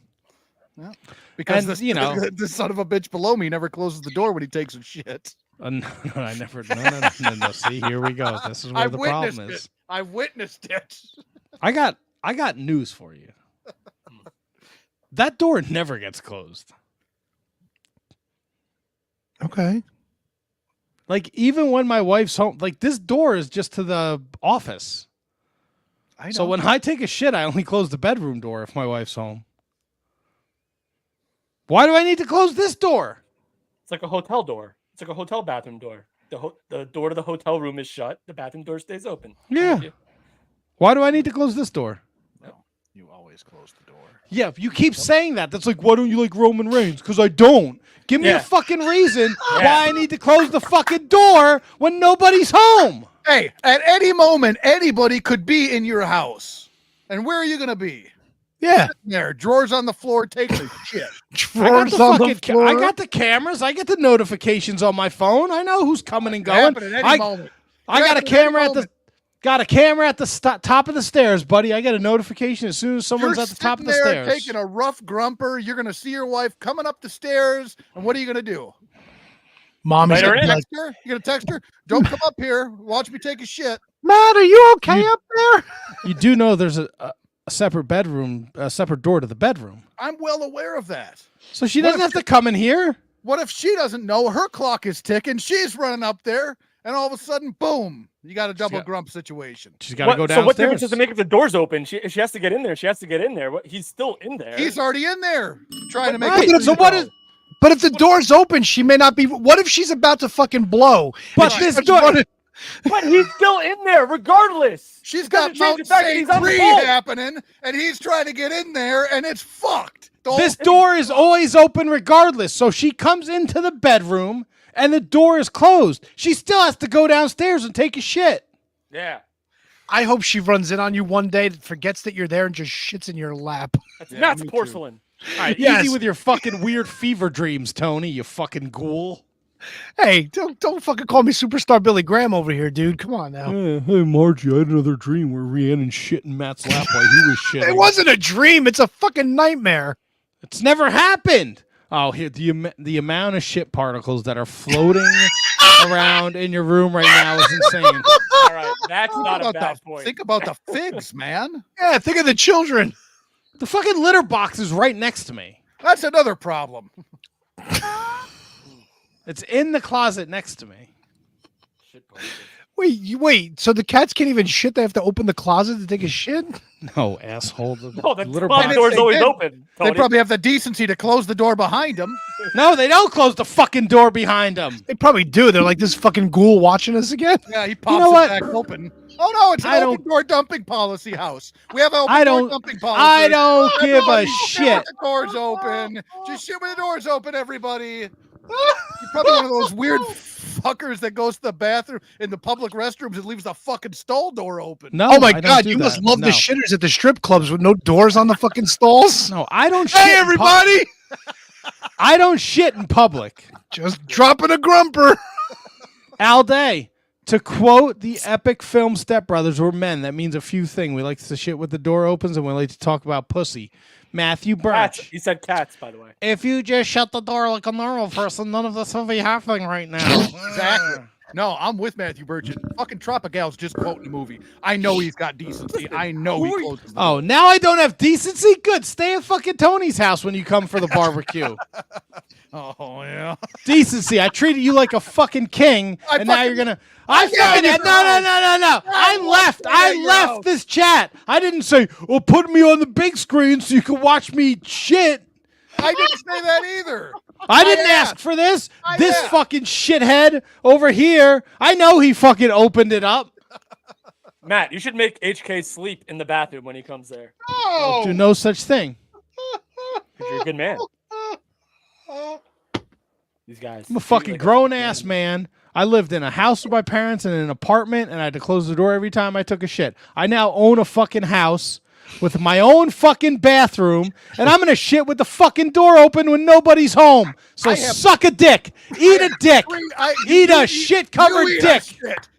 Yeah. Because And, this, you know- the son of a bitch below me never closes the door when he takes a shit. No, I never. No. See, here we go. This is where the problem is. I've witnessed it. I got news for you. That door never gets closed. Okay. Like, even when my wife's home, like, this door is just to the office. I know. So when I take a shit, I only close the bedroom door if my wife's home. Why do I need to close this door? It's like a hotel door. It's like a hotel bathroom door. The door to the hotel room is shut. The bathroom door stays open. Yeah. Why do I need to close this door? You always close the door. Yeah, you keep saying that. That's like, why don't you like Roman Reigns? Because I don't. Give me a fucking reason why I need to close the fucking door when nobody's home. Hey, at any moment, anybody could be in your house. And where are you going to be? Yeah. There, drawers on the floor, taking a shit. Drawers on the floor. I got the cameras. I get the notifications on my phone. I know who's coming and going. Happen at any moment. I got a camera at the top of the stairs, buddy. I get a notification as soon as someone's You're at the top of the sitting there stairs. taking a rough grumper. You're going to see your wife coming up the stairs. And what are you going to do? Mommy's You're gonna going be to like, text her? You're going to text her? Don't come up here. Watch me take a shit. Matt, are you okay up there? You do know there's a separate bedroom, a separate door to the bedroom. I'm well aware of that. So she doesn't have to come in here. What if she doesn't know her clock is ticking? She's running up there, and all of a sudden, boom, you got a double grump situation. She's got to go downstairs. So what difference does it make if the door's open? She has to get in there. She has to get in there. He's still in there. He's already in there trying to make Right, it. so what is? But if the door's open, she may not be. What if she's about to fucking blow? But this door. But he's still in there, regardless. She's got Doesn't change Mount the fact that he's St. on the Cree phone. happening, and he's trying to get in there, and it's fucked. This door is always open regardless. So she comes into the bedroom and the door is closed. She still has to go downstairs and take a shit. Yeah. I hope she runs in on you one day, forgets that you're there, and just shits in your lap. That's porcelain. All right, Yes. easy with your fucking weird fever dreams, Tony, you fucking ghoul. Hey, don't fucking call me superstar Billy Graham over here, dude. Come on now. Hey, Margie, I had another dream where Rhiannon shit in Matt's lap while he was shitting. It wasn't a dream. It's a fucking nightmare. It's never happened. Oh, here the amount of shit particles that are floating around in your room right now is insane. All right, that's not a bad point. Think about the figs, man. Yeah, think of the children. The fucking litter box is right next to me. That's another problem. It's in the closet next to me. Wait. So the cats can't even shit? They have to open the closet to take a shit? No, asshole. The No, the litter closet box. door's always open. They Tony. probably have the decency to close the door behind them. No, they don't close the fucking door behind them. They probably do. They're like, this fucking ghoul watching us again? Yeah, he pops know it what? back open. Oh no, it's an I open door dumping policy house. We have an open I door don't- dumping policy. I don't give a Everybody shit shit. with the doors open. Just shit with the doors open, everybody. You're probably one of those weird fuckers that goes to the bathroom in the public restrooms and leaves the fucking stall door open. No, Oh my I don't God, do you must that. love No. the shitters at the strip clubs with no doors on the fucking stalls. No, I don't shit. Hey, in everybody! I don't shit in public. Just dropping a grumper. Al Day. To quote the epic film Step Brothers, we're men. That means a few things. We like to shit with the door opens, and we like to talk about pussy. Matthew Birch. Cats. He said cats, by the way. If you just shut the door like a normal person, none of this will be happening right now. Exactly. No, I'm with Matthew Burgess. Fucking Tropigal's just quoting the movie. I know he's got decency. I know he closes the Oh, now I don't have decency? Good. Stay at fucking Tony's house when you come for the barbecue. Oh, yeah. Decency. I treated you like a fucking king, and now you're gonna. I left this chat. I didn't say, well, put me on the big screen so you can watch me shit. I didn't say that either. I didn't ask for this. This fucking shithead over here. I know he fucking opened it up. Matt, you should make HK sleep in the bathroom when he comes there. I'll do no such thing. 'Cause you're a good man. These guys. I'm a fucking grown-ass man. I lived in a house with my parents and in an apartment, and I had to close the door every time I took a shit. I now own a fucking house with my own fucking bathroom, and I'm gonna shit with the fucking door open when nobody's home. So suck a dick. Eat a dick. Eat a shit-covered dick.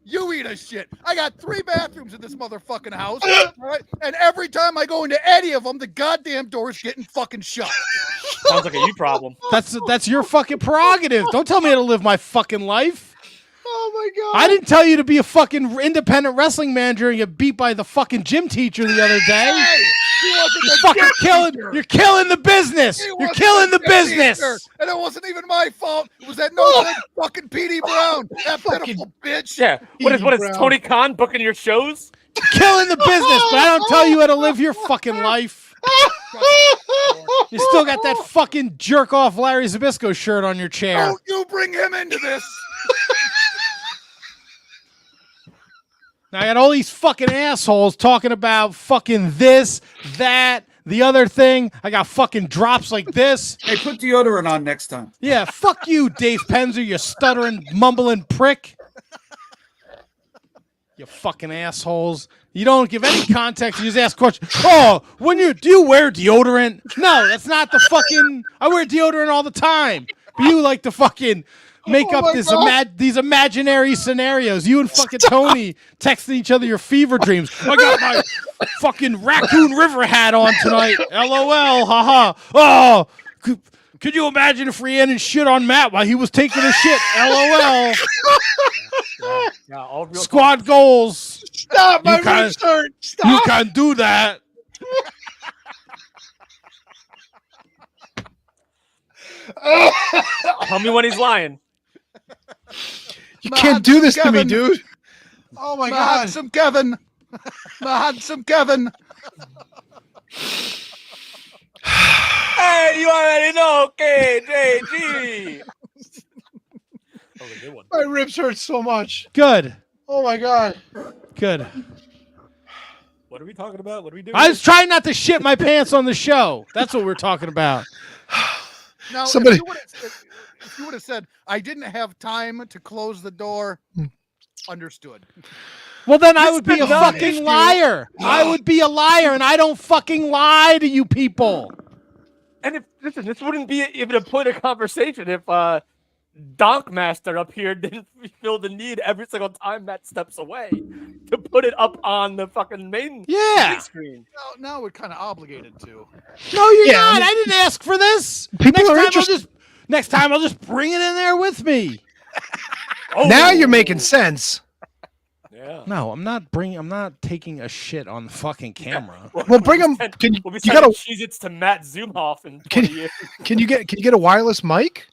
You eat a shit. I got 3 bathrooms in this motherfucking house, all right? And every time I go into any of them, the goddamn door's getting fucking shut. Sounds like a you problem. That's your fucking prerogative. Don't tell me how to live my fucking life. Oh my god! I didn't tell you to be a fucking independent wrestling manager and get beat by the fucking gym teacher the other day. Hey, you're fucking killing. You're killing the business. You're killing the business. And it wasn't even my fault. It was that no fucking Petey Brown, that pitiful bitch. Yeah. What is Tony Khan booking your shows? You're killing the business, but I don't tell you how to live your fucking life. You still got that fucking jerk off Larry Zbyszko shirt on your chair. Don't you bring him into this. Now I got all these fucking assholes talking about fucking this, that, the other thing. I got fucking drops like this. Hey, put deodorant on next time. Yeah, fuck you, Dave Penzer, you stuttering, mumbling prick. You fucking assholes. You don't give any context. You just ask questions. Oh, do you wear deodorant? No, that's not the fucking. I wear deodorant all the time. But you like to fucking make up these imaginary scenarios. You and fucking Tony texting each other your fever dreams. I got my fucking Raccoon River hat on tonight. LOL, haha. Oh, could you imagine if Rhiannon shit on Matt while he was taking a shit? LOL. Squad goals. Stop, my rib shirt. Stop. You can't do that. Tell me when he's lying. You can't do this to me, dude. Oh my god. Handsome Kevin. My handsome Kevin. Hey, you already know, KJG. That was a good one. My ribs hurt so much. Good. Oh my god. Good. What are we talking about? What are we doing? I was trying not to shit my pants on the show. That's what we're talking about. Now, Somebody. if you would have said, I didn't have time to close the door, understood. Well, then I would be a fucking liar. I would be a liar, and I don't fucking lie to you people. And this wouldn't be even a point of conversation if Donkmaster up here didn't feel the need every single time Matt steps away to put it up on the fucking main screen. Now we're kind of obligated to. No, you're not. I didn't ask for this. People are interested. Next time I'll just bring it in there with me. Now you're making sense. Yeah. No, I'm not taking a shit on the fucking camera. Well, bring them. We'll be sending Cheez-Its to Matt Zumhoff in 20 years. Can you get a wireless mic?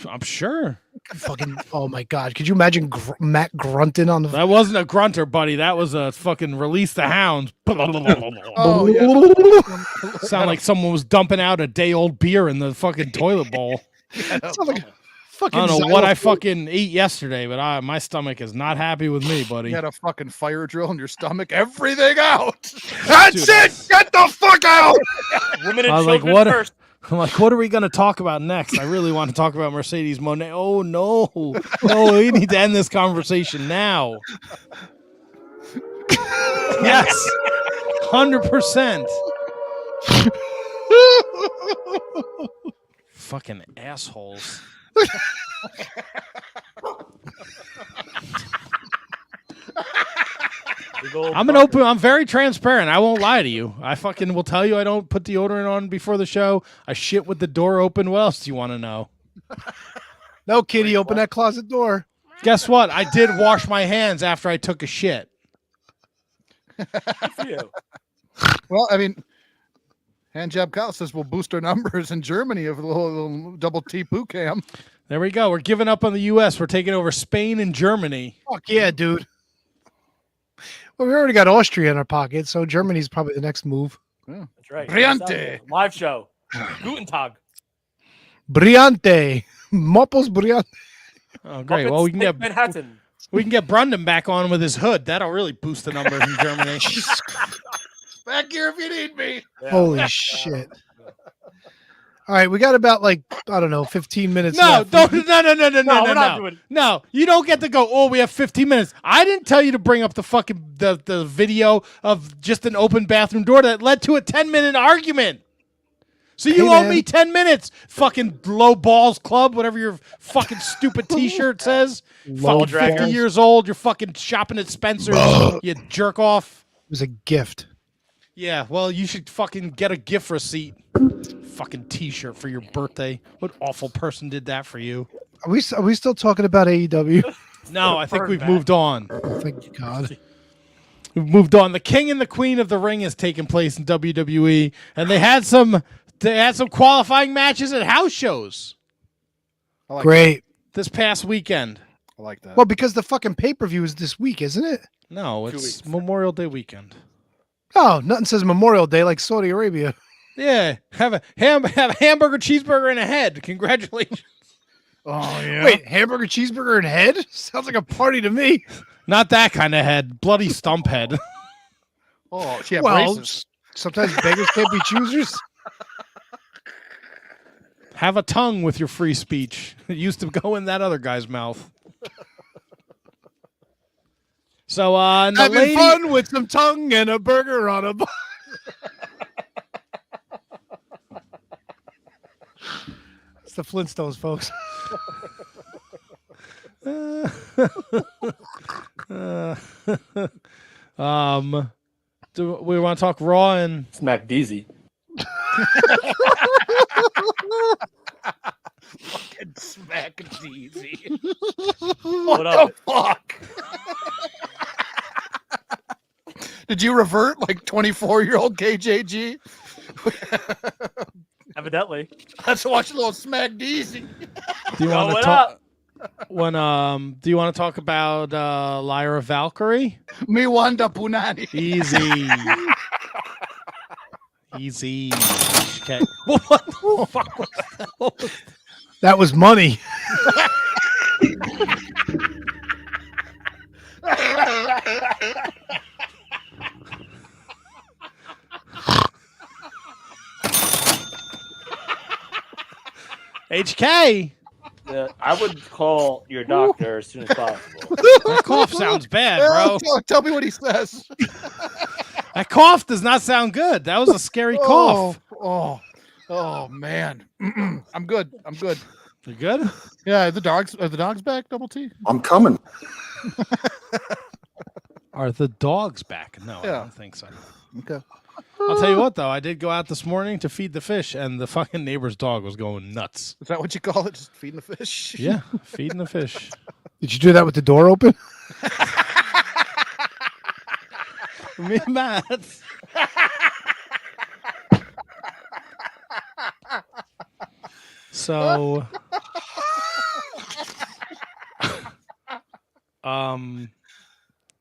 I'm sure. Fucking. Oh my god! Could you imagine Matt grunting on the? That wasn't a grunter, buddy. That was a fucking release the hounds. Oh, yeah. Sound like someone was dumping out a day-old beer in the fucking toilet bowl. Sounds like I don't know what I fucking ate yesterday, but my stomach is not happy with me, buddy. You had a fucking fire drill in your stomach. Everything out. That's it. Get the fuck out. Women and children first. I'm like, what are we going to talk about next? I really want to talk about Mercedes Moné. Oh, no. No, we need to end this conversation now. Yes. 100%. Fucking assholes. I'm very transparent. I won't lie to you. I fucking will tell you I don't put deodorant on before the show. I shit with the door open. What else do you want to know? No, kitty, open that closet door. Guess what? I did wash my hands after I took a shit. Well, I mean, Handjob Kyle says we'll boost our numbers in Germany of a little double T poo cam. There we go. We're giving up on the U.S. We're taking over Spain and Germany. Fuck yeah, dude. Well, we already got Austria in our pocket, so Germany's probably the next move. Yeah. That's right. Briante. Live show. Guten Tag. Briante. Moppos Briante. Oh, great. Well, we can get Manhattan. We can get Brundon back on with his hood. That'll really boost the numbers in Germany. Back here if you need me. Holy shit. All right, we got about 15 minutes No, left. no, we're not doing it. No, you don't get to go, oh, we have 15 minutes. I didn't tell you to bring up the fucking the video of just an open bathroom door that led to a 10-minute argument. So you owe me 10 minutes, fucking low balls club, whatever your fucking stupid T-shirt says. Low Fucking 50 balls. years old. You're fucking shopping at Spencer's. You jerk off. It was a gift. Yeah, well, you should fucking get a gift receipt. Fucking T-shirt for your birthday. What awful person did that for you? Are we still talking about AEW? No, I think we've moved on. Thank God. We've moved on. The King and the Queen of the Ring has taken place in WWE, and they had some qualifying matches at house shows. Great. This past weekend. I like that. Well, because the fucking pay-per-view is this week, isn't it? No, it's Memorial Day weekend. Oh, nothing says Memorial Day like Saudi Arabia. Yeah, have a hamburger, cheeseburger, and a head. Congratulations. Oh yeah. Wait, hamburger, cheeseburger, and head? Sounds like a party to me. Not that kind of head. Bloody stump head. Oh, she had Well, braces. sometimes beggars can't be choosers. Have a tongue with your free speech. It used to go in that other guy's mouth. So, having fun with some tongue and a burger on a bun. It's the Flintstones, folks. Do we want to talk Raw and Smack Deezy? Fucking smack Deezy. What up? The fuck? Did you revert like 24-year-old KJG? Evidently. Let's watch a little smack Deezy. Do you want to talk? Do you want to talk about Lyra Valkyrie? Me wanda punani. Easy. Easy. Okay. What the fuck was that? What was That was money. HK. I would call your doctor as soon as possible. That cough sounds bad, bro. Tell me what he says. That cough does not sound good. That was a scary cough. Oh, man. I'm good. You good? Yeah, are the dogs back, Double T? I'm coming. Are the dogs back? No, I Yeah. don't think so. Okay. I'll tell you what, though. I did go out this morning to feed the fish, and the fucking neighbor's dog was going nuts. Is that what you call it? Just feeding the fish? Yeah, feeding the fish. Did you do that with the door open? Me and Matt. So,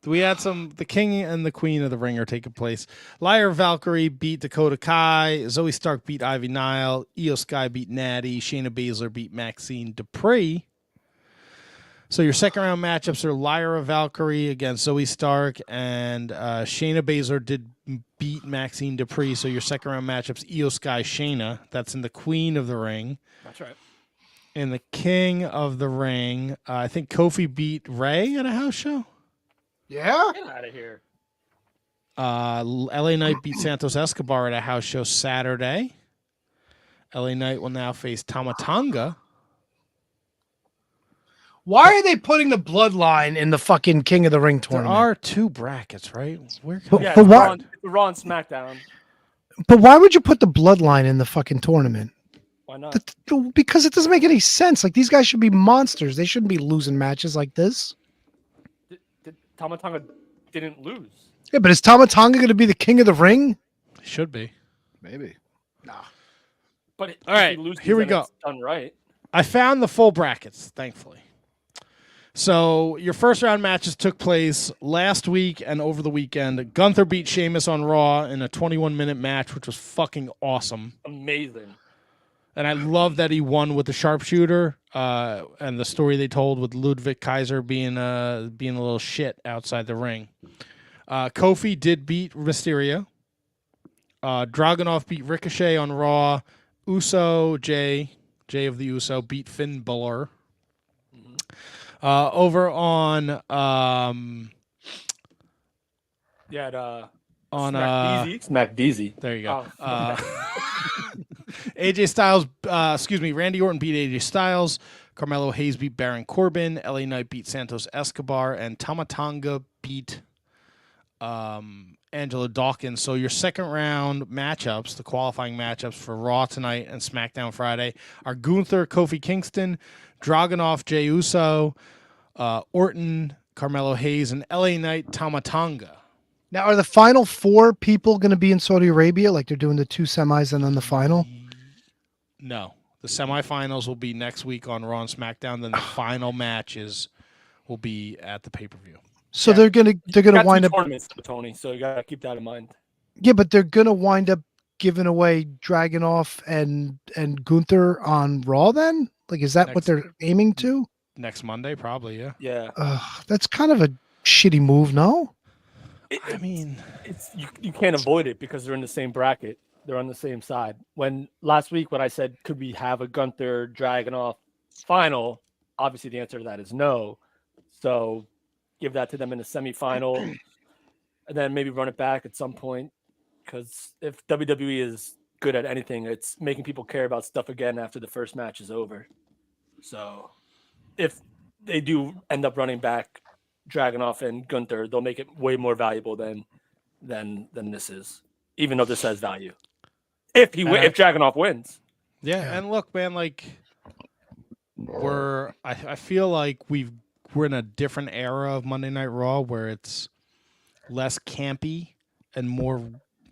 we had the King and the Queen of the Ring are taking place. Lyra Valkyrie beat Dakota Kai. Zoe Stark beat Ivy Nile. Io Sky beat Natty. Shayna Baszler beat Maxine Dupree. So your second round matchups are Lyra Valkyrie against Zoe Stark, and Shayna Baszler did beat Maxine Dupree. So your second round matchups, Io Sky Shayna. That's in the Queen of the Ring. That's right. In the King of the Ring, I think Kofi beat Ray at a house show. Yeah. Get out of here. LA Knight beat Santos Escobar at a house show Saturday. LA Knight will now face Tama Tonga. Why are they putting the bloodline in the fucking King of the Ring There tournament? are 2 brackets, right? Where But- Yeah, but it's why- Raw and SmackDown. But why would you put the bloodline in the fucking tournament? Why not? Because it doesn't make any sense. Like, these guys should be monsters. They shouldn't be losing matches like this. Tama Tonga didn't lose. Yeah, but is Tama Tonga going to be the King of the Ring? Should be. Maybe. But if All right, he loses, here we then go. it's done right. I found the full brackets, thankfully. So your first round matches took place last week and over the weekend. Gunther beat Sheamus on Raw in a 21-minute match, which was fucking awesome. Amazing. And I love that he won with the sharpshooter, and the story they told with Ludwig Kaiser being a little shit outside the ring. Kofi did beat Mysterio. Dragunov beat Ricochet on Raw. Jay of the Uso beat Finn Balor. Over on Smack Beezy. There you go. Oh. AJ Styles, Randy Orton beat AJ Styles. Carmelo Hayes beat Baron Corbin. LA Knight beat Santos Escobar. And Tama Tonga beat Angelo Dawkins. So your second round matchups, the qualifying matchups for Raw tonight and SmackDown Friday, are Gunther, Kofi Kingston, Dragunov, Jey Uso, Orton, Carmelo Hayes, and LA Knight, Tama Tonga. Now, are the final 4 people going to be in Saudi Arabia? Like they're doing the 2 semis and then the final? No. The semifinals will be next week on Raw and SmackDown. Then the final matches will be at the pay-per-view. So they're gonna wind up tournaments, Tony. So you gotta keep that in mind. Yeah, but they're gonna wind up giving away Dragunov and Gunther on Raw then? Like, is that what they're aiming to? Next Monday, probably, yeah. Yeah. That's kind of a shitty move, no? I mean, it's you can't avoid it because they're in the same bracket. They're on the same side. When last week when I said could we have a Gunther Dragunov final, obviously the answer to that is no. So give that to them in the semifinal, and then maybe run it back at some point. Because if WWE is good at anything, it's making people care about stuff again after the first match is over. So if they do end up running back Dragunov and Gunther, they'll make it way more valuable than this is, even though this has value. If Dragunov wins. Yeah, and look, man, like I feel like we're in a different era of Monday Night Raw where it's less campy and more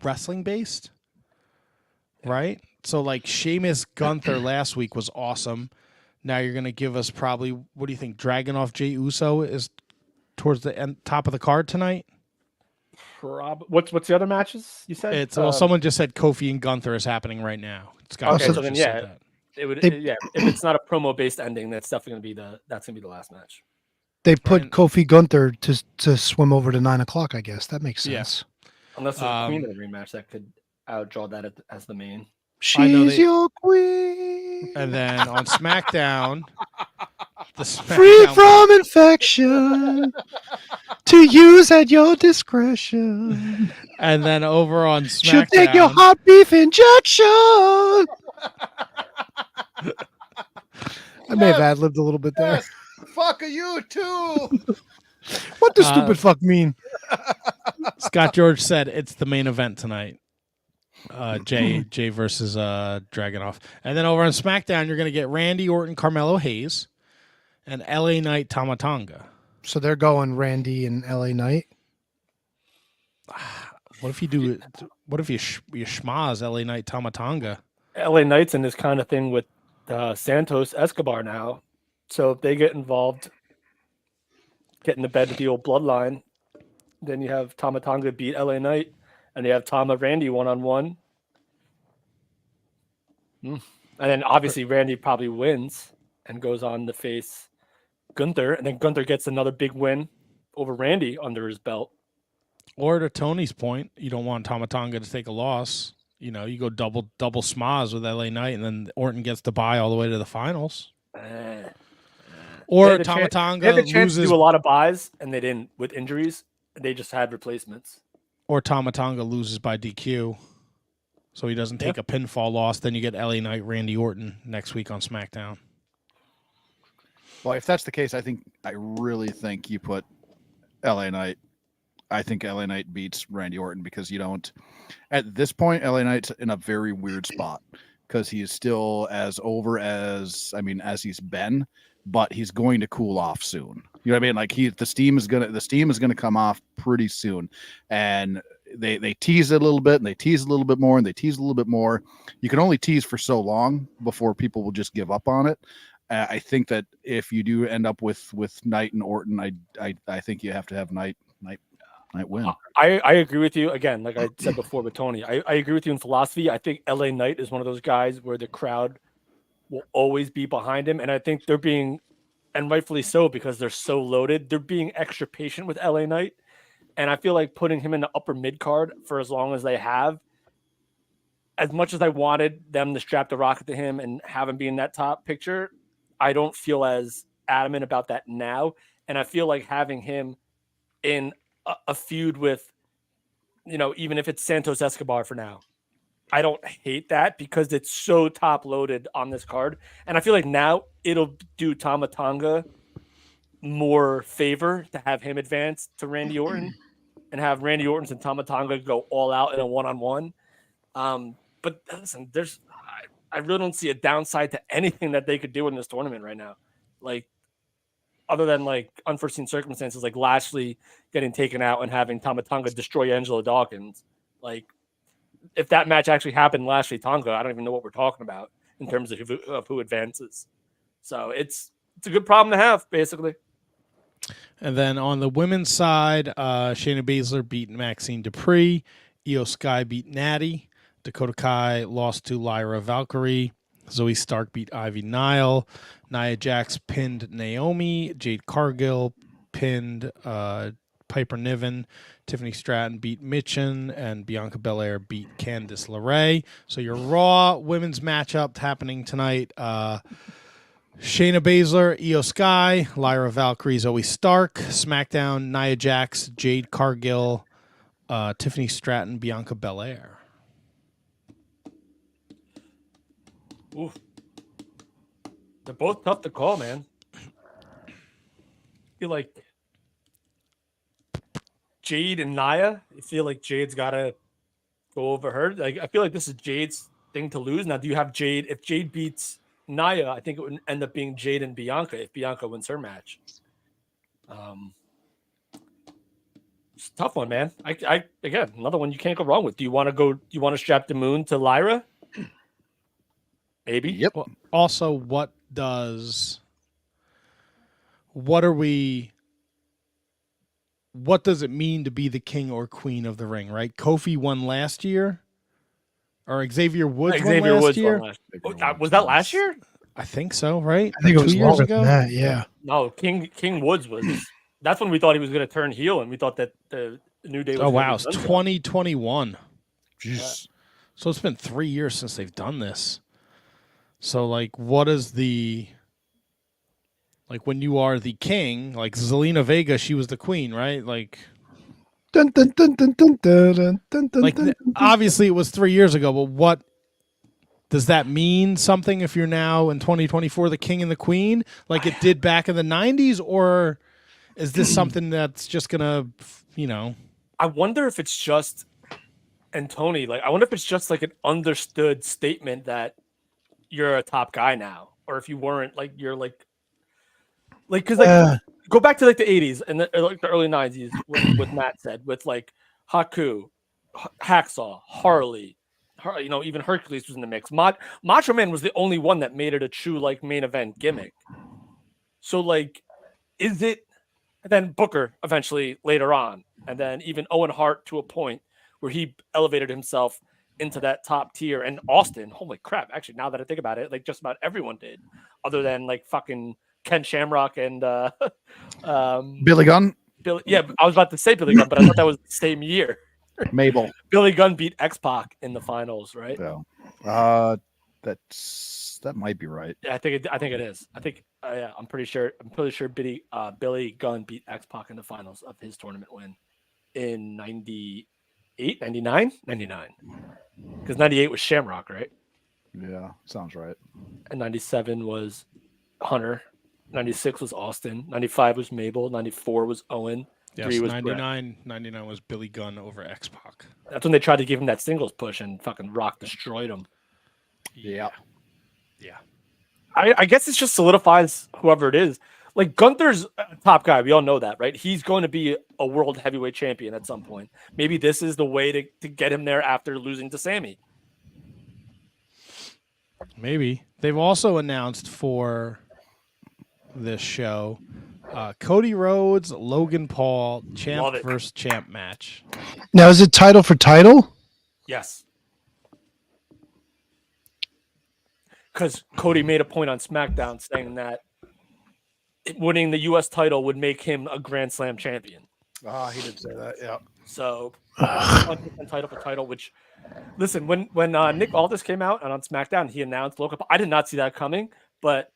wrestling based, right? So like Sheamus Gunther last week was awesome. Now you're gonna give us probably, what do you think? Dragunov Jey Uso is towards the top of the card tonight. What's the other matches you said? It's someone just said Kofi and Gunther is happening right now. Okay, so then if it's not a promo based ending, that's definitely gonna be the last match. They put Kofi Gunther to swim over to 9 o'clock, I guess. That makes sense. Unless there's a Queen of the rematch that could outdraw that as the main. She's your queen. And then on SmackDown, free from infection, to use at your discretion. And then over on SmackDown, she'll take your hot beef injection. I may have ad-libbed a little bit there. Fuck you too. What does stupid fuck mean? Scott George said it's the main event tonight. Jay versus Dragunov. And then over on SmackDown, you're going to get Randy Orton, Carmelo Hayes, and LA Knight, Tama Tonga. So they're going Randy and LA Knight. What if you do? What if you schmaz LA Knight, Tama Tonga? LA Knight's in this kind of thing with Santos Escobar now. So if they get involved, get in the bed with the old bloodline, then you have Tama Tonga beat LA Knight, and you have Tama Randy 1-on-1. And then obviously Randy probably wins and goes on to face Gunther, and then Gunther gets another big win over Randy under his belt. Or to Tony's point, you don't want Tama Tonga to take a loss. You know, you go double smaz with LA Knight, and then Orton gets to bye all the way to the finals. Or Tama Tonga they had the chance loses. to do a lot of buys, and they didn't with injuries. They just had replacements. Or Tama Tonga loses by DQ, so he doesn't take a pinfall loss. Then you get LA Knight, Randy Orton next week on SmackDown. Well, if that's the case, I really think you put LA Knight. I think LA Knight beats Randy Orton because you don't. At this point, LA Knight's in a very weird spot because he is still as over as he's been, but he's going to cool off soon. You know what I mean? Like the steam is gonna come off pretty soon, and they tease it a little bit, and they tease a little bit more, and they tease a little bit more. You can only tease for so long before people will just give up on it. I think that if you do end up with Knight and Orton, I think you have to have Knight win. I agree with you. Again, like I said before with Tony, I agree with you in philosophy. I think LA Knight is one of those guys where the crowd will always be behind him. And I think they're being, and rightfully so, because they're so loaded, they're being extra patient with LA Knight. And I feel like putting him in the upper mid card for as long as they have, as much as I wanted them to strap the rocket to him and have him be in that top picture, I don't feel as adamant about that now. And I feel like having him in a feud with, even if it's Santos Escobar for now, I don't hate that because it's so top loaded on this card. And I feel like now it'll do Tama Tonga more favor to have him advance to Randy Orton and have Randy Orton and Tama Tonga go all out in a one-on-one. But listen, I really don't see a downside to anything that they could do in this tournament right now. Like, other than like unforeseen circumstances, like Lashley getting taken out and having Tama Tonga destroy Angelo Dawkins. Like, if that match actually happened, Lashley Tonga, I don't even know what we're talking about in terms of who advances. So it's a good problem to have, basically. And then on the women's side, Shayna Baszler beat Maxine Dupree. Io Sky beat Natty. Dakota Kai lost to Lyra Valkyrie. Zoe Stark beat Ivy Nile. Nia Jax pinned Naomi. Jade Cargill pinned Piper Niven. Tiffany Stratton beat Mitchin. And Bianca Belair beat Candice LeRae. So your Raw women's matchup happening tonight. Shayna Baszler, Io Sky, Lyra Valkyrie, Zoe Stark. SmackDown, Nia Jax, Jade Cargill, Tiffany Stratton, Bianca Belair. Oof. They're both tough to call, man. I feel like Jade and Nia. I feel like Jade's got to go over her. Like, I feel like this is Jade's thing to lose. Now, do you have Jade? If Jade beats Nia, I think it would end up being Jade and Bianca if Bianca wins her match. It's a tough one, man. I again, another one you can't go wrong with. Do you want to strap the moon to Lyra? Maybe. Yep. Well, also, what does it mean to be the king or queen of the ring, right? Kofi won last year, or Xavier Woods won last year. Was that last year? I think so, right? I think it was 2 years longer ago. than that, yeah. No, King Woods was. That's when we thought he was going to turn heel, and we thought that the New Day was. Oh wow, it's it's 2021. Jeez. So it's been 3 years since they've done this. So like, what is when you are the king? Like Zelina Vega, she was the queen, right? Like, Dun, dun, dun, dun, dun, dun, dun, dun, dun, like dun. obviously it was 3 years ago, but what does that mean? Something if you're now in 2024 the king and the queen, like it did back in the 90s, or is this something that's just gonna, I wonder if it's just, and Tony, like, I wonder if it's just like an understood statement that you're a top guy now, or if you weren't, like, you're like because go back to like the 80s and like the early 90s with Matt said, with like Haku, Hacksaw, Harley, even Hercules was in the mix. Macho Man was the only one that made it a true like main event gimmick. So like, is it? And then Booker eventually later on, and then even Owen Hart to a point where he elevated himself into that top tier. And Austin, holy crap! Actually, now that I think about it, like just about everyone did, other than like fucking Ken Shamrock and Billy Gunn. Yeah, I was about to say Billy Gunn, but I thought that was the same year. Mabel. Billy Gunn beat X-Pac in the finals, right? Yeah. That might be right. Yeah, I think it is. I think yeah, I'm pretty sure Billy Gunn beat X-Pac in the finals of his tournament win in 98, 99? 99. Because 98 was Shamrock, right? Yeah, sounds right. And 97 was Hunter. 96 was Austin. 95 was Mabel. 94 was Owen. Yes, 3 was 99 was Billy Gunn over X-Pac. That's when they tried to give him that singles push and fucking Rock destroyed him. Yeah. I guess it just solidifies whoever it is. Like Gunther's a top guy. We all know that, right? He's going to be a world heavyweight champion at some point. Maybe this is the way to get him there after losing to Sammy. Maybe. They've also announced for this show Cody Rhodes, Logan Paul, champ versus champ match. Now, is it title for title? Yes. Because Cody made a point on SmackDown saying that winning the U.S. title would make him a Grand Slam champion. He did say that, yeah. So, 100% title for title, which, listen, when Nick Aldis came out and on SmackDown, he announced Logan Paul. I did not see that coming, but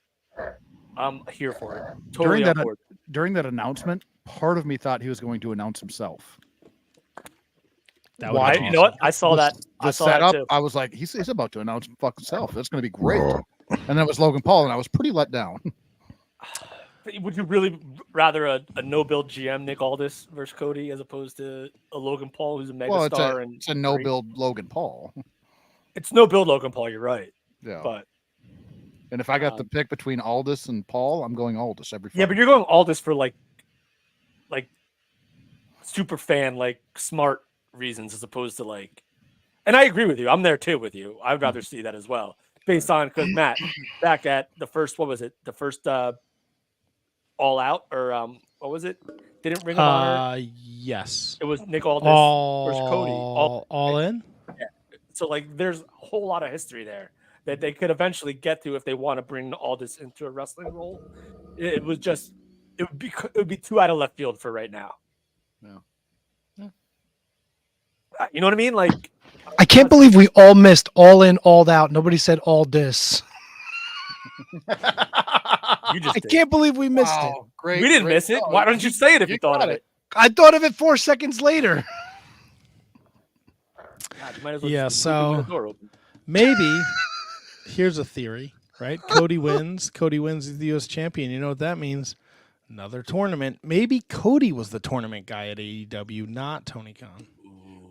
I'm here for it. Totally on board. During that announcement, part of me thought he was going to announce himself. Why? You know what? I saw that. The setup, I was like, he's about to announce himself. That's going to be great. And then it was Logan Paul, and I was pretty let down. Would you really rather a no-build GM Nick Aldis versus Cody as opposed to a Logan Paul who's a megastar? It's a no-build Logan Paul. It's no-build Logan Paul. You're right. Yeah. But if I got the pick between Aldis and Paul, I'm going Aldis every fight. Yeah, but you're going Aldis for like super fan, like smart reasons as opposed to like. And I agree with you. I'm there too with you. I'd rather see that as well, based on because Matt back at the first. What was it? The first All Out or what was it? Didn't Ring of Honor? Yes. It was Nick Aldis versus Cody. All in. Yeah. So like, there's a whole lot of history there that they could eventually get to if they want to bring Aldis into a wrestling role. It would be too out of left field for right now. Yeah. You know what I mean? Like, I can't believe we all missed All In, All Out. Nobody said All This. I can't believe we missed it. Great. We didn't miss it. Why don't you say it if you thought of it? I thought of it 4 seconds later. God, you might as well Yeah, just keep the so door open. maybe here's a theory, right? Cody wins. Cody wins as the U.S. champion. You know what that means? Another tournament. Maybe Cody was the tournament guy at AEW, not Tony Khan.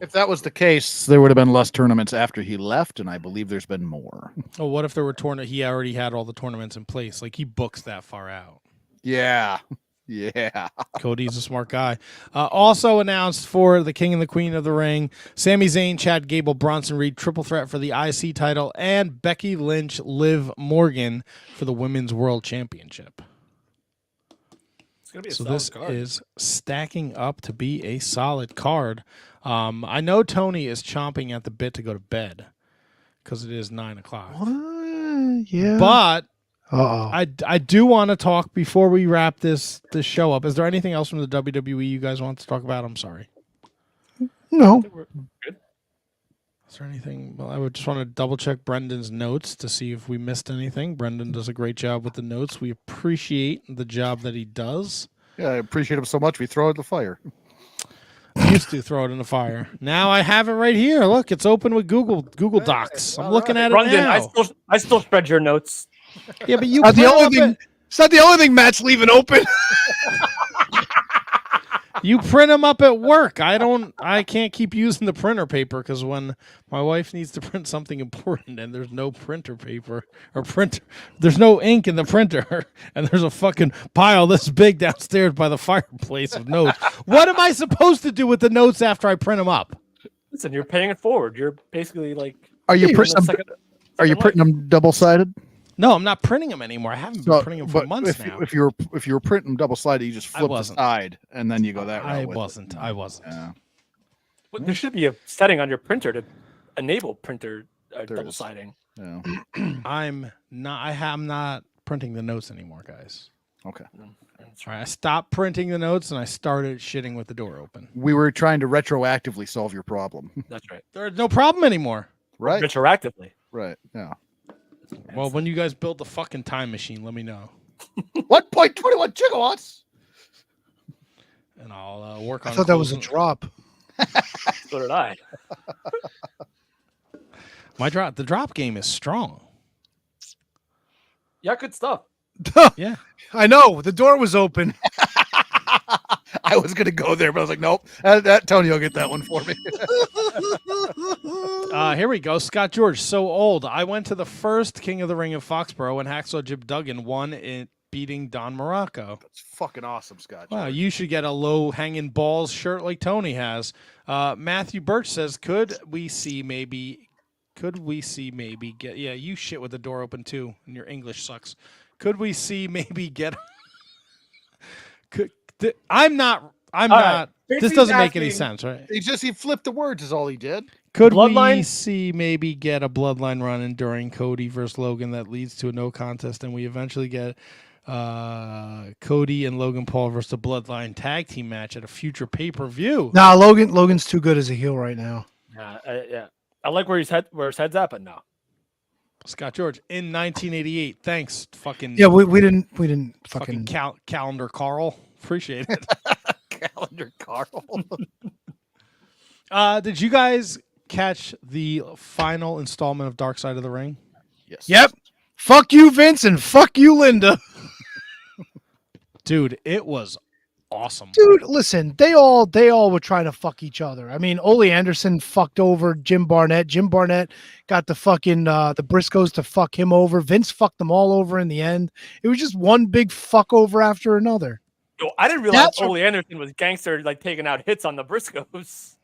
If that was the case, there would have been less tournaments after he left, and I believe there's been more. Oh, what if there were he already had all the tournaments in place? Like he books that far out. Yeah. Yeah. Cody's a smart guy. Also announced for the King and the Queen of the Ring, Sami Zayn, Chad Gable, Bronson Reed, triple threat for the IC title, and Becky Lynch, Liv Morgan for the Women's World Championship. It's gonna be a So solid this card. is stacking up to be a solid card. I know Tony is chomping at the bit to go to bed because it is 9:00. Yeah. But Uh-oh. I do want to talk before we wrap this show up. Is there anything else from the WWE you guys want to talk about? I'm sorry. No. Is there anything? Well, I would just want to double check Brendan's notes to see if we missed anything. Brendan does a great job with the notes. We appreciate the job that he does. Yeah, I appreciate him so much. We throw it in the fire. I used to throw it in the fire. Now I have it right here. Look, it's open with Google Docs. I'm looking at it Brendan, now. I still spread your notes. Yeah, but you It's print up it's not the only thing Matt's leaving open. You print them up at work. I can't keep using the printer paper because when my wife needs to print something important and there's no printer paper or printer, there's no ink in the printer and there's a fucking pile this big downstairs by the fireplace of notes. What am I supposed to do with the notes after I print them up? Listen, you're paying it forward. You're basically like. Are you printing them? Are you printing them double-sided? No, I'm not printing them anymore. I haven't been printing them for months now. If you were printing them double-sided, you just flip the side and then you go that way. I wasn't. Yeah. But there should be a setting on your printer to enable printer double siding. Yeah. I'm not printing the notes anymore, guys. Okay. All right, I stopped printing the notes and I started shitting with the door open. We were trying to retroactively solve your problem. That's right. There's no problem anymore. Right. Retroactively. Right. Yeah. Well, when you guys build the fucking time machine, let me know. 1.21 gigawatts. And I'll work on. I thought that was a closing- drop. So did I. The drop game is strong. Yeah, good stuff. Yeah. I know. The door was open. I was going to go there, but I was like, nope. Tony will get that one for me. Here we go. Scott George, so old. I went to the first King of the Ring in Foxborough when Hacksaw Jim Duggan won it, beating Don Morocco. That's fucking awesome, Scott. Wow, you should get a low hanging balls shirt like Tony has. Matthew Birch says, could we see maybe get, yeah, you shit with the door open too, and your English sucks. Could we see maybe get, I'm not, this doesn't make any sense, right? He flipped the words is all he did. Could we see maybe get a bloodline run enduring Cody versus Logan that leads to a no contest, and we eventually get Cody and Logan Paul versus the Bloodline tag team match at a future pay-per-view? Nah, Logan's too good as a heel right now. Yeah, I like where his head's at, but no. Scott George in 1988. Thanks, fucking. Yeah, we didn't fucking calendar Carl. Appreciate it. Calendar Carl. Did you guys catch the final installment of Dark Side of the Ring? Yes. Yep. Fuck you, Vince, and fuck you, Linda. Dude, it was awesome. Dude, listen, they all were trying to fuck each other. I mean, Ole Anderson fucked over Jim Barnett. Jim Barnett got the fucking the Briscoes to fuck him over. Vince fucked them all over in the end. It was just one big fuck over after another. Yo, I didn't realize Ole Anderson was gangster, like taking out hits on the Briscoes.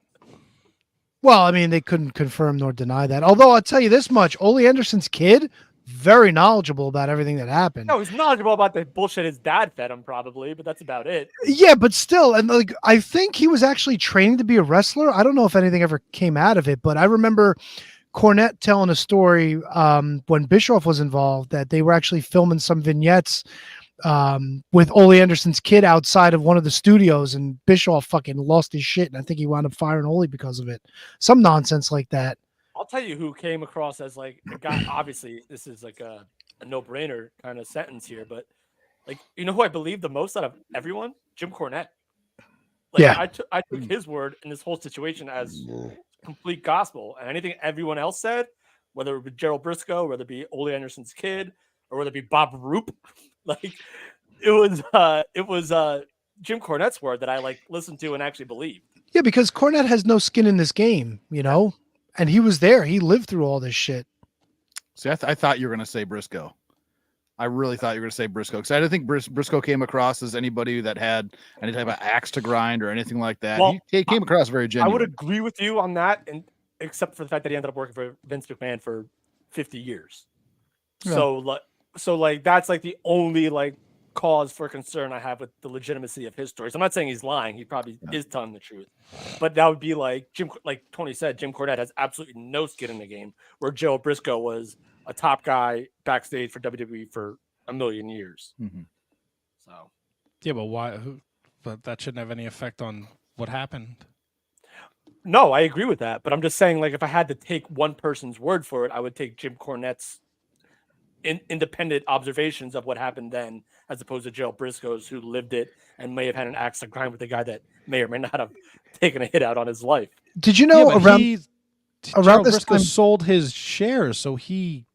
Well, I mean, they couldn't confirm nor deny that. Although I'll tell you this much, Ole Anderson's kid, very knowledgeable about everything that happened. No, he's knowledgeable about the bullshit his dad fed him, probably, but that's about it. Yeah, but still, and like I think he was actually training to be a wrestler. I don't know if anything ever came out of it, but I remember Cornette telling a story when Bischoff was involved that they were actually filming some vignettes with Ole Anderson's kid outside of one of the studios, and Bischoff fucking lost his shit, and I think he wound up firing Ole because of it. Some nonsense like that. I'll tell you who came across as like a guy. Obviously, this is like a no-brainer kind of sentence here, but like, you know who I believe the most out of everyone? Jim Cornette. Like, yeah, I took his word in this whole situation as complete gospel, and anything everyone else said, whether it be Gerald Briscoe, whether it be Ole Anderson's kid, or whether it be Bob Roop, like it was Jim Cornette's word that I like listened to and actually believed. Yeah, because Cornette has no skin in this game, you know. And he was there. He lived through all this shit. See, I thought you were going to say Briscoe. I really thought you were going to say Briscoe because I didn't think Briscoe came across as anybody that had any type of axe to grind or anything like that. Well, he came across very genuine. I would agree with you on that, and except for the fact that he ended up working for Vince McMahon for 50 years. Yeah. So like that's like the only like cause for concern I have with the legitimacy of his stories. I'm not saying he's lying. He probably is telling the truth. But that would be like like Tony said, Jim Cornette has absolutely no skin in the game, where Joe Briscoe was a top guy backstage for WWE for a million years. Mm-hmm. So, yeah, but why? But that shouldn't have any effect on what happened. No, I agree with that. But I'm just saying, like, if I had to take one person's word for it, I would take Jim Cornette's independent observations of what happened then, as opposed to Joe Briscoe's, who lived it and may have had an axe to grind with the guy that may or may not have taken a hit out on his life. Did you know around this Briscoe time sold his shares, so he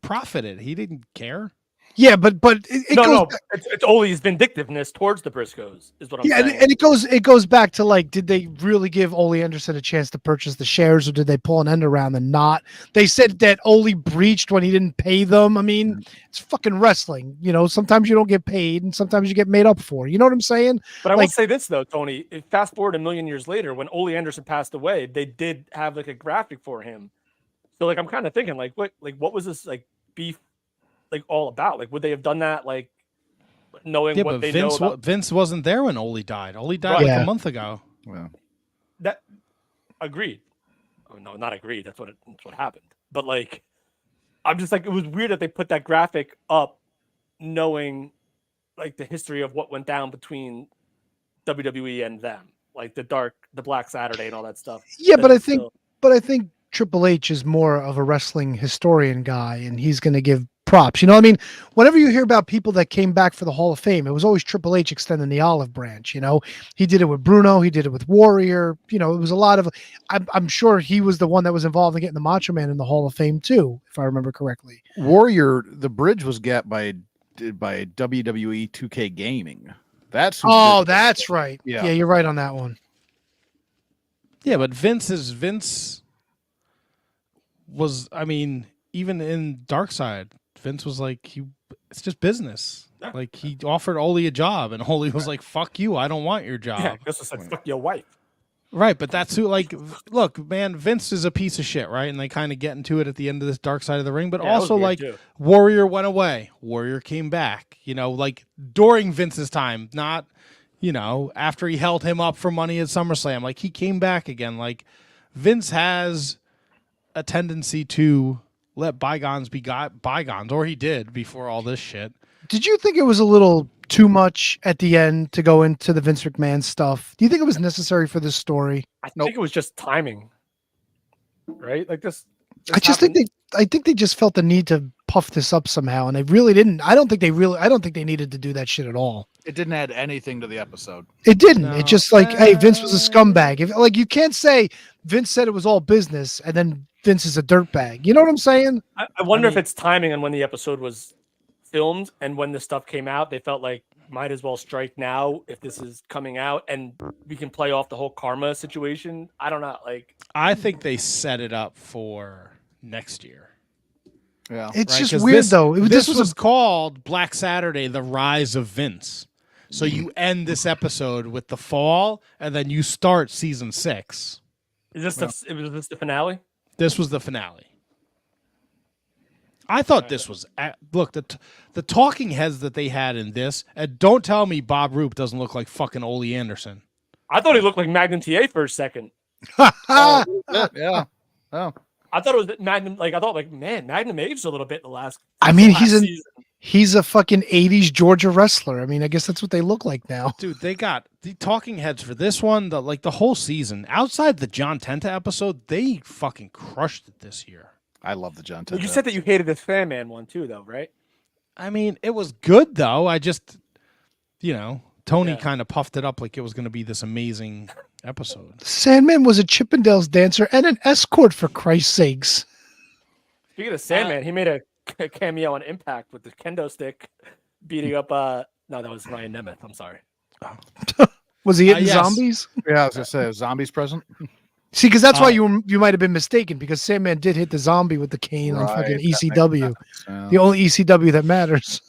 profited. He didn't care. Yeah, but it goes. It's Ole's vindictiveness towards the Briscoes is what I'm saying. And it goes back to like, did they really give Ole Anderson a chance to purchase the shares, or did they pull an end around and not? They said that Ole breached when he didn't pay them. I mean, it's fucking wrestling. You know, sometimes you don't get paid, and sometimes you get made up for. You know what I'm saying? But I will say this though, Tony. Fast forward a million years later, when Ole Anderson passed away, they did have like a graphic for him. So like, I'm kind of thinking like, what was this like beef? Like all about, like, would they have done that, like, knowing what they know about? Vince wasn't there when Ole died. Ole died like a month ago. Well, that agreed. Oh no, not agreed. That's what happened. But like, I'm just like, it was weird that they put that graphic up, knowing like the history of what went down between WWE and them, like the Black Saturday and all that stuff. Yeah, but I think Triple H is more of a wrestling historian guy, and he's going to give props. You know what I mean? Whenever you hear about people that came back for the Hall of Fame, it was always Triple H extending the olive branch. You know, he did it with Bruno. He did it with Warrior. You know, it was a lot of, I'm sure he was the one that was involved in getting the Macho Man in the Hall of Fame too, if I remember correctly. Warrior, the bridge was gapped by by WWE 2K Gaming. That's that's right. Yeah. Yeah, you're right on that one. Yeah, but Vince was, I mean, even in Darkseid, Vince was like, it's just business. Like, he offered Ole a job, and Ole was like, fuck you, I don't want your job. Yeah, Gus was like, fuck your wife. Right, but that's who, like, look, man, Vince is a piece of shit, right? And they kind of get into it at the end of this Dark Side of the Ring, but Yeah, that was also, weird, like, too. Warrior went away. Warrior came back, you know, like, during Vince's time, not, you know, after he held him up for money at SummerSlam. Like, he came back again. Like, Vince has a tendency to let bygones be bygones, or he did before all this shit. Did you think it was a little too much at the end to go into the Vince McMahon stuff? Do you think it was necessary for this story? I think it was just timing, right? Like this. I think they just felt the need to puff this up somehow, and they really didn't. I don't think they needed to do that shit at all. It didn't add anything to the episode. It didn't. It just like, hey, Vince was a scumbag. If, like, you can't say Vince said it was all business and then Vince is a dirtbag. You know what I'm saying? I wonder if it's timing on when the episode was filmed and when the stuff came out. They felt like might as well strike now if this is coming out, and we can play off the whole karma situation. I don't know. Like, I think they set it up for next year. Yeah, it's just weird though. This was called Black Saturday: The Rise of Vince. So you end this episode with the fall, and then you start season 6. Is this the finale? This was the finale. I thought this was look, the talking heads that they had in this. And don't tell me Bob Roop doesn't look like fucking Ole Anderson. I thought he looked like Magnum TA for a second. Yeah. Oh. I thought it was Magnum. Like, I thought, like, man, Magnum aged a little bit in the last. I mean, season. he's a fucking 80s Georgia wrestler. I mean, I guess that's what they look like now. Dude, they got the talking heads for this one, the whole season. Outside the John Tenta episode, they fucking crushed it this year. I love the John Tenta. Well, you said that you hated this Fan Man one too, though, right? I mean, it was good though. I just, you know, Tony kind of puffed it up like it was going to be this amazing episode. Sandman was a Chippendales dancer and an escort, for Christ's sakes. Speaking of Sandman, he made a cameo on Impact with the kendo stick beating up. No, that was Ryan Nemeth. I'm sorry. Was he hitting Yes. zombies? Yeah, I was gonna say, zombies present. See, because that's why you might have been mistaken, because Sandman did hit the zombie with the cane on fucking ECW. The only ECW that matters.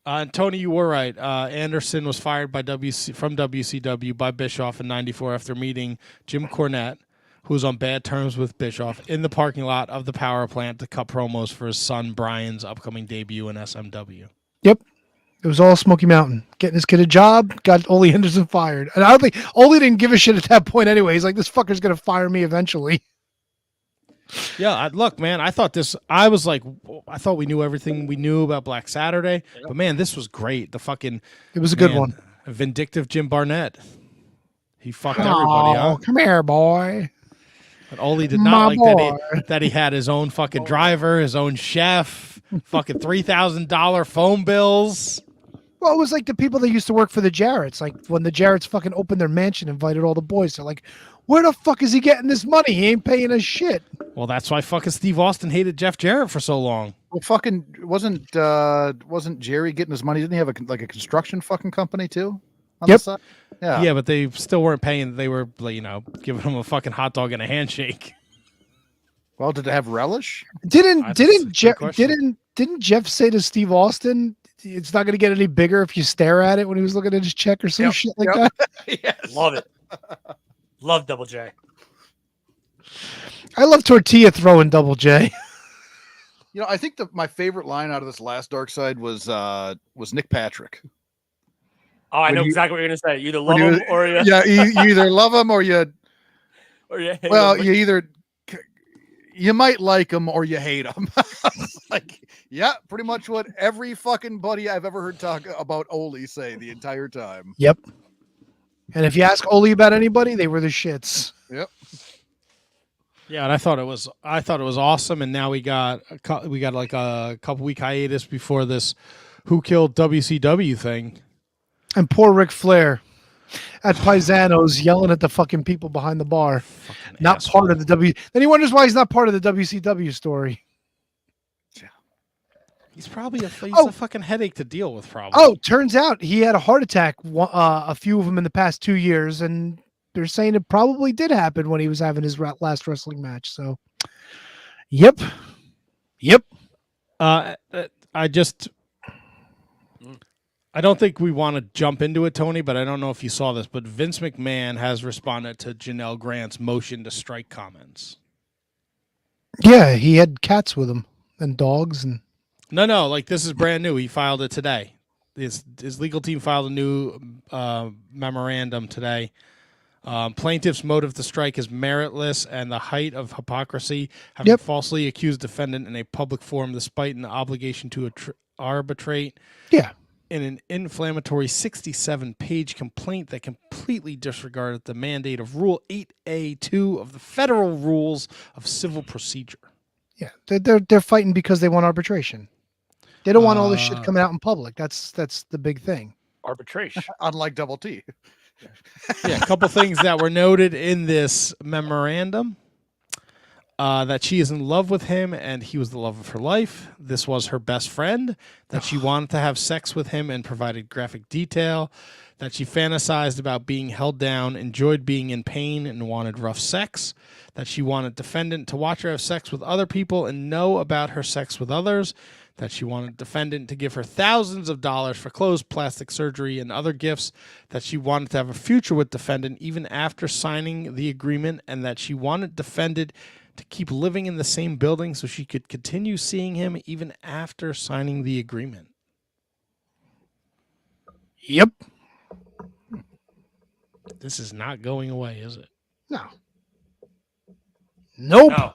And Tony, you were right. Anderson was fired by from WCW by Bischoff in '94 after meeting Jim Cornette, who was on bad terms with Bischoff, in the parking lot of the power plant to cut promos for his son Brian's upcoming debut in SMW. Yep. It was all Smoky Mountain. Getting this kid a job, got Ole Henderson fired. And I don't think Ole didn't give a shit at that point anyway. He's like, this fucker's going to fire me eventually. Yeah, look, man, I thought we knew everything we knew about Black Saturday, but man, this was great. It was a good one. Vindictive Jim Barnett. He fucked everybody up. Come here, boy. But Ole did not that he had his own fucking driver, his own chef, fucking $3,000 phone bills. Well, it was like the people that used to work for the Jarretts. Like when the Jarretts fucking opened their mansion, invited all the boys. They're like, where the fuck is he getting this money? He ain't paying us shit. Well, that's why fucking Steve Austin hated Jeff Jarrett for so long. Well, fucking wasn't Jerry getting his money? Didn't he have a construction fucking company too? On the side? Yeah. Yeah, but they still weren't paying. They were, you know, giving him a fucking hot dog and a handshake. Well, did it have relish? Didn't Jeff say to Steve Austin, it's not going to get any bigger if you stare at it, when he was looking at his check or some shit like that? Yes. Love it. Love Double J. I love Tortilla throwing Double J. You know, I think my favorite line out of this last Dark Side was Nick Patrick. Oh, I know exactly what you're gonna say. You either love him or you. Yeah, you either love him or you. Or you hate well, him. you might like him or you hate him. Like, yeah, pretty much what every fucking buddy I've ever heard talk about Ole say the entire time. Yep. And if you ask Ole about anybody, they were the shits. Yep. Yeah, and I thought it was awesome. And now we got like a couple week hiatus before this Who Killed WCW thing. And poor Ric Flair at Paisanos yelling at the fucking people behind the bar. Not part of the W. Then he wonders why he's not part of the WCW story. He's probably a fucking headache to deal with. Probably. Oh, turns out he had a heart attack. A few of them in the past 2 years, and they're saying it probably did happen when he was having his last wrestling match. So, yep. I don't think we want to jump into it, Tony, but I don't know if you saw this, but Vince McMahon has responded to Janelle Grant's motion to strike comments. Yeah, he had cats with him and dogs and. No, like this is brand new. He filed it today. His legal team filed a new memorandum today. Plaintiff's motive to strike is meritless and the height of hypocrisy, having falsely accused defendant in a public forum despite an obligation to arbitrate. Yeah. In an inflammatory 67-page complaint that completely disregarded the mandate of Rule 8A2 of the Federal Rules of Civil Procedure. Yeah, they're fighting because they want arbitration. They don't want all this shit coming out in public. That's the big thing. Arbitration. Unlike Double T. Yeah, a couple things that were noted in this memorandum. That she is in love with him and he was the love of her life. This was her best friend. That she wanted to have sex with him and provided graphic detail. That she fantasized about being held down, enjoyed being in pain, and wanted rough sex. That she wanted defendant to watch her have sex with other people and know about her sex with others. That she wanted defendant to give her thousands of dollars for clothes, plastic surgery, and other gifts. That she wanted to have a future with defendant even after signing the agreement. And that she wanted defendant to keep living in the same building so she could continue seeing him even after signing the agreement. Yep. This is not going away, is it? No. Nope. No.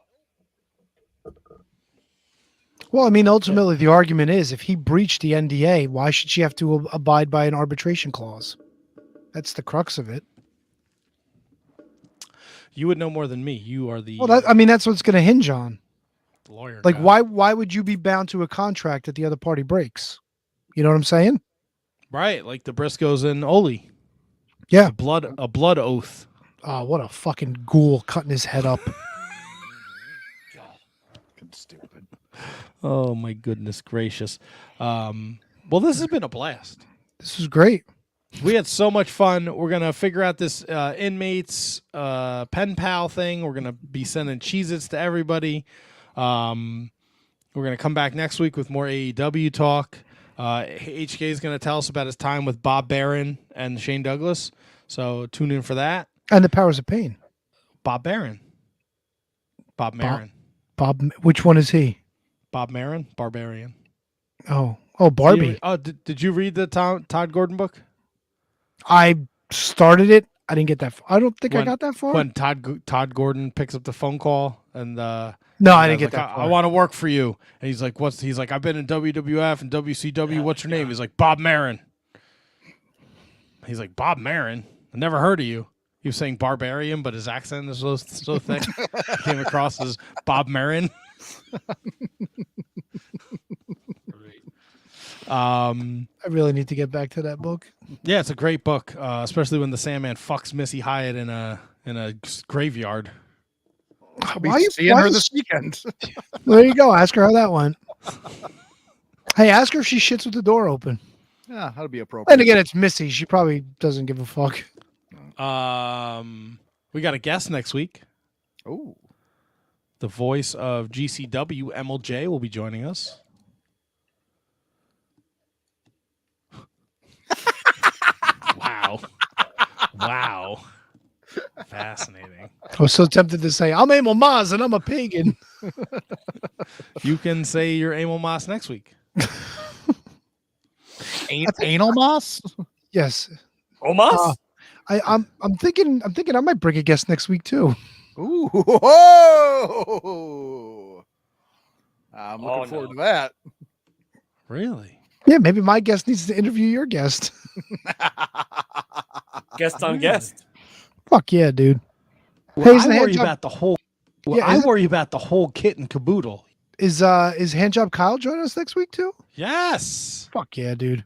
Well, I mean, ultimately, the argument is if he breached the NDA, why should she have to abide by an arbitration clause? That's the crux of it. You would know more than me. You are the Well, that's what it's going to hinge on. Lawyer. Like, why would you be bound to a contract that the other party breaks? You know what I'm saying? Right, like the Briscoes and Oli. Yeah. A blood oath. Oh, what a fucking ghoul cutting his head up. Stupid. Oh my goodness gracious. Well, this has been a blast. This was great. We had so much fun. We're going to figure out this inmates pen pal thing. We're going to be sending Cheez-Its to everybody. We're going to come back next week with more AEW talk. HK is going to tell us about his time with Bob Barron and Shane Douglas. So tune in for that. And the Powers of Pain. Bob Barron. Bob Maron. Bob, which one is he? Bob Maron, Barbarian. Oh, Barbie. Did you read the Todd Gordon book? I started it. I didn't get that far. I don't think I got that far. When Todd Gordon picks up the phone call and no, I didn't get that far. I want to work for you. And he's like, He's like, I've been in WWF and WCW. What's your name? He's like, Bob Maron. He's like, Bob Maron? I never heard of you. He was saying Barbarian, but his accent is so thick. He came across as Bob Maron. I really need to get back to that book. Yeah, it's a great book, especially when the Sandman fucks Missy Hyatt in a graveyard. I'll be seeing her this weekend. There you go. Ask her how that went. Hey, ask her if she shits with the door open. Yeah, that'd be appropriate. And again, it's Missy. She probably doesn't give a fuck. We got a guest next week. Oh, the voice of GCW, MLJ, will be joining us. Wow. Fascinating. I was so tempted to say, I'm Emil Maz and I'm a pagan. You can say you're Emil Moss next week. Anal Moss? Yes. Omas? I'm thinking I might bring a guest next week too. Ooh. Whoa. I'm looking forward to that. Really? Yeah, maybe my guest needs to interview your guest. Guest on guest. Fuck yeah, dude. Well, I worry about the whole. Well, I worry about the whole kit and caboodle. Is Handjob Kyle joining us next week too? Yes. Fuck yeah, dude.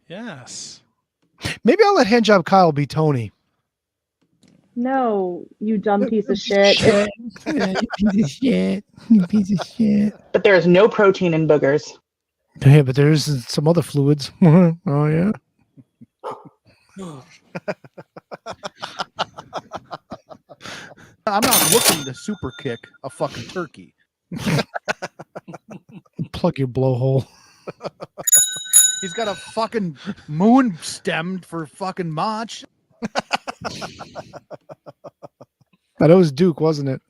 Yes. Maybe I'll let Handjob Kyle be Tony. No, you dumb piece of shit. You piece of shit. You piece of shit. But there is no protein in boogers. Yeah, but there's some other fluids. Oh yeah. I'm not looking to super kick a fucking turkey. Plug your blowhole. He's got a fucking moon stemmed for fucking Mach. That was Duke, wasn't it?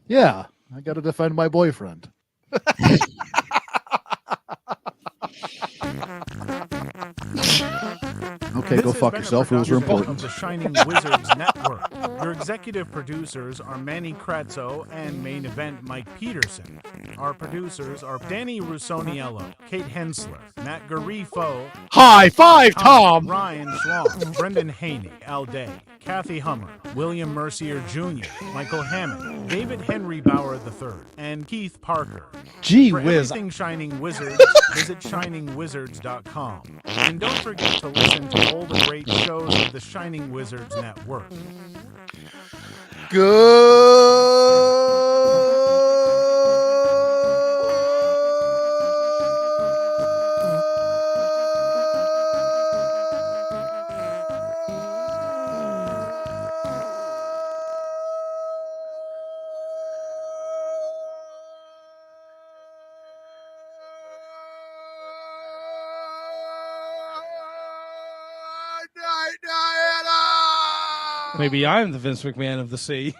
Yeah, I got to defend my boyfriend. Okay, go fuck yourself. Rules are important. Of the Shining Wizards Network. Your executive producers are Manny Kretzo and Main Event Mike Peterson. Our producers are Danny Russoniello, Kate Hensler, Matt Garifo, High five, Tom! Ryan Schwab, Brendan Haney, Al Day, Kathy Hummer, William Mercier Jr., Michael Hammond, David Henry Bauer III, and Keith Parker. Gee For whiz. everything Shining Wizards, visit shiningwizards.com. And don't forget to listen to all the great shows of the Shining Wizards Network. Maybe I'm the Vince McMahon of the sea.